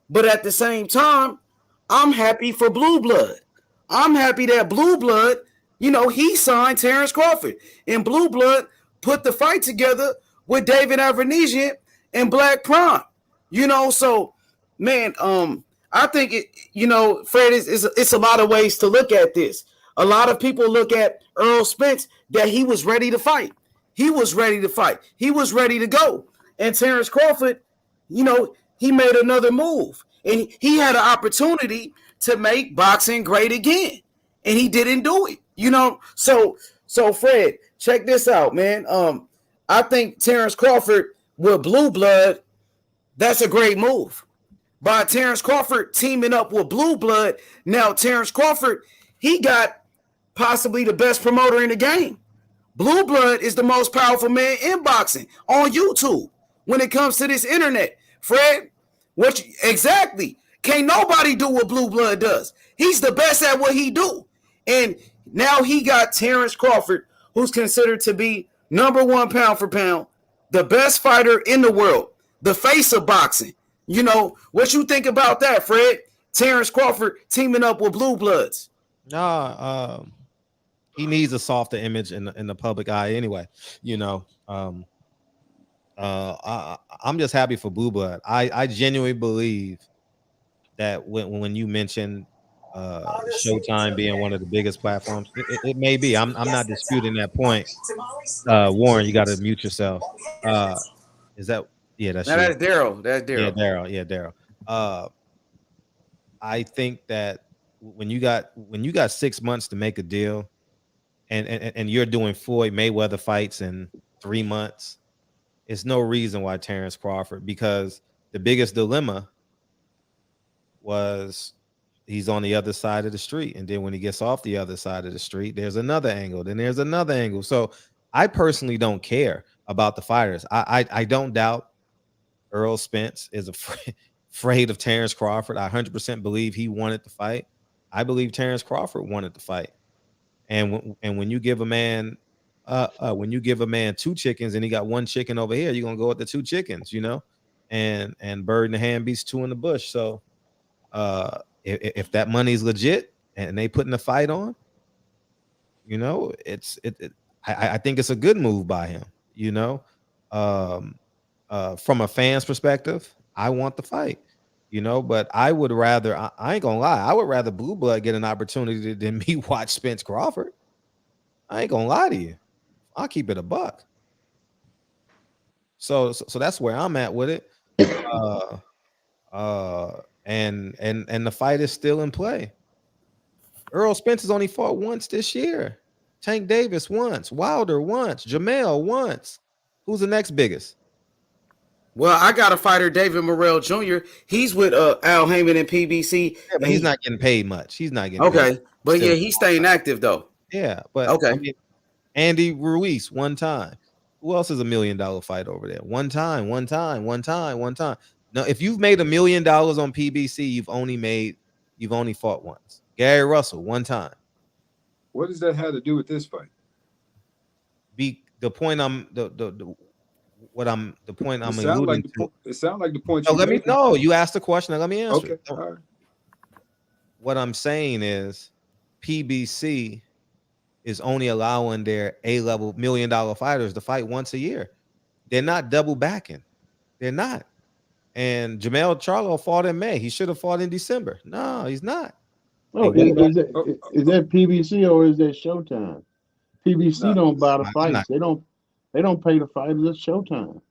But at the same time, I'm happy for Blue Blood. I'm happy that Blue Blood, he signed Terrence Crawford. And Blue Blood put the fight together with David Avanesian and Black Prime. So, man, I think Fred, it's a lot of ways to look at this. A lot of people look at Earl Spence that he was ready to fight. He was ready to fight. He was ready to go. And Terrence Crawford, he made another move. And he had an opportunity to make boxing great again. And he didn't do it. So Fred, check this out, man. I think Terrence Crawford with Blue Blood, that's a great move. By Terrence Crawford teaming up with Blue Blood, now Terrence Crawford, he got possibly the best promoter in the game. Blue Blood is the most powerful man in boxing on YouTube when it comes to this internet. Fred, exactly? Can't nobody do what Blue Blood does. He's the best at what he do. And now he got Terrence Crawford, who's considered to be number one pound for pound, the best fighter in the world, the face of boxing. What you think about that, Fred? Terrence Crawford teaming up with Blue Bloods. He needs a softer image in the public eye anyway. I'm just happy for Blue Blood. I genuinely believe that when you mentioned Showtime being one of the biggest platforms, it may be. I'm not disputing that point. Warren, you got to mute yourself. Is that? Yeah, that's Daryl. That's Daryl. Yeah, Daryl. I think that when you got 6 months to make a deal, and you're doing Floyd Mayweather fights in 3 months, it's no reason why Terrence Crawford, because the biggest dilemma was he's on the other side of the street, and then when he gets off the other side of the street, there's another angle, then there's another angle. So I personally don't care about the fighters. I don't doubt Earl Spence is afraid of Terrence Crawford. I 100% believe he wanted to fight. I believe Terrence Crawford wanted to fight. And when you give a man two chickens and he got one chicken over here, you're gonna go with the two chickens, and bird in the hand beats two in the bush. So if that money is legit and they putting the fight on, you know, I think it's a good move by him. You know, from a fan's perspective, I want the fight. You know, but I would rather, I ain't gonna lie, I would rather Blue Blood get an opportunity than me watch Spence Crawford. I ain't gonna lie to you. I'll keep it a buck. So that's where I'm at with it. And the fight is still in play. Errol Spence has only fought once this year. Tank Davis once, Wilder once, Jamel once. Who's the next biggest? Well, I got a fighter, David Morrell Jr. He's with Al Haymon and PBC. Yeah, but he's not getting paid much. He's not getting okay, paid. but yeah, he's staying active though. Yeah, but okay. I mean, Andy Ruiz one time. Who else is $1 million fight over there? One time. No, if you've made $1 million on PBC, you've only fought once. Gary Russell one time. What does that have to do with this fight? The point I'm alluding to. It sounds like the point. You asked the question. Now let me answer. Okay. All right. What I'm saying is, PBC is only allowing their A-level $1 million fighters to fight once a year. They're not double backing. They're not. And Jamel Charlo fought in May. He should have fought in December. No, he's not. Oh, is that PBC or is that Showtime? PBC don't buy the fights. They don't pay the fighters. It's Showtime.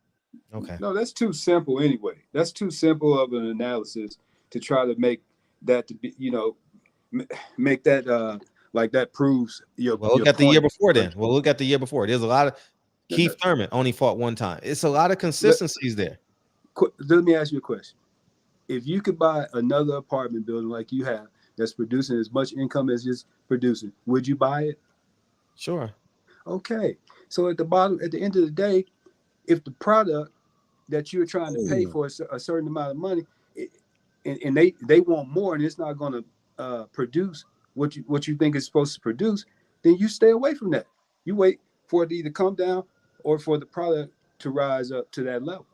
Okay. No, that's too simple anyway. That's too simple of an analysis to try to make that to be, make that like that proves your. Well, look at the year before then. Well, look at the year before. There's a lot of Keith Thurman only fought one time. It's a lot of consistencies there. Let me ask you a question. If you could buy another apartment building like you have that's producing as much income as it's producing, would you buy it? Sure. Okay. So at the end of the day, if the product that you're trying to pay for a certain amount of money, and they want more, and it's not going to produce what you think it's supposed to produce, then you stay away from that. You wait for it to either come down or for the product to rise up to that level.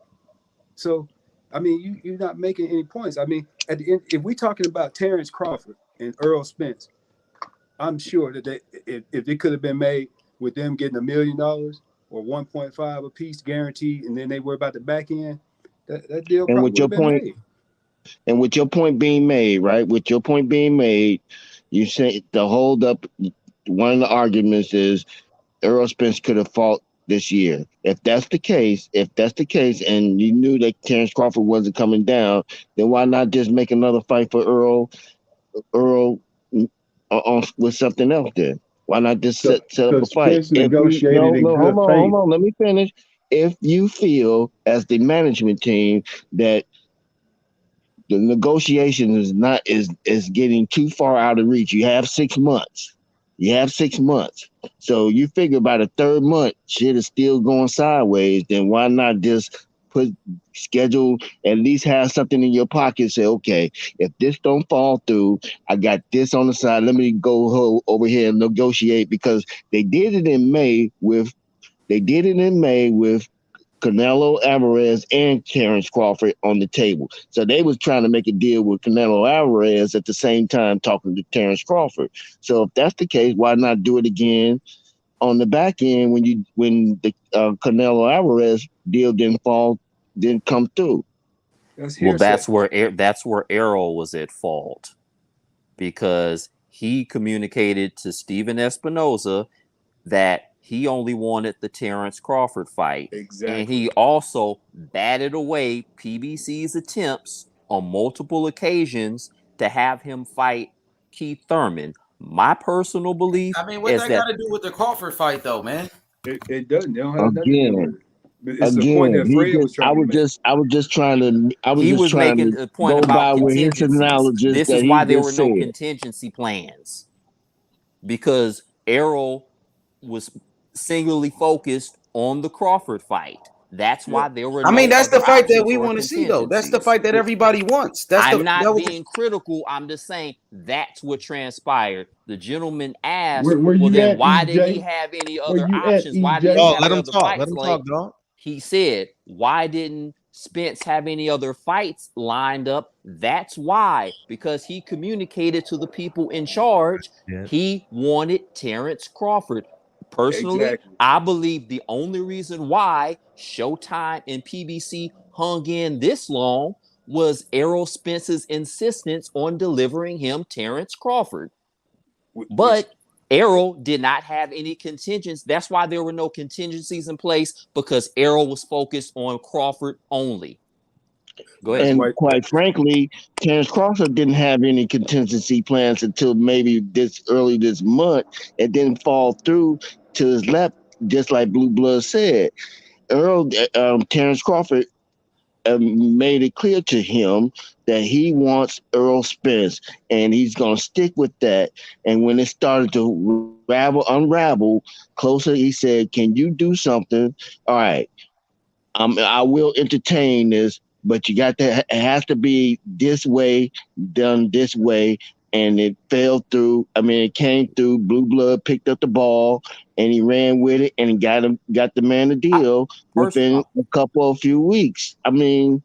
So, I mean, you're not making any points. I mean, at the end, if we're talking about Terrence Crawford and Errol Spence, I'm sure that if it could have been made with them getting $1 million or 1.5 a piece guaranteed, and then they were about the back end, that deal probably would have been made. And with your point being made, right? With your point being made, you say the hold up. One of the arguments is Errol Spence could have fought this year. If that's the case, and you knew that Terrence Crawford wasn't coming down, then why not just make another fight for Errol with something else then? Why not just set up a fight? Hold on, let me finish. If you feel as the management team that the negotiation is getting too far out of reach, you have 6 months. So you figure by the third month, shit is still going sideways. Then why not just schedule, at least have something in your pocket? Say, okay, if this don't fall through, I got this on the side. Let me go over here and negotiate, because they did it in May with Canelo Alvarez and Terrence Crawford on the table. So they was trying to make a deal with Canelo Alvarez at the same time talking to Terrence Crawford. So if that's the case, why not do it again on the back end when the Canelo Alvarez deal didn't come through? Well, that's where Errol was at fault, because he communicated to Steven Espinoza that he only wanted the Terrence Crawford fight. Exactly. And he also batted away PBC's attempts on multiple occasions to have him fight Keith Thurman. My personal belief I mean, what that got to do with the Crawford fight, though, man? It doesn't. They don't have nothing to do with it. It's the point that Fred was trying to make. I was just trying to point go about by with his analogies. This is why there were no contingency plans, because Errol was singularly focused on the Crawford fight. That's why there were. I mean, that's the fight that we want to see, though. That's the fight that everybody wants. I'm not being critical. I'm just saying that's what transpired. The gentleman asked, "Well, then why did he have any other options? Why did he have let him other talk? fights?" Let him talk, dog. He said, "Why didn't Spence have any other fights lined up. That's why, because he communicated to the people in charge, he wanted Terrence Crawford. Personally, I believe the only reason why Showtime and PBC hung in this long was Errol Spence's insistence on delivering him Terrence Crawford. But Errol did not have any contingents. That's why there were no contingencies in place, because Errol was focused on Crawford only. Go ahead. And quite frankly, Terrence Crawford didn't have any contingency plans until maybe early this month. It didn't fall through to his lap, just like Blue Blood said. Terrence Crawford made it clear to him that he wants Errol Spence, and he's going to stick with that. And when it started to unravel closer, he said, "Can you do something? All right, I will entertain this, but you got to. It has to be this way, done this way." And it fell through. I mean, it came through. Blue Blood picked up the ball and he ran with it and got the man a deal within a few weeks. I mean,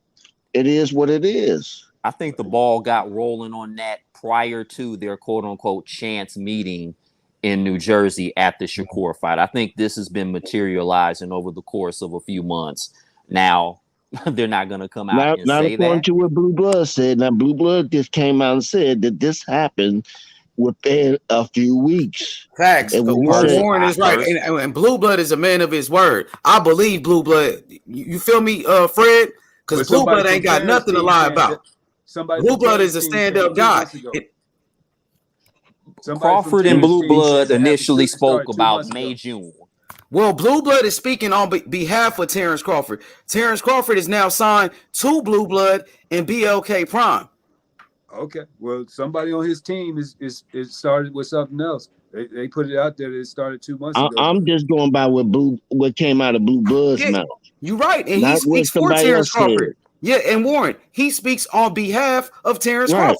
it is what it is. I think the ball got rolling on that prior to their quote unquote chance meeting in New Jersey at the Shakur fight. I think this has been materializing over the course of a few months. Now, they're not going to come out and not say according that. to what Blue Blood said. Now, Blue Blood just came out and said that this happened within a few weeks. Facts. And Warren is right. And Blue Blood is a man of his word. I believe Blue Blood. You feel me, Fred? Because Blue Blood ain't got nothing to lie about. Blue Blood is a stand-up guy. Crawford and Blue Blood initially spoke about May, June. Well, Blue Blood is speaking on behalf of Terrence Crawford. Terrence Crawford is now signed to Blue Blood and BLK Prime. Okay, well, somebody on his team is started with something else. They put it out there that it started 2 months ago. I'm just going by what came out of Blue Blood's mouth. You're right, and not he speaks for Terrence Crawford. Yeah, and Warren, he speaks on behalf of Terrence Crawford.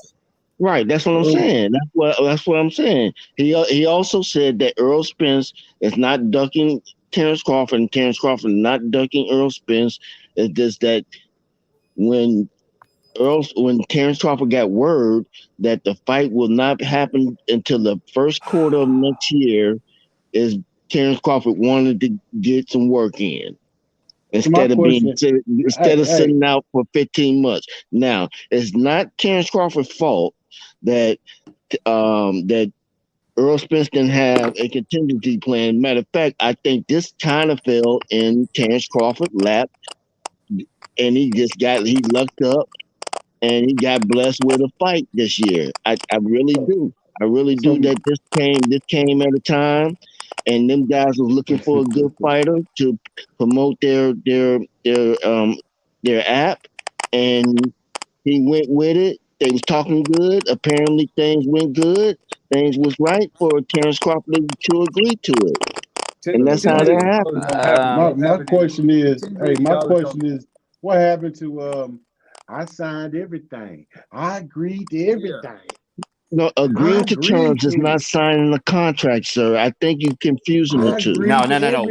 Right, that's what I'm saying. That's what I'm saying. He also said that Errol Spence is not ducking Terrence Crawford, and Terrence Crawford not ducking Errol Spence. It's just that when Terrence Crawford got word that the fight will not happen until the first quarter of next year, is Terrence Crawford wanted to get some work in. Instead of sitting out for 15 months. Now, it's not Terrence Crawford's fault that Errol Spence didn't have a contingency plan. Matter of fact, I think this kind of fell in Terrence Crawford's lap, and he lucked up, and he got blessed with a fight this year. I really do. I really do that this came at a time, and them guys was looking for a good fighter to promote their app, and he went with it. They was talking good. Apparently things went good. Things was right for Terrence Crawford to agree to it. And that's how that happened. My question is, what happened to I signed everything. I agreed to everything. No, agreeing to terms is not signing a contract, sir. I think you're confusing the two. No.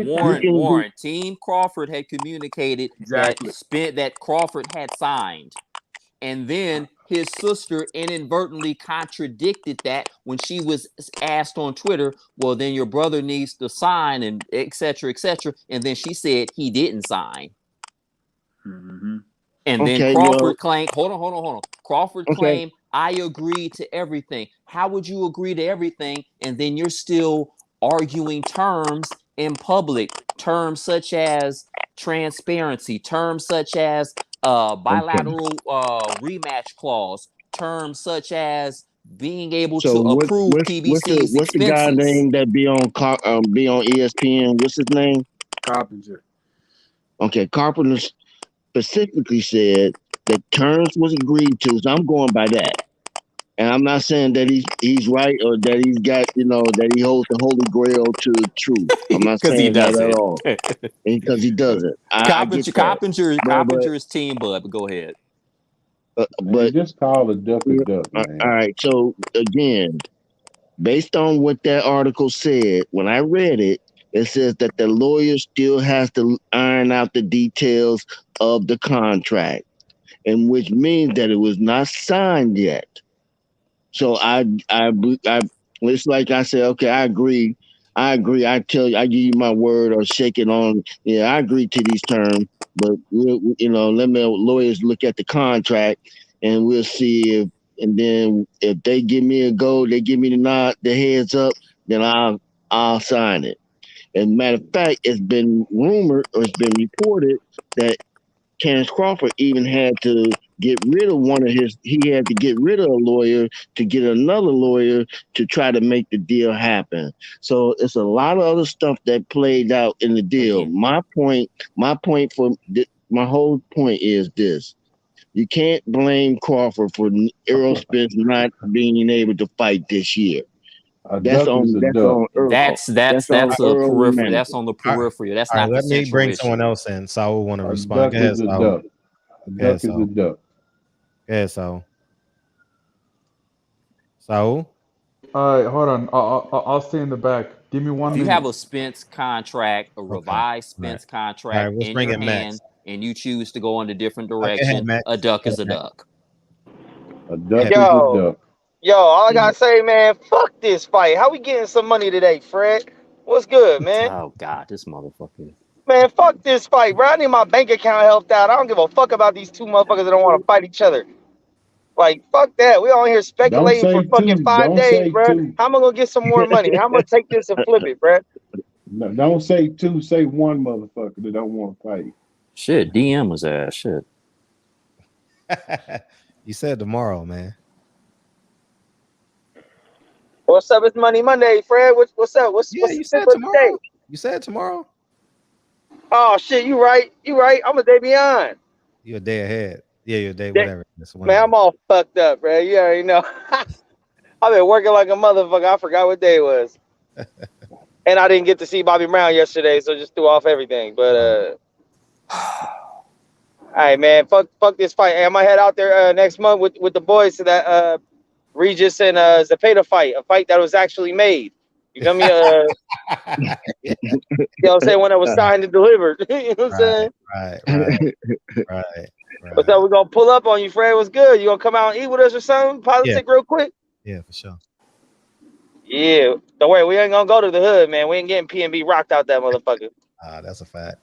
Warren. Team Crawford had communicated that Crawford had signed. And then his sister inadvertently contradicted that when she was asked on Twitter, well, then your brother needs to sign, and et cetera, et cetera. And then she said he didn't sign. Mm-hmm. And then Crawford claimed, hold on. Crawford claimed, I agreed to everything. How would you agree to everything? And then you're still arguing terms in public, terms such as transparency, terms such as bilateral rematch clause, terms such as being able to approve PBC's what's the guy name that be on ESPN? What's his name? Carpenter. Okay, Carpenter specifically said that terms was agreed to, so I'm going by that. And I'm not saying that he's right or that he's got, that he holds the holy grail to the truth. I'm not saying that at all. Because he doesn't. Carpenter is team bud, but go ahead. But just call a duck a duck, man. All right. So again, based on what that article said, when I read it, It says that the lawyer still has to iron out the details of the contract, and which means that it was not signed yet. So it's like I said, okay, I agree. I tell you, I give you my word or shake it on. Yeah, I agree to these terms, but let me lawyers look at the contract, and we'll see if. And then if they give me a go, they give me the nod, the heads up, then I'll sign it. As a matter of fact, it's been rumored or it's been reported that Terrence Crawford even had to get rid of he had to get rid of a lawyer to get another lawyer to try to make the deal happen. So it's a lot of other stuff that played out in the deal. My whole point is this. You can't blame Crawford for Errol Spence not being able to fight this year. That's on Earl. That's on a Earl periphery. Management. That's on the periphery. That's All not right, the let me central bring issue. someone else in. Saul want to A respond. duck Go ahead, is a Saul. duck. A Go ahead, duck is a Saul. duck. Go ahead, Saul. Saul? All right, hold on. I'll stay in the back. Give me 1 If you minute. have a Spence contract, a revised Spence contract let's in bring your in Max. hand, and you choose to go in a different Okay, direction, Max. a duck is a duck. A duck is a Yo, duck. all I gotta say, man, fuck this fight. How we getting some money today, Fred? What's good, man? Oh God, this motherfucker. Man, fuck this fight, bro. I need my bank account helped out. I don't give a fuck about these two motherfuckers that don't want to fight each other. Like, fuck that. We on here Don't speculating for say fucking two. 5 Don't days, say bro. two. How am I gonna get some more money? How am I gonna take this and flip it, bro? No, don't say two. Say one motherfucker that don't want to fight. Shit, DM was ass. Shit. You said tomorrow, man. What's up? It's Money Monday, Fred. What's up? What's You the said tip of the day? tomorrow. You said tomorrow. Oh shit, you right. I'm a day behind. You're a day ahead. Yeah, you're a day, Day- whatever. Man, I'm all fucked up, bro. You already know. I've been working like a motherfucker. I forgot what day it was. And I didn't get to see Bobby Brown yesterday, so just threw off everything. But all right, man, fuck this fight. Hey, I might head out there next month with the boys to that Regis and Zepeda fight, a fight that was actually made. You feel me? You know what I'm saying? When it was signed and delivered. You know what I'm saying? Right. What's up? We're gonna pull up on you, Fred. What's good? You gonna come out and eat with us or something? Politic real quick? Yeah, for sure. Yeah. Don't worry, we ain't gonna go to the hood, man. We ain't getting P&B rocked out that motherfucker. That's a fact.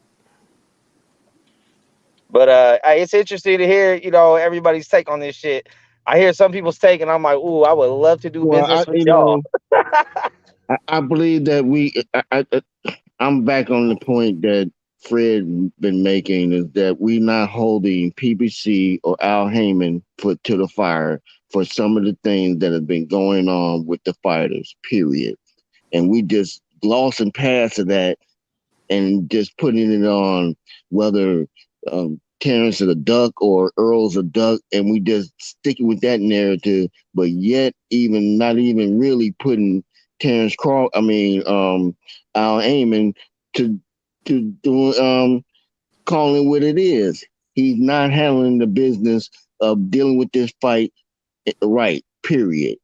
But it's interesting to hear, everybody's take on this shit. I hear some people's take, and I'm like, ooh, I would love to do business with y'all. I believe that I'm back on the point that Fred been making, is that we not holding PBC or Al Haymon foot to the fire for some of the things that have been going on with the fighters, period. And we just glossing past of that and just putting it on whether Terrence is a duck or Earl's a duck, and we just sticking with that narrative, but yet not even really putting Terrence Al Haymon to calling what it is. He's not handling the business of dealing with this fight right, period.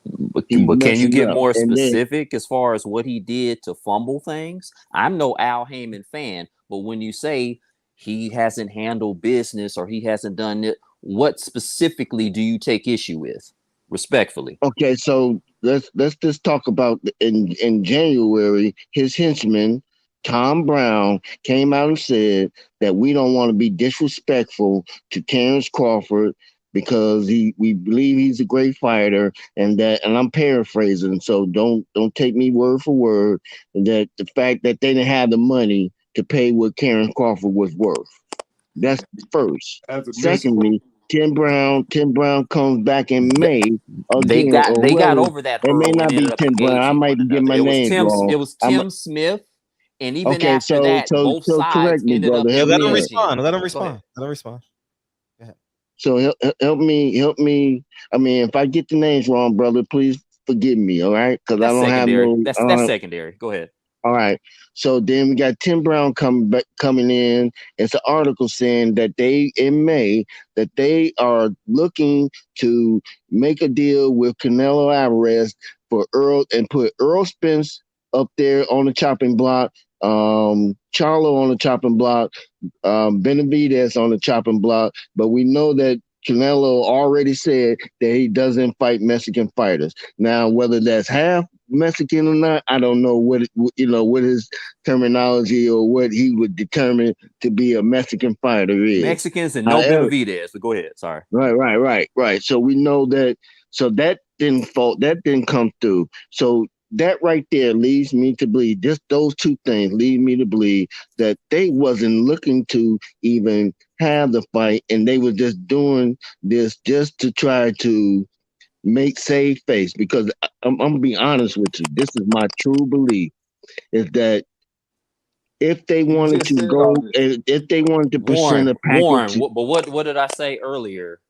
But can you get more specific as far as what he did to fumble things? I'm no Al Haymon fan, but when you say he hasn't handled business or he hasn't done it, what specifically do you take issue with? Respectfully. Okay, so let's just talk about in January, his henchman, Tom Brown, came out and said that we don't want to be disrespectful to Terrence Crawford because we believe he's a great fighter, and I'm paraphrasing, so don't take me word for word, that the fact that they didn't have the money to pay what Terrence Crawford was worth. That's first. Secondly, Tim Brown comes back in May. They got over that hurdle. It may not be Tim Brown. I might be getting my name wrong. It was Tim Smith, and even after that, both sides correct me, ended up. brother. Let him respond. Let him respond. Go ahead. So help me. I mean, if I get the names wrong, brother, please forgive me. All right, because I don't secondary. have no. That's secondary. Go ahead. All right. So then we got Tim Brown coming in. It's an article saying that in May they are looking to make a deal with Canelo Alvarez for Earl and put Errol Spence up there on the chopping block, Charlo on the chopping block, Benavidez on the chopping block, but we know that Canelo already said that he doesn't fight Mexican fighters. Now, whether that's half Mexican or not, I don't know what his terminology or what he would determine to be a Mexican fighter is. Mexicans and no Benavidez. But go ahead. Sorry. Right. So we know that. So that didn't come through. So that right there leads me to believe, just those two things lead me to believe that they wasn't looking to even have the fight, and they were just doing this just to try to save face. Because I'm gonna be honest with you, this is my true belief, is that if they wanted to go, if they wanted to present a package, but what did I say earlier?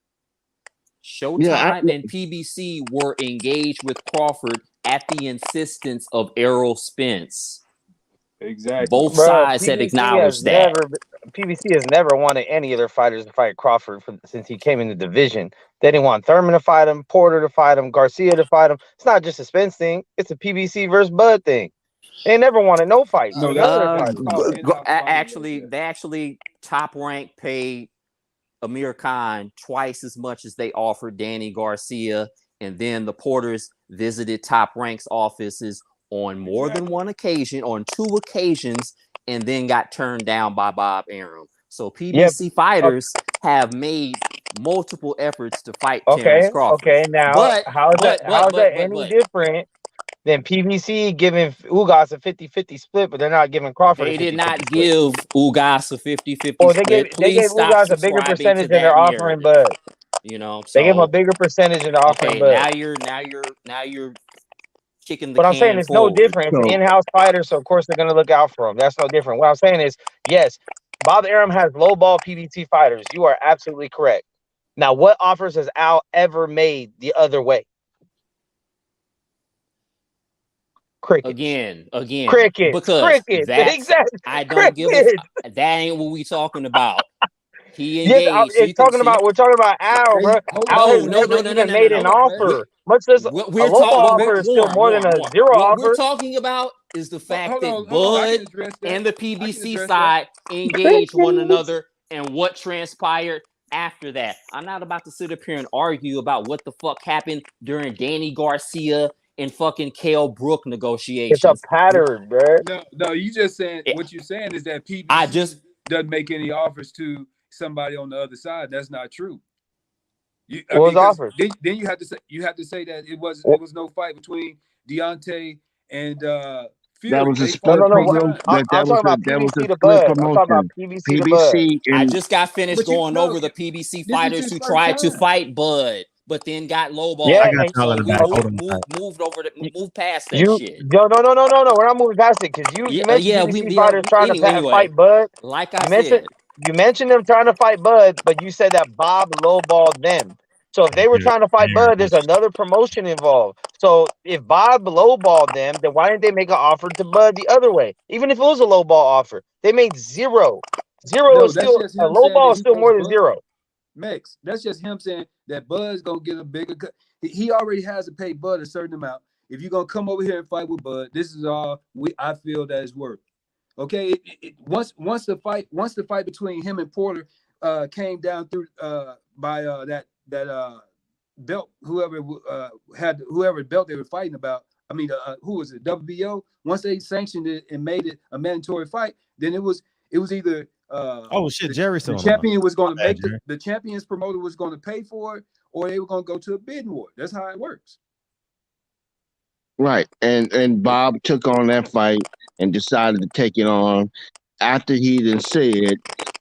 Showtime and PBC were engaged with Crawford at the insistence of Errol Spence. Exactly. Both sides had acknowledged that. PBC has never wanted any of their fighters to fight Crawford since he came in the division. They didn't want Thurman to fight him, Porter to fight him, Garcia to fight him. It's not just a Spence thing. It's a PBC versus Bud thing. They never wanted no fights. No, actually Top Rank paid Amir Khan twice as much as they offered Danny Garcia, and then the Porters visited Top Rank's offices on more than one occasion, on 2 occasions, and then got turned down by Bob Arum. So PBC fighters have made multiple efforts to fight Terrence Crawford. Okay, now how's that any different than PBC giving Ugas a 50-50 split, but they're not giving Crawford They a 50-50 did not split? give Ugas a 50-50 Or split. they gave Ugas a bigger percentage than they're offering Bud. You know, they gave him a bigger percentage than they're offering Bud. Now you're kicking the But I'm saying it's forward. no different. It's an in-house fighter, so of course they're gonna look out for him. That's no different. What I'm saying is, yes, Bob Arum has low-ball PBC fighters. You are absolutely correct. Now, what offers has Al ever made the other way? Cricket. Again. Cricket. Because Cricket. Exactly. I don't give a that ain't what we talking about. He engaged. We're talking about Al, bro. Al has never even made an offer. Much less a low-ball offer is still more than a zero offer. What we're talking about is the fact that Bud and the PBC side engaged one another and what transpired after that. I'm not about to sit up here and argue about what the fuck happened during Danny Garcia and fucking Cale Brook negotiations. It's a pattern, bro. No, you just saying what you're saying is that PBC doesn't make any offers to somebody on the other side. That's not true. What was offered? Then you have to say that it was no fight between Deontay and Fury. That was a split promotion. I'm talking about PBC to Bud. I'm talking about PBC to Bud. I just got finished going over the PBC fighters who tried to fight Bud, but then got lowball. Yeah, moved past that shit. No. We're not moving past it because you mentioned PBC fighters trying to fight Bud. Like I said, you mentioned them trying to fight Bud, but you said that Bob lowballed them. So if they were trying to fight Bud, there's another promotion involved. So if Bob lowballed them, then why didn't they make an offer to Bud the other way? Even if it was a lowball offer, they made zero. Is still a lowball is still more than zero. Max, that's just him saying that Bud's gonna get a bigger cut. He already has to pay Bud a certain amount. If you're gonna come over here and fight with Bud, this is all I feel that is worth. Okay, once the fight between him and Porter came down through by that belt, whoever belt they were fighting about. I mean, who was it? WBO. Once they sanctioned it and made it a mandatory fight, then it was either Jerry. The champion was going to make the champion's promoter was going to pay for it, or they were going to go to a bidding war. That's how it works. Right, and Bob took on that fight and decided to take it on after he then said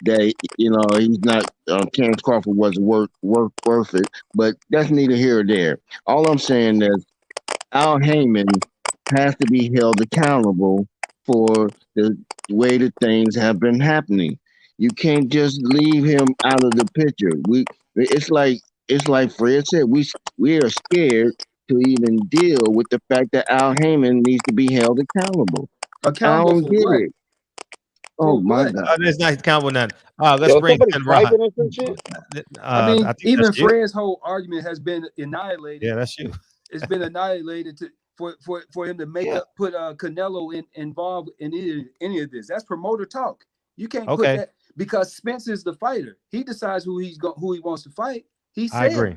that he's not Terrence Crawford wasn't worth it, but that's neither here or there. All I'm saying is Al Haymon has to be held accountable for the way that things have been happening. You can't just leave him out of the picture. It's like Fred said, we are scared to even deal with the fact that Al Haymon needs to be held accountable. I don't get it. Oh my God! It's not accountable none. Let's bring in Rob. I mean, even Fred's whole argument has been annihilated. Yeah, that's you. It's been annihilated for him to put Canelo involved in any of this. That's promoter talk. You can't put that because Spence is the fighter. He decides who he wants to fight. I agree.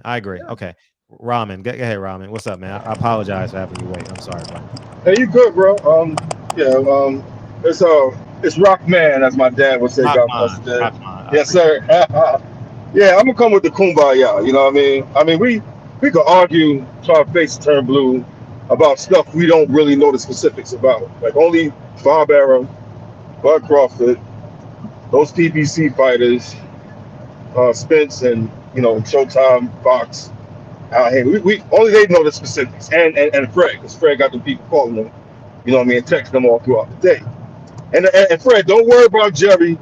Yeah. Okay. Ramen, go ahead, Ramen. What's up, man? I apologize for having you wait. I'm sorry, bro. Hey, you good, bro? It's Rockman, as my dad would say. Yes, sir. Yeah, I'm gonna come with the kumbaya. You know what I mean? I mean, we could argue till our face turn blue about stuff we don't really know the specifics about. Like only Bob Arum, Bud Crawford, those PBC fighters, Spence, and Showtime, Fox. We only they know the specifics, and Fred, because Fred got the people calling them, you know what I mean, and text them all throughout the day. And Fred, don't worry about Jerry,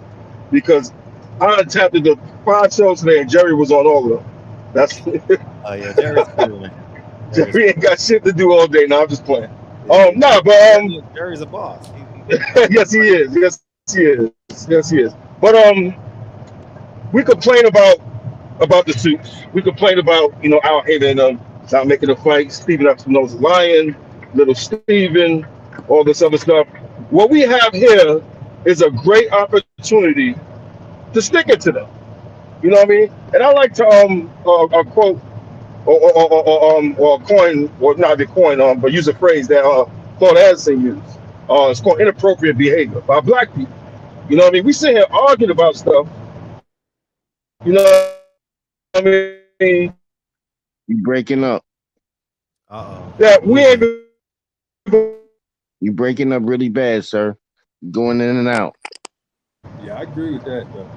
because I tapped into 5 shows today, and Jerry was on all of them. That's oh yeah, Jerry's cool, man. Jerry ain't got shit to do all day. Now I'm just playing. Jerry's a boss. Yes, he is. Yes, he is. Yes, he is. But we complain about the suits. We complain about, Al Haymon not making a fight, Stephen Espinoza lying, little Steven, all this other stuff. What we have here is a great opportunity to stick it to them. You know what I mean? And I like to quote or coin, or not the coin, but use a phrase that Claude Addison used. It's called inappropriate behavior by black people. You know what I mean? We sit here arguing about stuff. You know what I mean? You breaking up. Yeah, we ain't. You breaking up really bad, sir. Going in and out. Yeah, I agree with that though.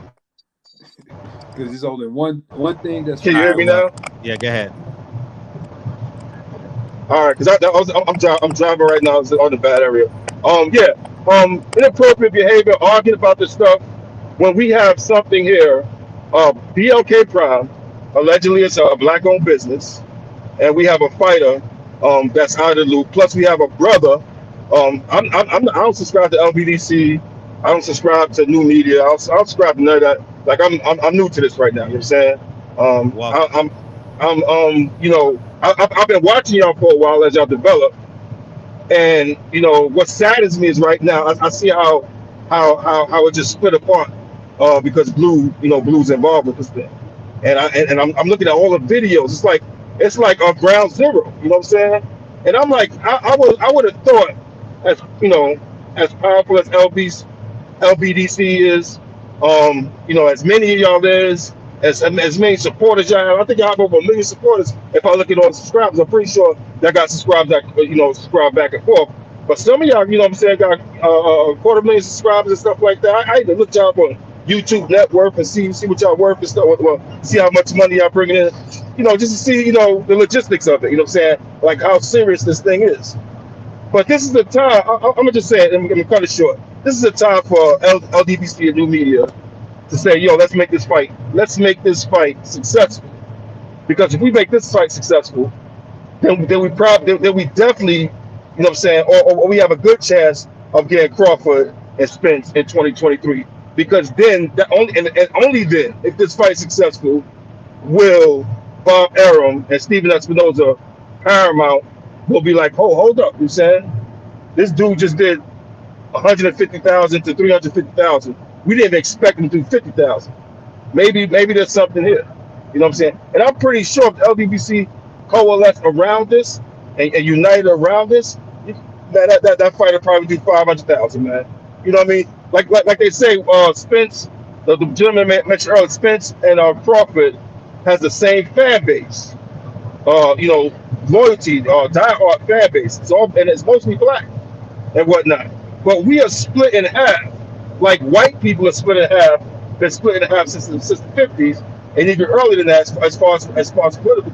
Because there's only one thing that's. Can you hear me now? Yeah, go ahead. All right, because I'm driving right now. It's on the bad area. Inappropriate behavior, arguing about this stuff when we have something here. BLK Prime, allegedly it's a black-owned business, and we have a fighter that's out of the loop. Plus, we have a brother. I don't subscribe to LBDC. I don't subscribe to new media. I'll subscribe to none of that. Like I'm new to this right now. You know what I'm saying? I've been watching y'all for a while as y'all develop, and what saddens me is right now I see how it just split apart because Blue's involved with this thing, and I'm looking at all the videos. It's like on ground zero. You know what I'm saying? And I'm like, I would have thought, as as powerful as LBDC is, as many of y'all is, as many supporters y'all have. I think y'all have over 1 million supporters. If I look at all the subscribers, I'm pretty sure y'all got subscribed subscribe back and forth. But some of y'all, got 250,000 subscribers and stuff like that. I even look y'all up on YouTube net worth and see what y'all worth and stuff. Well, see how much money y'all bringing in. Just to see the logistics of it. You know what I'm saying? Like how serious this thing is. But this is the time. I'm gonna just say it. I'm gonna cut it short. This is the time for LDBC and new media to say, let's make this fight. Let's make this fight successful. Because if we make this fight successful, then we definitely, or we have a good chance of getting Crawford and Spence in 2023. Because then, only then, if this fight is successful, will Bob Arum and Stephen Espinoza, Paramount, will be like, oh, hold up, you saying? This dude just did 150,000 to 350,000. We didn't expect him to do 50,000. Maybe there's something here. You know what I'm saying? And I'm pretty sure if the LDBC coalesce around this and united around this, that fighter probably do 500,000, man. You know what I mean? Like they say, Spence, the gentleman mentioned earlier, Spence and Crawford has the same fan base. Loyalty, diehard fan base. And it's mostly black and whatnot. But we are split in half. Like white people are split in half. Been split in half since the 50s, and even earlier than that, as far as political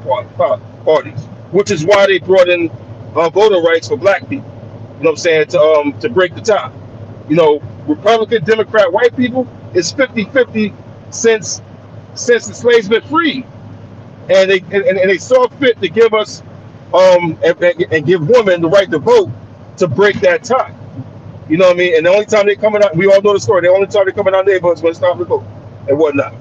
parties, which is why they brought in voter rights for black people. You know what I'm saying? To break the tie. Republican, Democrat, white people, it's 50-50 since the slaves been freed, and they saw fit to give us and give women the right to vote to break that tie. You know what I mean? And the only time they coming out, we all know the story. The only time they come in our neighborhoods when it's time to vote and whatnot.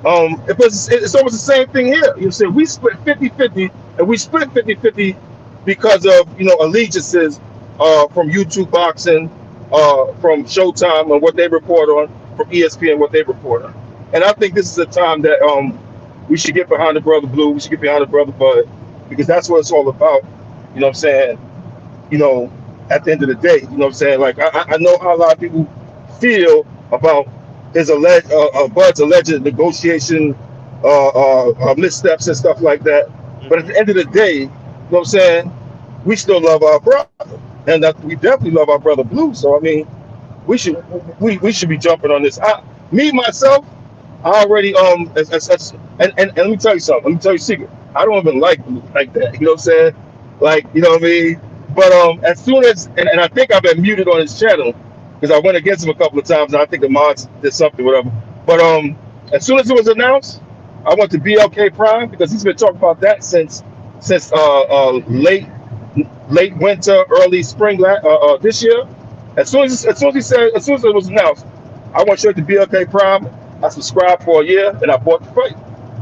It's almost the same thing here. You know what I'm saying? We split 50-50, and we split 50-50 because of allegiances from YouTube boxing, from Showtime and what they report on, from ESPN what they report on. And I think this is a time that we should get behind the brother Blue, we should get behind the brother Bud, because that's what it's all about. You know what I'm saying? At the end of the day, you know what I'm saying? Like I know how a lot of people feel about his Bud's alleged negotiation missteps and stuff like that. But at the end of the day, you know what I'm saying? We still love our brother, and we definitely love our brother Blue. So I mean, we should be jumping on this. Myself, I already and let me tell you something. Let me tell you a secret. I don't even like Blue like that. You know what I'm saying? Like, you know what I mean? But as soon as and I think I've been muted on his channel because I went against him a couple of times, and I think the mods did something, whatever. But as soon as it was announced, I went to BLK Prime because he's been talking about that since late winter, early spring this year. As soon as it was announced, I went straight to BLK Prime. I subscribed for a year and I bought the fight.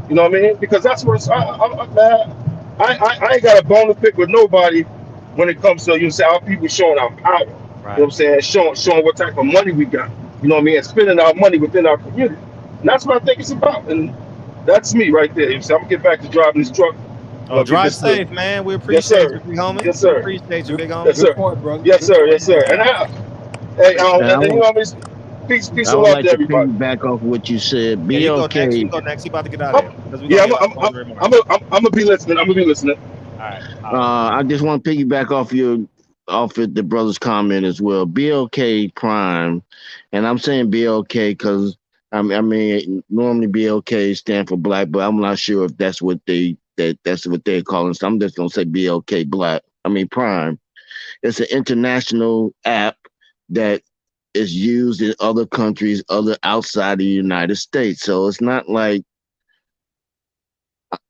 You know what I mean? Because that's what I ain't got a bone to pick with nobody when it comes to our people showing our power. Right. You know what I'm saying? Showing what type of money we got. You know what I mean? And spending our money within our community. And that's what I think it's about. And that's me right there. I'm gonna get back to driving this truck. Drive safe, man. We appreciate you, big homie. Yes, sir. We appreciate you, big homie. Yes, sir. Point, brother. Yes, sir. Yes, sir. And you know what I mean? Peace I and would love like to everybody. back off what you said. Yeah, you go next. BLK. You go next. He about to get out of here. Yeah, I'm gonna be listening. I'm gonna be listening. All right. I just want to piggyback off of the brother's comment as well. BLK Prime, and I'm saying BLK because I mean normally BLK stand for Black, but I'm not sure if that's what that's what they're calling. So I'm just gonna say BLK Black. I mean Prime. It's an international app that is used in other countries, other outside the United States. So it's not like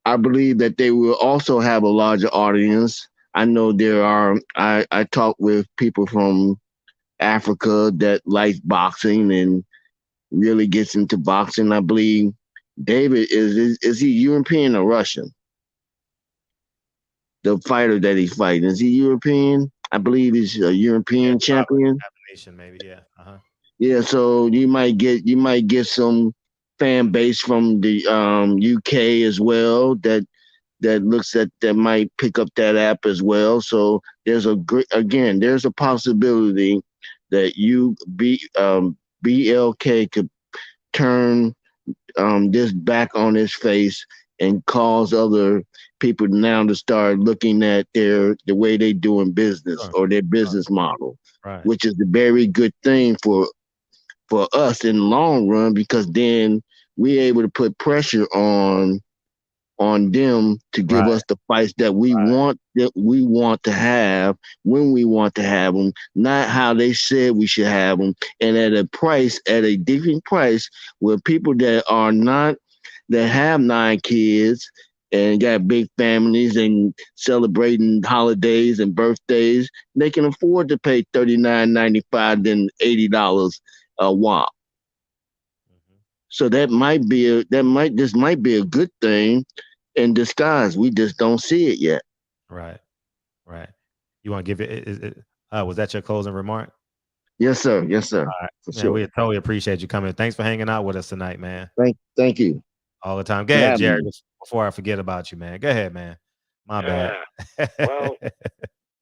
I believe that they will also have a larger audience. I know there are. I talk with people from Africa that like boxing and really gets into boxing. I believe David is he European or Russian? The fighter that he's fighting, is he European? I believe he's a European champion. Maybe, yeah. Yeah, so you might get some fan base from the UK as well that might pick up that app as well. So there's there's a possibility that BLK could turn this back on his face and cause other people now to start looking at the way they doing business or their business model, which is a very good thing for us in the long run, because then we're able to put pressure on them to give us the fights that we want to have when we want to have them, not how they said we should have them, and at a different price where people that have 9 kids and got big families and celebrating holidays and birthdays, they can afford to pay $39.95 than $80 a wop. So this might be a good thing in disguise. We just don't see it yet. Right. You want to give it? Was that your closing remark? Yes, sir. Yes, sir. All right. For Man, sure. we totally appreciate you coming. Thanks for hanging out with us tonight, man. Thank you. All the time. Go ahead, Jerry. Before I forget about you, man. Go ahead, man. My bad. Well,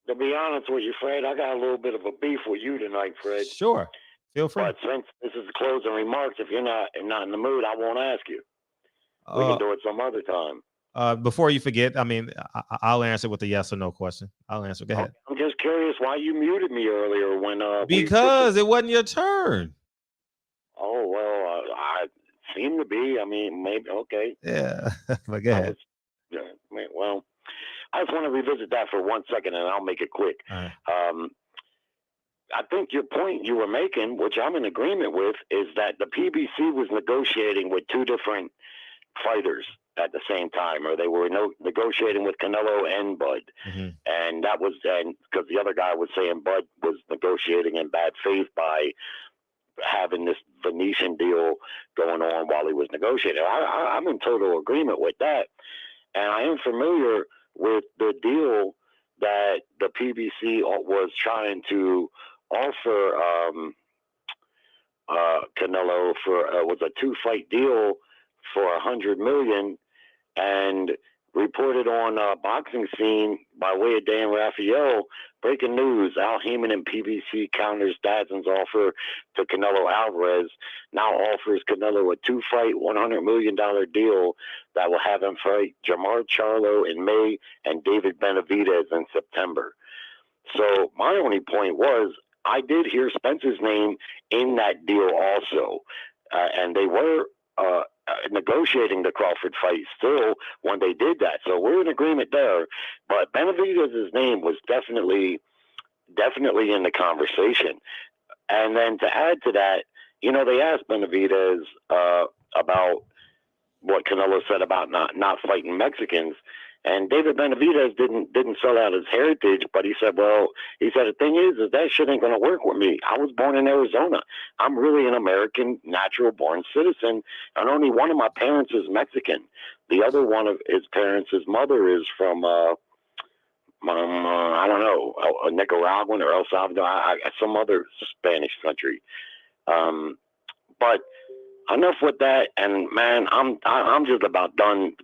to be honest with you, Fred, I got a little bit of a beef with you tonight, Fred. Sure. Feel free. But since this is the closing remarks, if you're not in the mood, I won't ask you. We can do it some other time. Before you forget, I mean, I'll answer with a yes or no question. I'll answer. Go ahead. I'm just curious why you muted me earlier when because it wasn't your turn. Oh well, I seem to be. I mean, maybe okay. Yeah, but go ahead. Well, I just want to revisit that for 1 second, and I'll make it quick. Right. I think your point you were making, which I'm in agreement with, is that the PBC was negotiating with 2 different fighters at the same time, or they were negotiating with Canelo and Bud. Mm-hmm. And that was then because the other guy was saying Bud was negotiating in bad faith by having this Venetian deal going on while he was negotiating. I'm in total agreement with that. And I am familiar with the deal that the PBC was trying to offer Canelo for was a 2-fight deal for $100 million, and reported on Boxing Scene by way of Dan Raphael. Breaking news: Al Haymon and PBC counters Dadson's offer to Canelo Alvarez. Now offers Canelo a 2-fight, $100 million deal that will have him fight Jamar Charlo in May and David Benavidez in September. So my only point was, I did hear Spence's name in that deal also, and they were negotiating the Crawford fight still when they did that. So we're in agreement there. But Benavidez's name was definitely in the conversation. And then to add to that, you know, they asked Benavidez about what Canelo said about not fighting Mexicans. And David Benavidez didn't sell out his heritage, but he said, the thing is that shit ain't going to work with me. I was born in Arizona. I'm really an American, natural-born citizen, and only one of my parents is Mexican. The other one of his parents, his mother, is from, I don't know, Nicaraguan or El Salvador, some other Spanish country. But enough with that, and man, I'm just about done,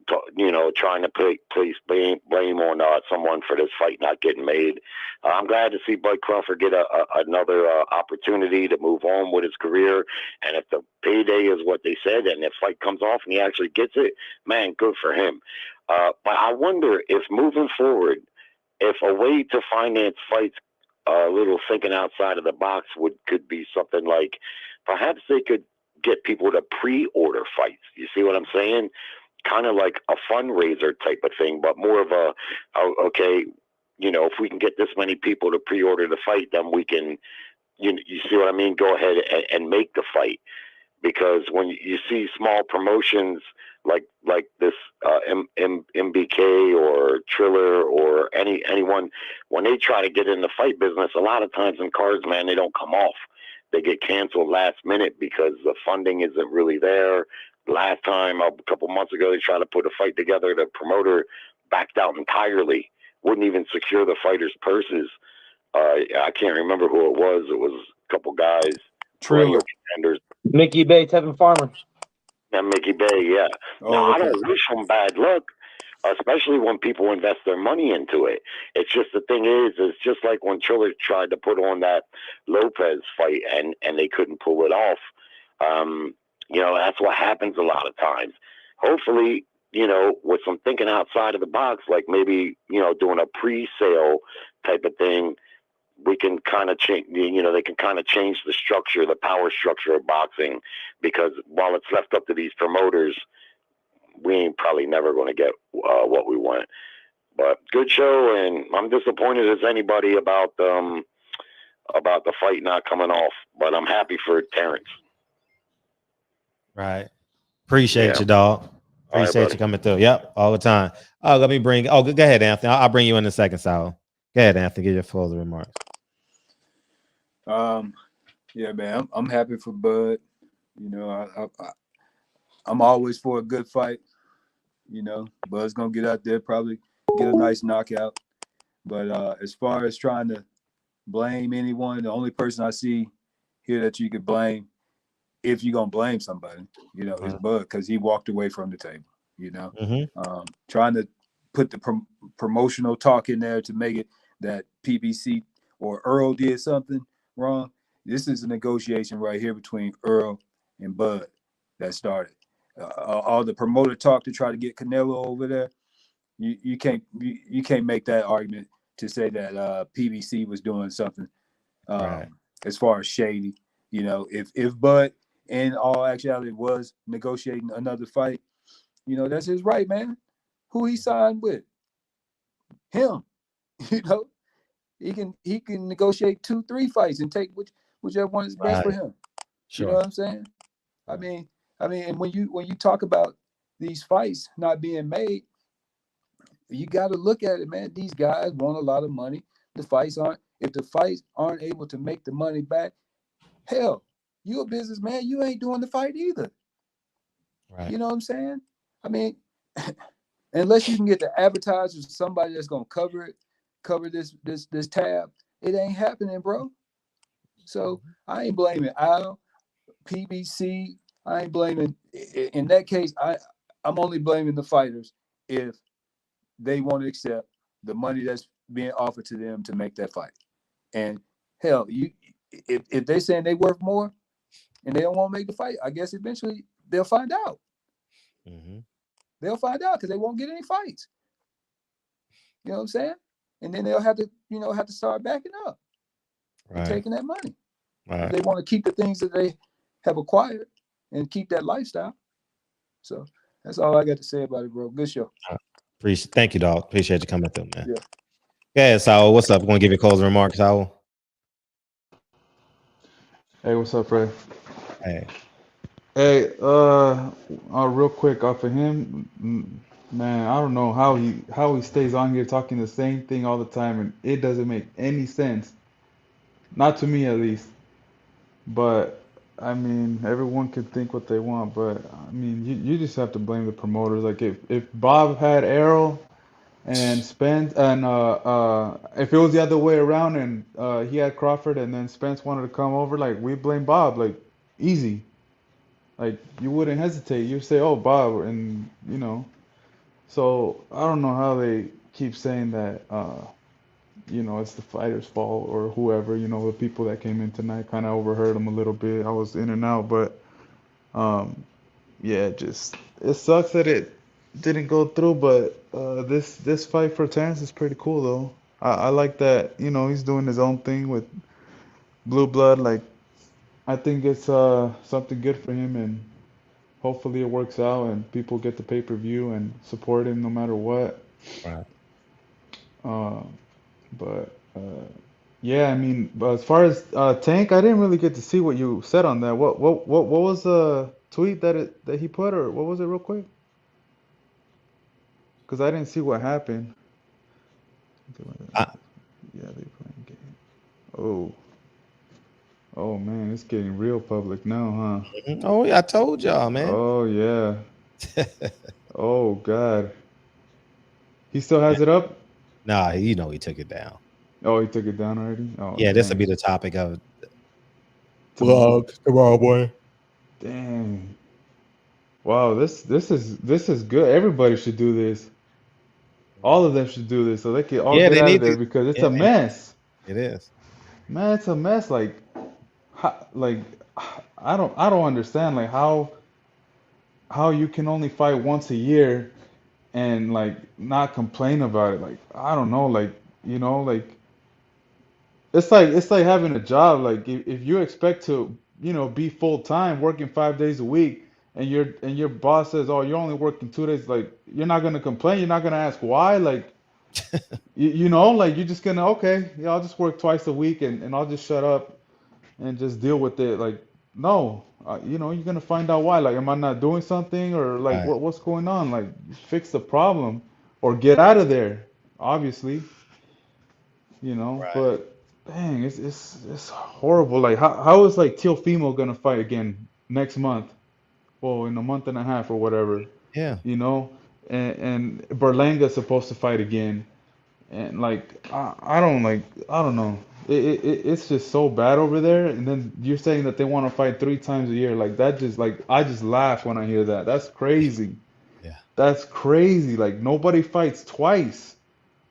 trying to place blame on someone for this fight not getting made. I'm glad to see Bud Crawford get another opportunity to move on with his career, and if the payday is what they said, and if fight comes off and he actually gets it, man, good for him. But I wonder if moving forward, if a way to finance fights, a little thinking outside of the box could be something like, perhaps they could get people to pre-order fights. You see what I'm saying? Kind of like a fundraiser type of thing, but more of okay, if we can get this many people to pre-order the fight, then we can, you see what I mean? Go ahead and make the fight. Because when you see small promotions like this MBK or Triller or anyone, when they try to get in the fight business, a lot of times in cards, man, they don't come off. They get canceled last minute because the funding isn't really there. Last time, a couple months ago, they tried to put a fight together. The promoter backed out entirely, wouldn't even secure the fighters' purses. I can't remember who it was. It was a couple guys. Triller. Mickey Bay, Tevin Farmer. And Mickey Bay, yeah. Now, I don't wish them bad luck, especially when people invest their money into it. It's just the thing is, it's just like when Triller tried to put on that Lopez fight and they couldn't pull it off. That's what happens a lot of times. Hopefully, with some thinking outside of the box, like maybe, doing a pre-sale type of thing, we can kind of change, they can kind of change the structure, the power structure of boxing, because while it's left up to these promoters, we ain't probably never going to get what we want. But good show, and I'm disappointed as anybody about the fight not coming off, but I'm happy for Terrence. Right. Appreciate you, dog. Appreciate you coming through. Yep, all the time. Let me bring. Go ahead, Anthony. I'll bring you in a second, Sal. Go ahead, Anthony. Give your closing remarks. Yeah, man. I'm happy for Bud. I'm always for a good fight. Bud's gonna get out there, probably get a nice knockout. But as far as trying to blame anyone, the only person I see here that you could blame, if you're gonna blame somebody, is Bud, because he walked away from the table. Trying to put the promotional talk in there to make it that PBC or Earl did something wrong. This is a negotiation right here between Earl and Bud that started. All the promoter talk to try to get Canelo over there, you can't make that argument to say that PBC was doing something as far as Shady. If Bud in all actuality was negotiating another fight, that's his right, man. Who he signed with? Him. He can negotiate 2-3 fights and take whichever one is best for him. Sure. You know what I'm saying? I mean, and when you talk about these fights not being made, you got to look at it, man. These guys want a lot of money. If the fights aren't able to make the money back, hell, you a businessman, you ain't doing the fight either. Right. You know what I'm saying? I mean, unless you can get the advertisers, somebody that's gonna cover it cover this tab. It ain't happening, bro. So I ain't blaming Al, PBC. I ain't blaming. In that case, I'm only blaming the fighters if they won't accept the money that's being offered to them to make that fight. And hell, if they're saying they worth more and they don't want to make the fight, I guess eventually they'll find out. Mm-hmm. They'll find out because they won't get any fights. You know what I'm saying? And then they'll have to start backing up and taking that money. If they want to keep the things that they have acquired and keep that lifestyle. So that's all I got to say about it, bro. Good show. Thank you, dog. Appreciate you coming through, man. Yeah. Yeah, Saul, what's up? Want to give you closing remarks, Saul? Hey, what's up, Fred? Hey. Hey, real quick off of him, man, I don't know how he stays on here talking the same thing all the time, and it doesn't make any sense. Not to me, at least. But I mean, everyone can think what they want, but I mean, you just have to blame the promoters. Like if Bob had Errol and Spence, and if it was the other way around and he had Crawford and then Spence wanted to come over, like we blame Bob, like easy. Like you wouldn't hesitate. You say, "Oh, Bob," and you know. So I don't know how they keep saying that. It's the fighter's fault or whoever. The people that came in tonight kind of overheard them a little bit. I was in and out, but yeah, it sucks that it didn't go through. But this fight for Terrence is pretty cool though. I like that. He's doing his own thing with Blue Blood. Like I think it's something good for him, and hopefully it works out and people get the pay-per-view and support him no matter what. Right. But yeah, I mean, but as far as Tank, I didn't really get to see what you said on that. What was the tweet that he put, or what was it, real quick? Because I didn't see what happened. Yeah, they playing game. Oh man, it's getting real public now, huh? Oh yeah, I told y'all, man. Oh yeah. Oh God. He still has it up? Nah, he took it down. Oh, he took it down already? Oh, yeah, this will dang. be the topic of Tomorrow. tomorrow, boy. Dang. Wow, this is good. Everybody should do this. All of them should do this so they can all Yeah, get they out of need there to. because it's Yeah, a mess. it is. Man, it's a mess. Like, I don't understand like how you can only fight once a year and like not complain about it. Like, I don't know, like like it's like having a job. Like if you expect to be full time working 5 days a week, and your boss says, oh, you're only working 2 days, like you're not gonna complain, you're not gonna ask why, like like you're just gonna, okay, yeah, I'll just work twice a week and I'll just shut up and just deal with it. Like no, you're gonna find out why. Like, am I not doing something, or like Right. what's going on? Like fix the problem or get out of there, obviously. Right. But dang, it's horrible. Like how is like Teofimo gonna fight again next month? Well, in a month and a half or whatever. Yeah. And Berlanga's supposed to fight again, and like I don't know. It's just so bad over there. And then you're saying that they want to fight 3 times a year. Like that just like I just laugh when I hear that. That's crazy. Yeah. That's crazy. Like nobody fights twice.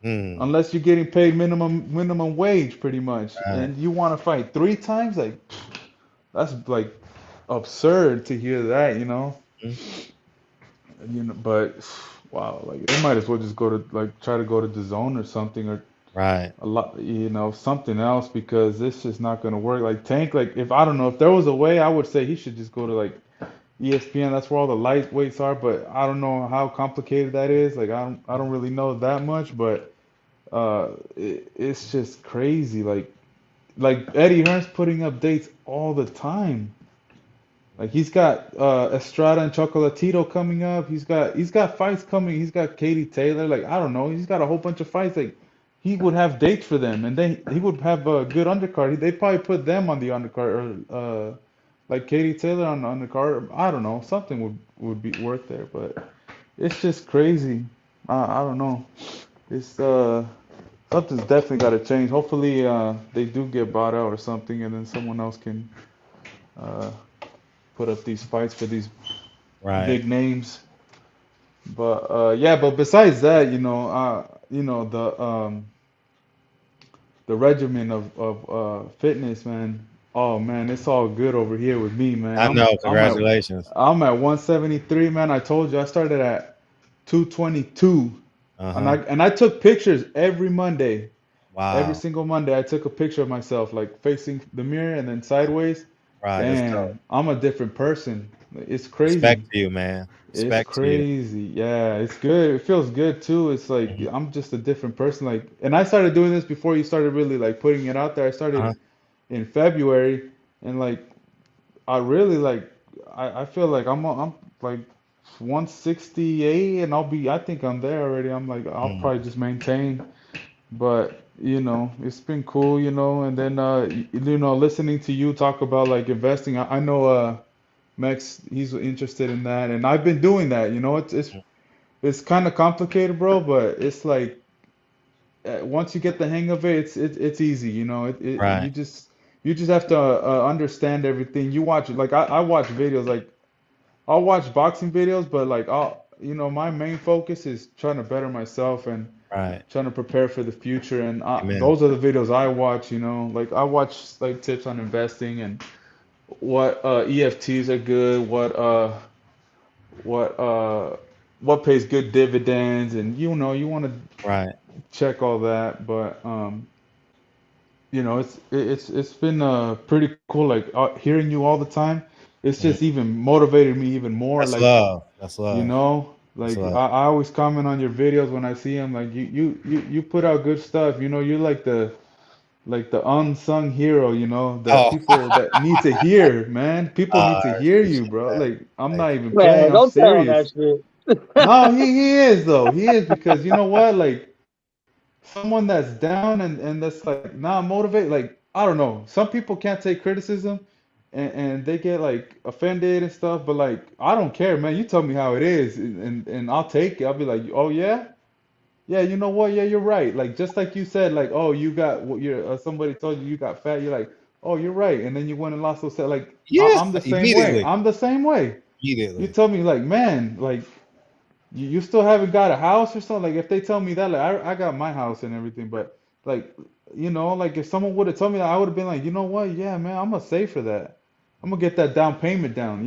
Unless you're getting paid minimum wage, pretty much, Right. and you want to fight 3 times, like that's like absurd to hear that, But wow, like they might as well just go to like try to go to the zone or something, or Right. a lot, something else, because this is not gonna work. Like Tank, like if I don't know if there was a way, I would say he should just go to like ESPN. That's where all the lightweights are, but I don't know how complicated that is. Like I don't really know that much, but. It's just crazy. Like Eddie Hearn's putting up dates all the time. Like he's got Estrada and Chocolatito coming up. He's got fights coming. He's got Katie Taylor. Like I don't know. He's got a whole bunch of fights. Like he would have dates for them, and then he would have a good undercard. They'd probably put them on the undercard, or like Katie Taylor on the undercard. I don't know. Something would be worth there, but it's just crazy. I don't know. It's something's definitely got to change. Hopefully, they do get bought out or something, and then someone else can put up these fights for these big names. But yeah, but besides that, the regimen of fitness, man. Oh man, it's all good over here with me, man. I know. Congratulations. I'm at 173, man. I told you I started at 222, and I took pictures every Monday. Wow. Every single Monday, I took a picture of myself, like facing the mirror and then sideways. Right. Damn, I'm a different person. It's crazy. Respect to you, man. Respect It's crazy. Yeah, it's good. It feels good too. It's like I'm just a different person. Like, and I started doing this before you started really like putting it out there. I started in February, and like I really like I feel like I'm like 168, and I think I'm there already. I'm like I'll probably just maintain, but it's been cool, and then listening to you talk about like investing. I know Max, he's interested in that, and I've been doing that. It's kind of complicated, bro, but it's like once you get the hang of it, it's easy. You just have to understand everything. You watch it like I watch videos, like I'll watch boxing videos, but like my main focus is trying to better myself and trying to prepare for the future, and those are the videos I watch. Like I watch like tips on investing and what EFTs are good, what pays good dividends, and you want to check all that. But it's been pretty cool, like hearing you all the time. It's just even motivated me even more. That's like love. That's love. Like I always comment on your videos when I see them. Like you put out good stuff. You're like the unsung hero, that people that need to hear, man. People need to hear you, bro. Like I'm not even playing. I'm Don't tell him serious. that shit. No, he is though. He is, because you know what? Like someone that's down and that's like not motivated. Like I don't know. Some people can't take criticism and they get like offended and stuff. But like I don't care, man. You tell me how it is, and I'll take it. I'll be like, oh yeah. Yeah, you know what? Yeah, you're right. Like just like you said, like, oh, you got what somebody told you got fat. You're like, oh, you're right. And then you went and lost those set. Like I'm the same way. I'm the same way. You tell me like, man, like you still haven't got a house or something. Like if they tell me that, like I got my house and everything, but like like if someone would have told me that, I would have been like, you know what? Yeah, man, I'm gonna save for that. I'm gonna get that down payment down.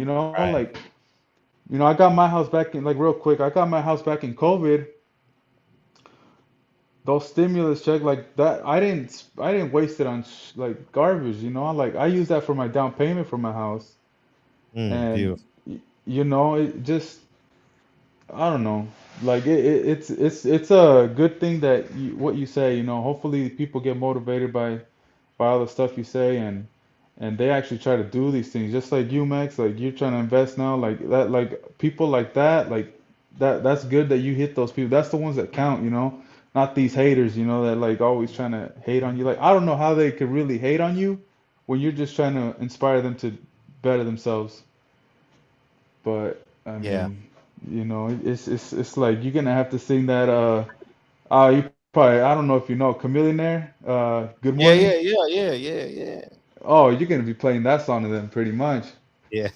Like I got my house back in, like real quick. I got my house back in COVID. Those stimulus check, like that, I didn't waste it on like garbage. Like I use that for my down payment for my house, and beautiful. it just, I don't know, like it's a good thing that what you say. Hopefully people get motivated by all the stuff you say, and they actually try to do these things, just like you, Max. Like you're trying to invest now, like that, like people like that, that's good that you hit those people. That's the ones that count. Not these haters, that like always trying to hate on you. Like I don't know how they could really hate on you when you're just trying to inspire them to better themselves. But I mean, it's like you're gonna have to sing that. You probably, I don't know if you know Chameleonaire. Good morning. Yeah. Oh, you're gonna be playing that song to them pretty much. Yeah.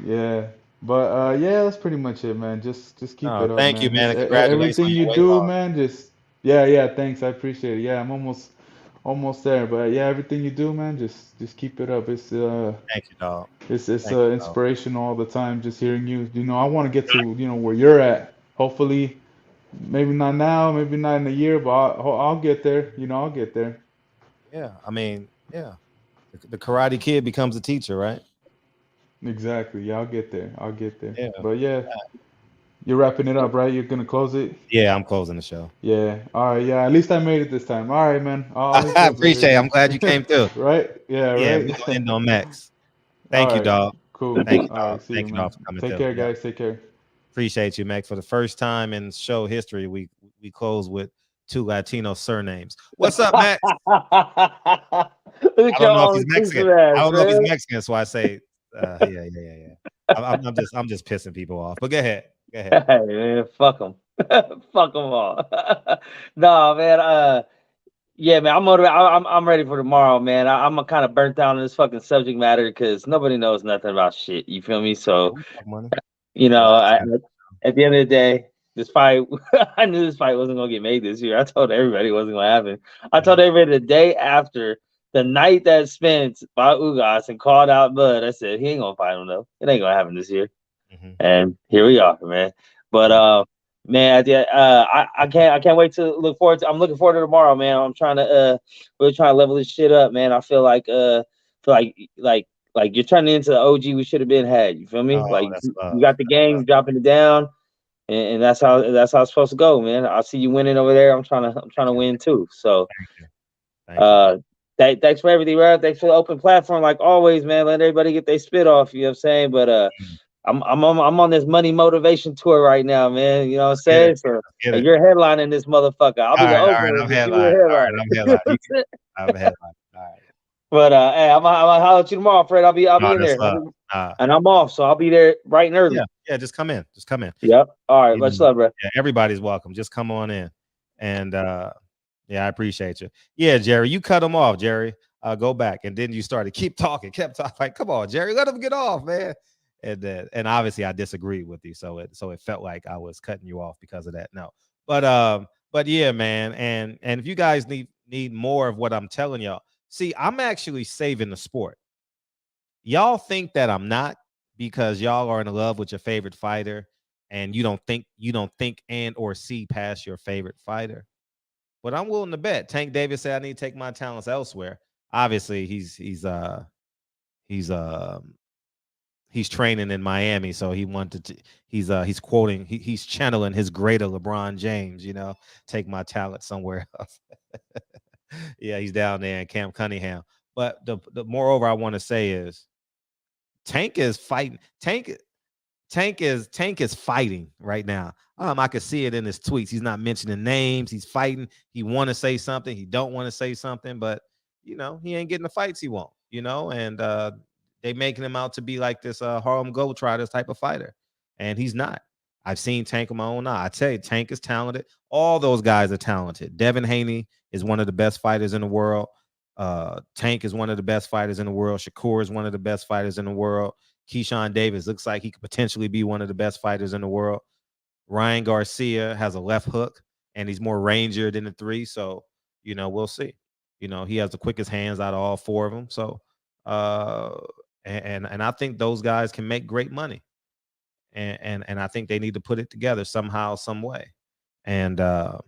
Yeah. But yeah, that's pretty much it, man. Just keep it up, thank you, man. man. Congratulations Everything on your you weight do, loss. man. Yeah, thanks. I appreciate it. Yeah, I'm almost there. But yeah, everything you do, man, just keep it up. It's Thank you, dog. It's inspirational all the time. Just hearing you. I want to get to where you're at. Hopefully, maybe not now, maybe not in a year, but I'll get there. I'll get there. Yeah, I mean, yeah. The Karate Kid becomes a teacher, right? Exactly. Yeah, I'll get there. Yeah. But yeah, you're wrapping it up, right? You're gonna close it? Yeah, I'm closing the show. Yeah. All right. Yeah. At least I made it this time. All right, man. I appreciate it. I'm glad you came through. Right? Yeah. Yeah. Right. We're gonna end on Max. Thank you, dog. Cool. Thank you, All dog. right, see Thank you, you, man. dog, for coming Take through. care, guys. Take care. Appreciate you, Max. For the first time in show history, we close with 2 Latino surnames. What's up, Max? I don't know if he's Mexican. I don't know if he's Mexican, so I say, yeah. I'm just pissing people off. But go ahead. Hey man, fuck them. Fuck them all. No, man. Yeah, man. I'm motivated. I'm ready for tomorrow, man. I'm kind of burnt down on this fucking subject matter because nobody knows nothing about shit. You feel me? So, you know, at the end of the day, this fight, I knew this fight wasn't gonna get made this year. I told everybody it wasn't gonna happen. I told everybody the day after, the night that Spence fought Ugas and called out Bud, I said he ain't gonna fight him though. It ain't gonna happen this year. And here we are, man. But man, I can't wait to look forward to. I'm looking forward to tomorrow, man. I'm trying to really trying to level this shit up, man. I feel like you're turning into the OG we should have been had. You feel me? You got the game, dropping it down, and that's how it's supposed to go, man. I see you winning over there. I'm trying to win too. So, thanks for everything, bro. Thanks for the open platform, like always, man. Let everybody get their spit off. You know what I'm saying? But I'm on this money motivation tour right now, man. You know what I'm saying? So you're headlining this motherfucker. I'll be the opener. I'm headlining. I'm headlining. All right. But hey, I'm gonna holler at you tomorrow, Fred. I'll be in there. And I'm off, so I'll be there bright and early. Yeah, just come in. Yep. All right, much love, bro. Yeah, everybody's welcome. Just come on in. And yeah, I appreciate you. Yeah, Jerry, you cut him off, Jerry. Go back. And then you started kept talking. Like, come on, Jerry, let him get off, man. And obviously I disagreed with you, so it felt like I was cutting you off because of that. No, but yeah, man, and if you guys need more of what I'm telling y'all, see, I'm actually saving the sport. Y'all think that I'm not because y'all are in love with your favorite fighter, and you don't think and or see past your favorite fighter. But I'm willing to bet. Tank Davis said I need to take my talents elsewhere. Obviously, he's training in Miami, so he wanted to. He's quoting. He's channeling his greater LeBron James. You know, take my talent somewhere else. Yeah, he's down there in Camp Cunningham. But the moreover I want to say is, Tank is fighting. Tank is fighting right now. I could see it in his tweets. He's not mentioning names. He's fighting. He want to say something. He don't want to say something. But you know, he ain't getting the fights he want. You know, and they making him out to be like this Harlem Globetrotters type of fighter, and he's not. I've seen Tank with my own eye. I tell you, Tank is talented. All those guys are talented. Devin Haney is one of the best fighters in the world. Tank is one of the best fighters in the world. Shakur is one of the best fighters in the world. Keyshawn Davis looks like he could potentially be one of the best fighters in the world. Ryan Garcia has a left hook, and he's more rangier than the three. So, you know, we'll see. You know, he has the quickest hands out of all four of them. So, and I think those guys can make great money. And I think they need to put it together somehow, some way. And anyways,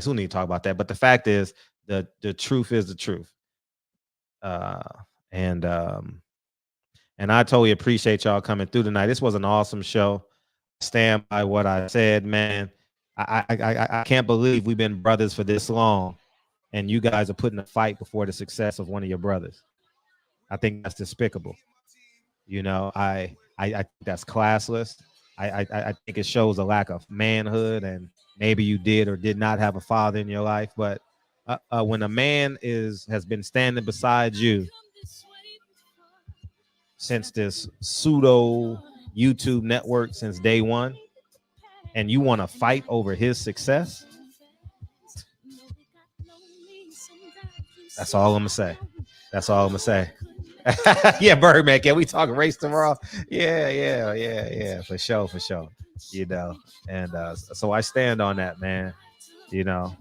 who need to talk about that? But the fact is, the truth is the truth. And I totally appreciate y'all coming through tonight. This was an awesome show. Stand by what I said, man. I can't believe we've been brothers for this long, and you guys are putting a fight before the success of one of your brothers. I think that's despicable. You know, I think that's classless. I think it shows a lack of manhood, and maybe you did or did not have a father in your life. But when a man has been standing beside you since this pseudo YouTube network since day one, and you want to fight over his success, that's all I'm gonna say. Yeah, Birdman, can we talk race tomorrow? Yeah, for sure. You know, and so I stand on that, man. You know,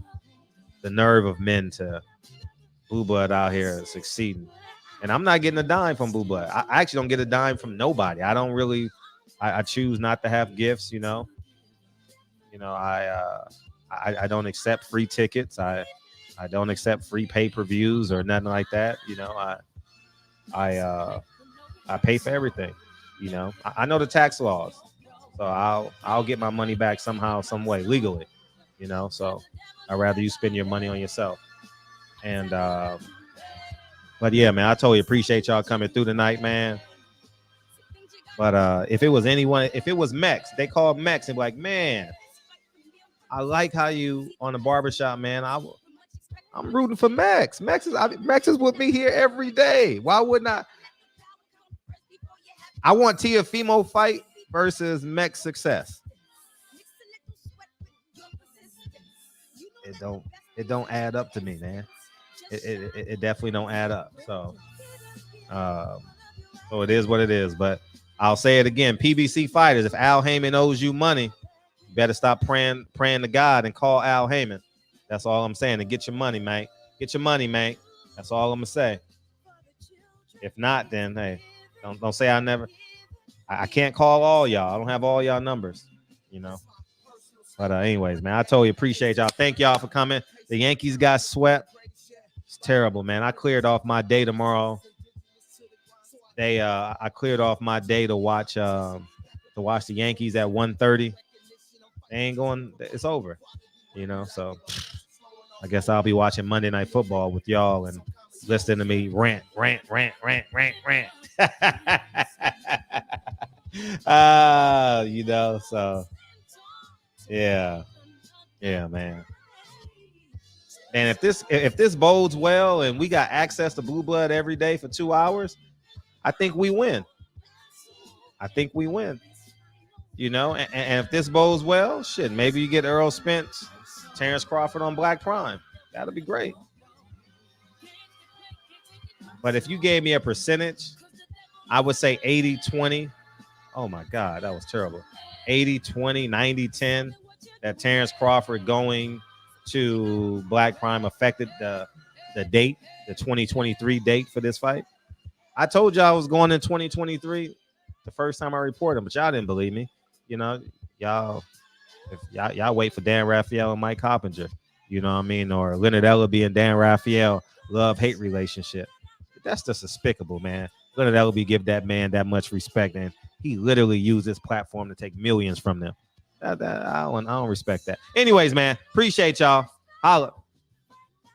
the nerve of men to Blue Blood out here succeeding. And I'm not getting a dime from Blue Blood. I actually don't get a dime from nobody. I don't really, I choose not to have gifts, you know. You know, I don't accept free tickets. I don't accept free pay-per-views or nothing like that. You know, I pay for everything. You know, I know the tax laws, so I'll get my money back somehow, some way, legally. You know, so I'd rather you spend your money on yourself. And but yeah, man, I totally appreciate y'all coming through tonight, man. But if it was anyone, if it was Mex, they called Mex and be like, man, I like how you on the barbershop, man. I'm rooting for Mex. Mex is with me here every day. Why wouldn't I? I want Tiafimo fight versus Mech Success. It don't add up to me, man. It definitely don't add up. So it is what it is. But I'll say it again. PBC fighters, if Al Haymon owes you money, you better stop praying to God and call Al Haymon. That's all I'm saying. And get your money, man. Get your money, man. That's all I'm gonna say. If not, then hey, don't say I never. I can't call all y'all. I don't have all y'all numbers, you know. But anyways, man, I totally appreciate y'all. Thank y'all for coming. The Yankees got swept. It's terrible, man. I cleared off my day tomorrow. I cleared off my day to watch the Yankees at 1:30. They ain't going. It's over, you know. So I guess I'll be watching Monday Night Football with y'all and listening to me rant. You know. So yeah, man. And if this bodes well and we got access to Blue Blood every day for 2 hours, I think we win. You know, and if this bodes well, shit, maybe you get Errol Spence, Terrence Crawford on Black Prime. That'll be great. But if you gave me a percentage, I would say 80-20. Oh my God, that was terrible. 80-20, 90-10. That Terrence Crawford going to Black Prime affected the date, the 2023 date for this fight. I told y'all I was going in 2023 the first time I reported, but y'all didn't believe me. You know, y'all wait for Dan Raphael and Mike Coppinger, you know what I mean? Or Leonard Ellaby and Dan Raphael love-hate relationship. That's just despicable, man. Leonard Ellaby give that man that much respect, and he literally used his platform to take millions from them. I don't respect that. Anyways, man, appreciate y'all. Holla.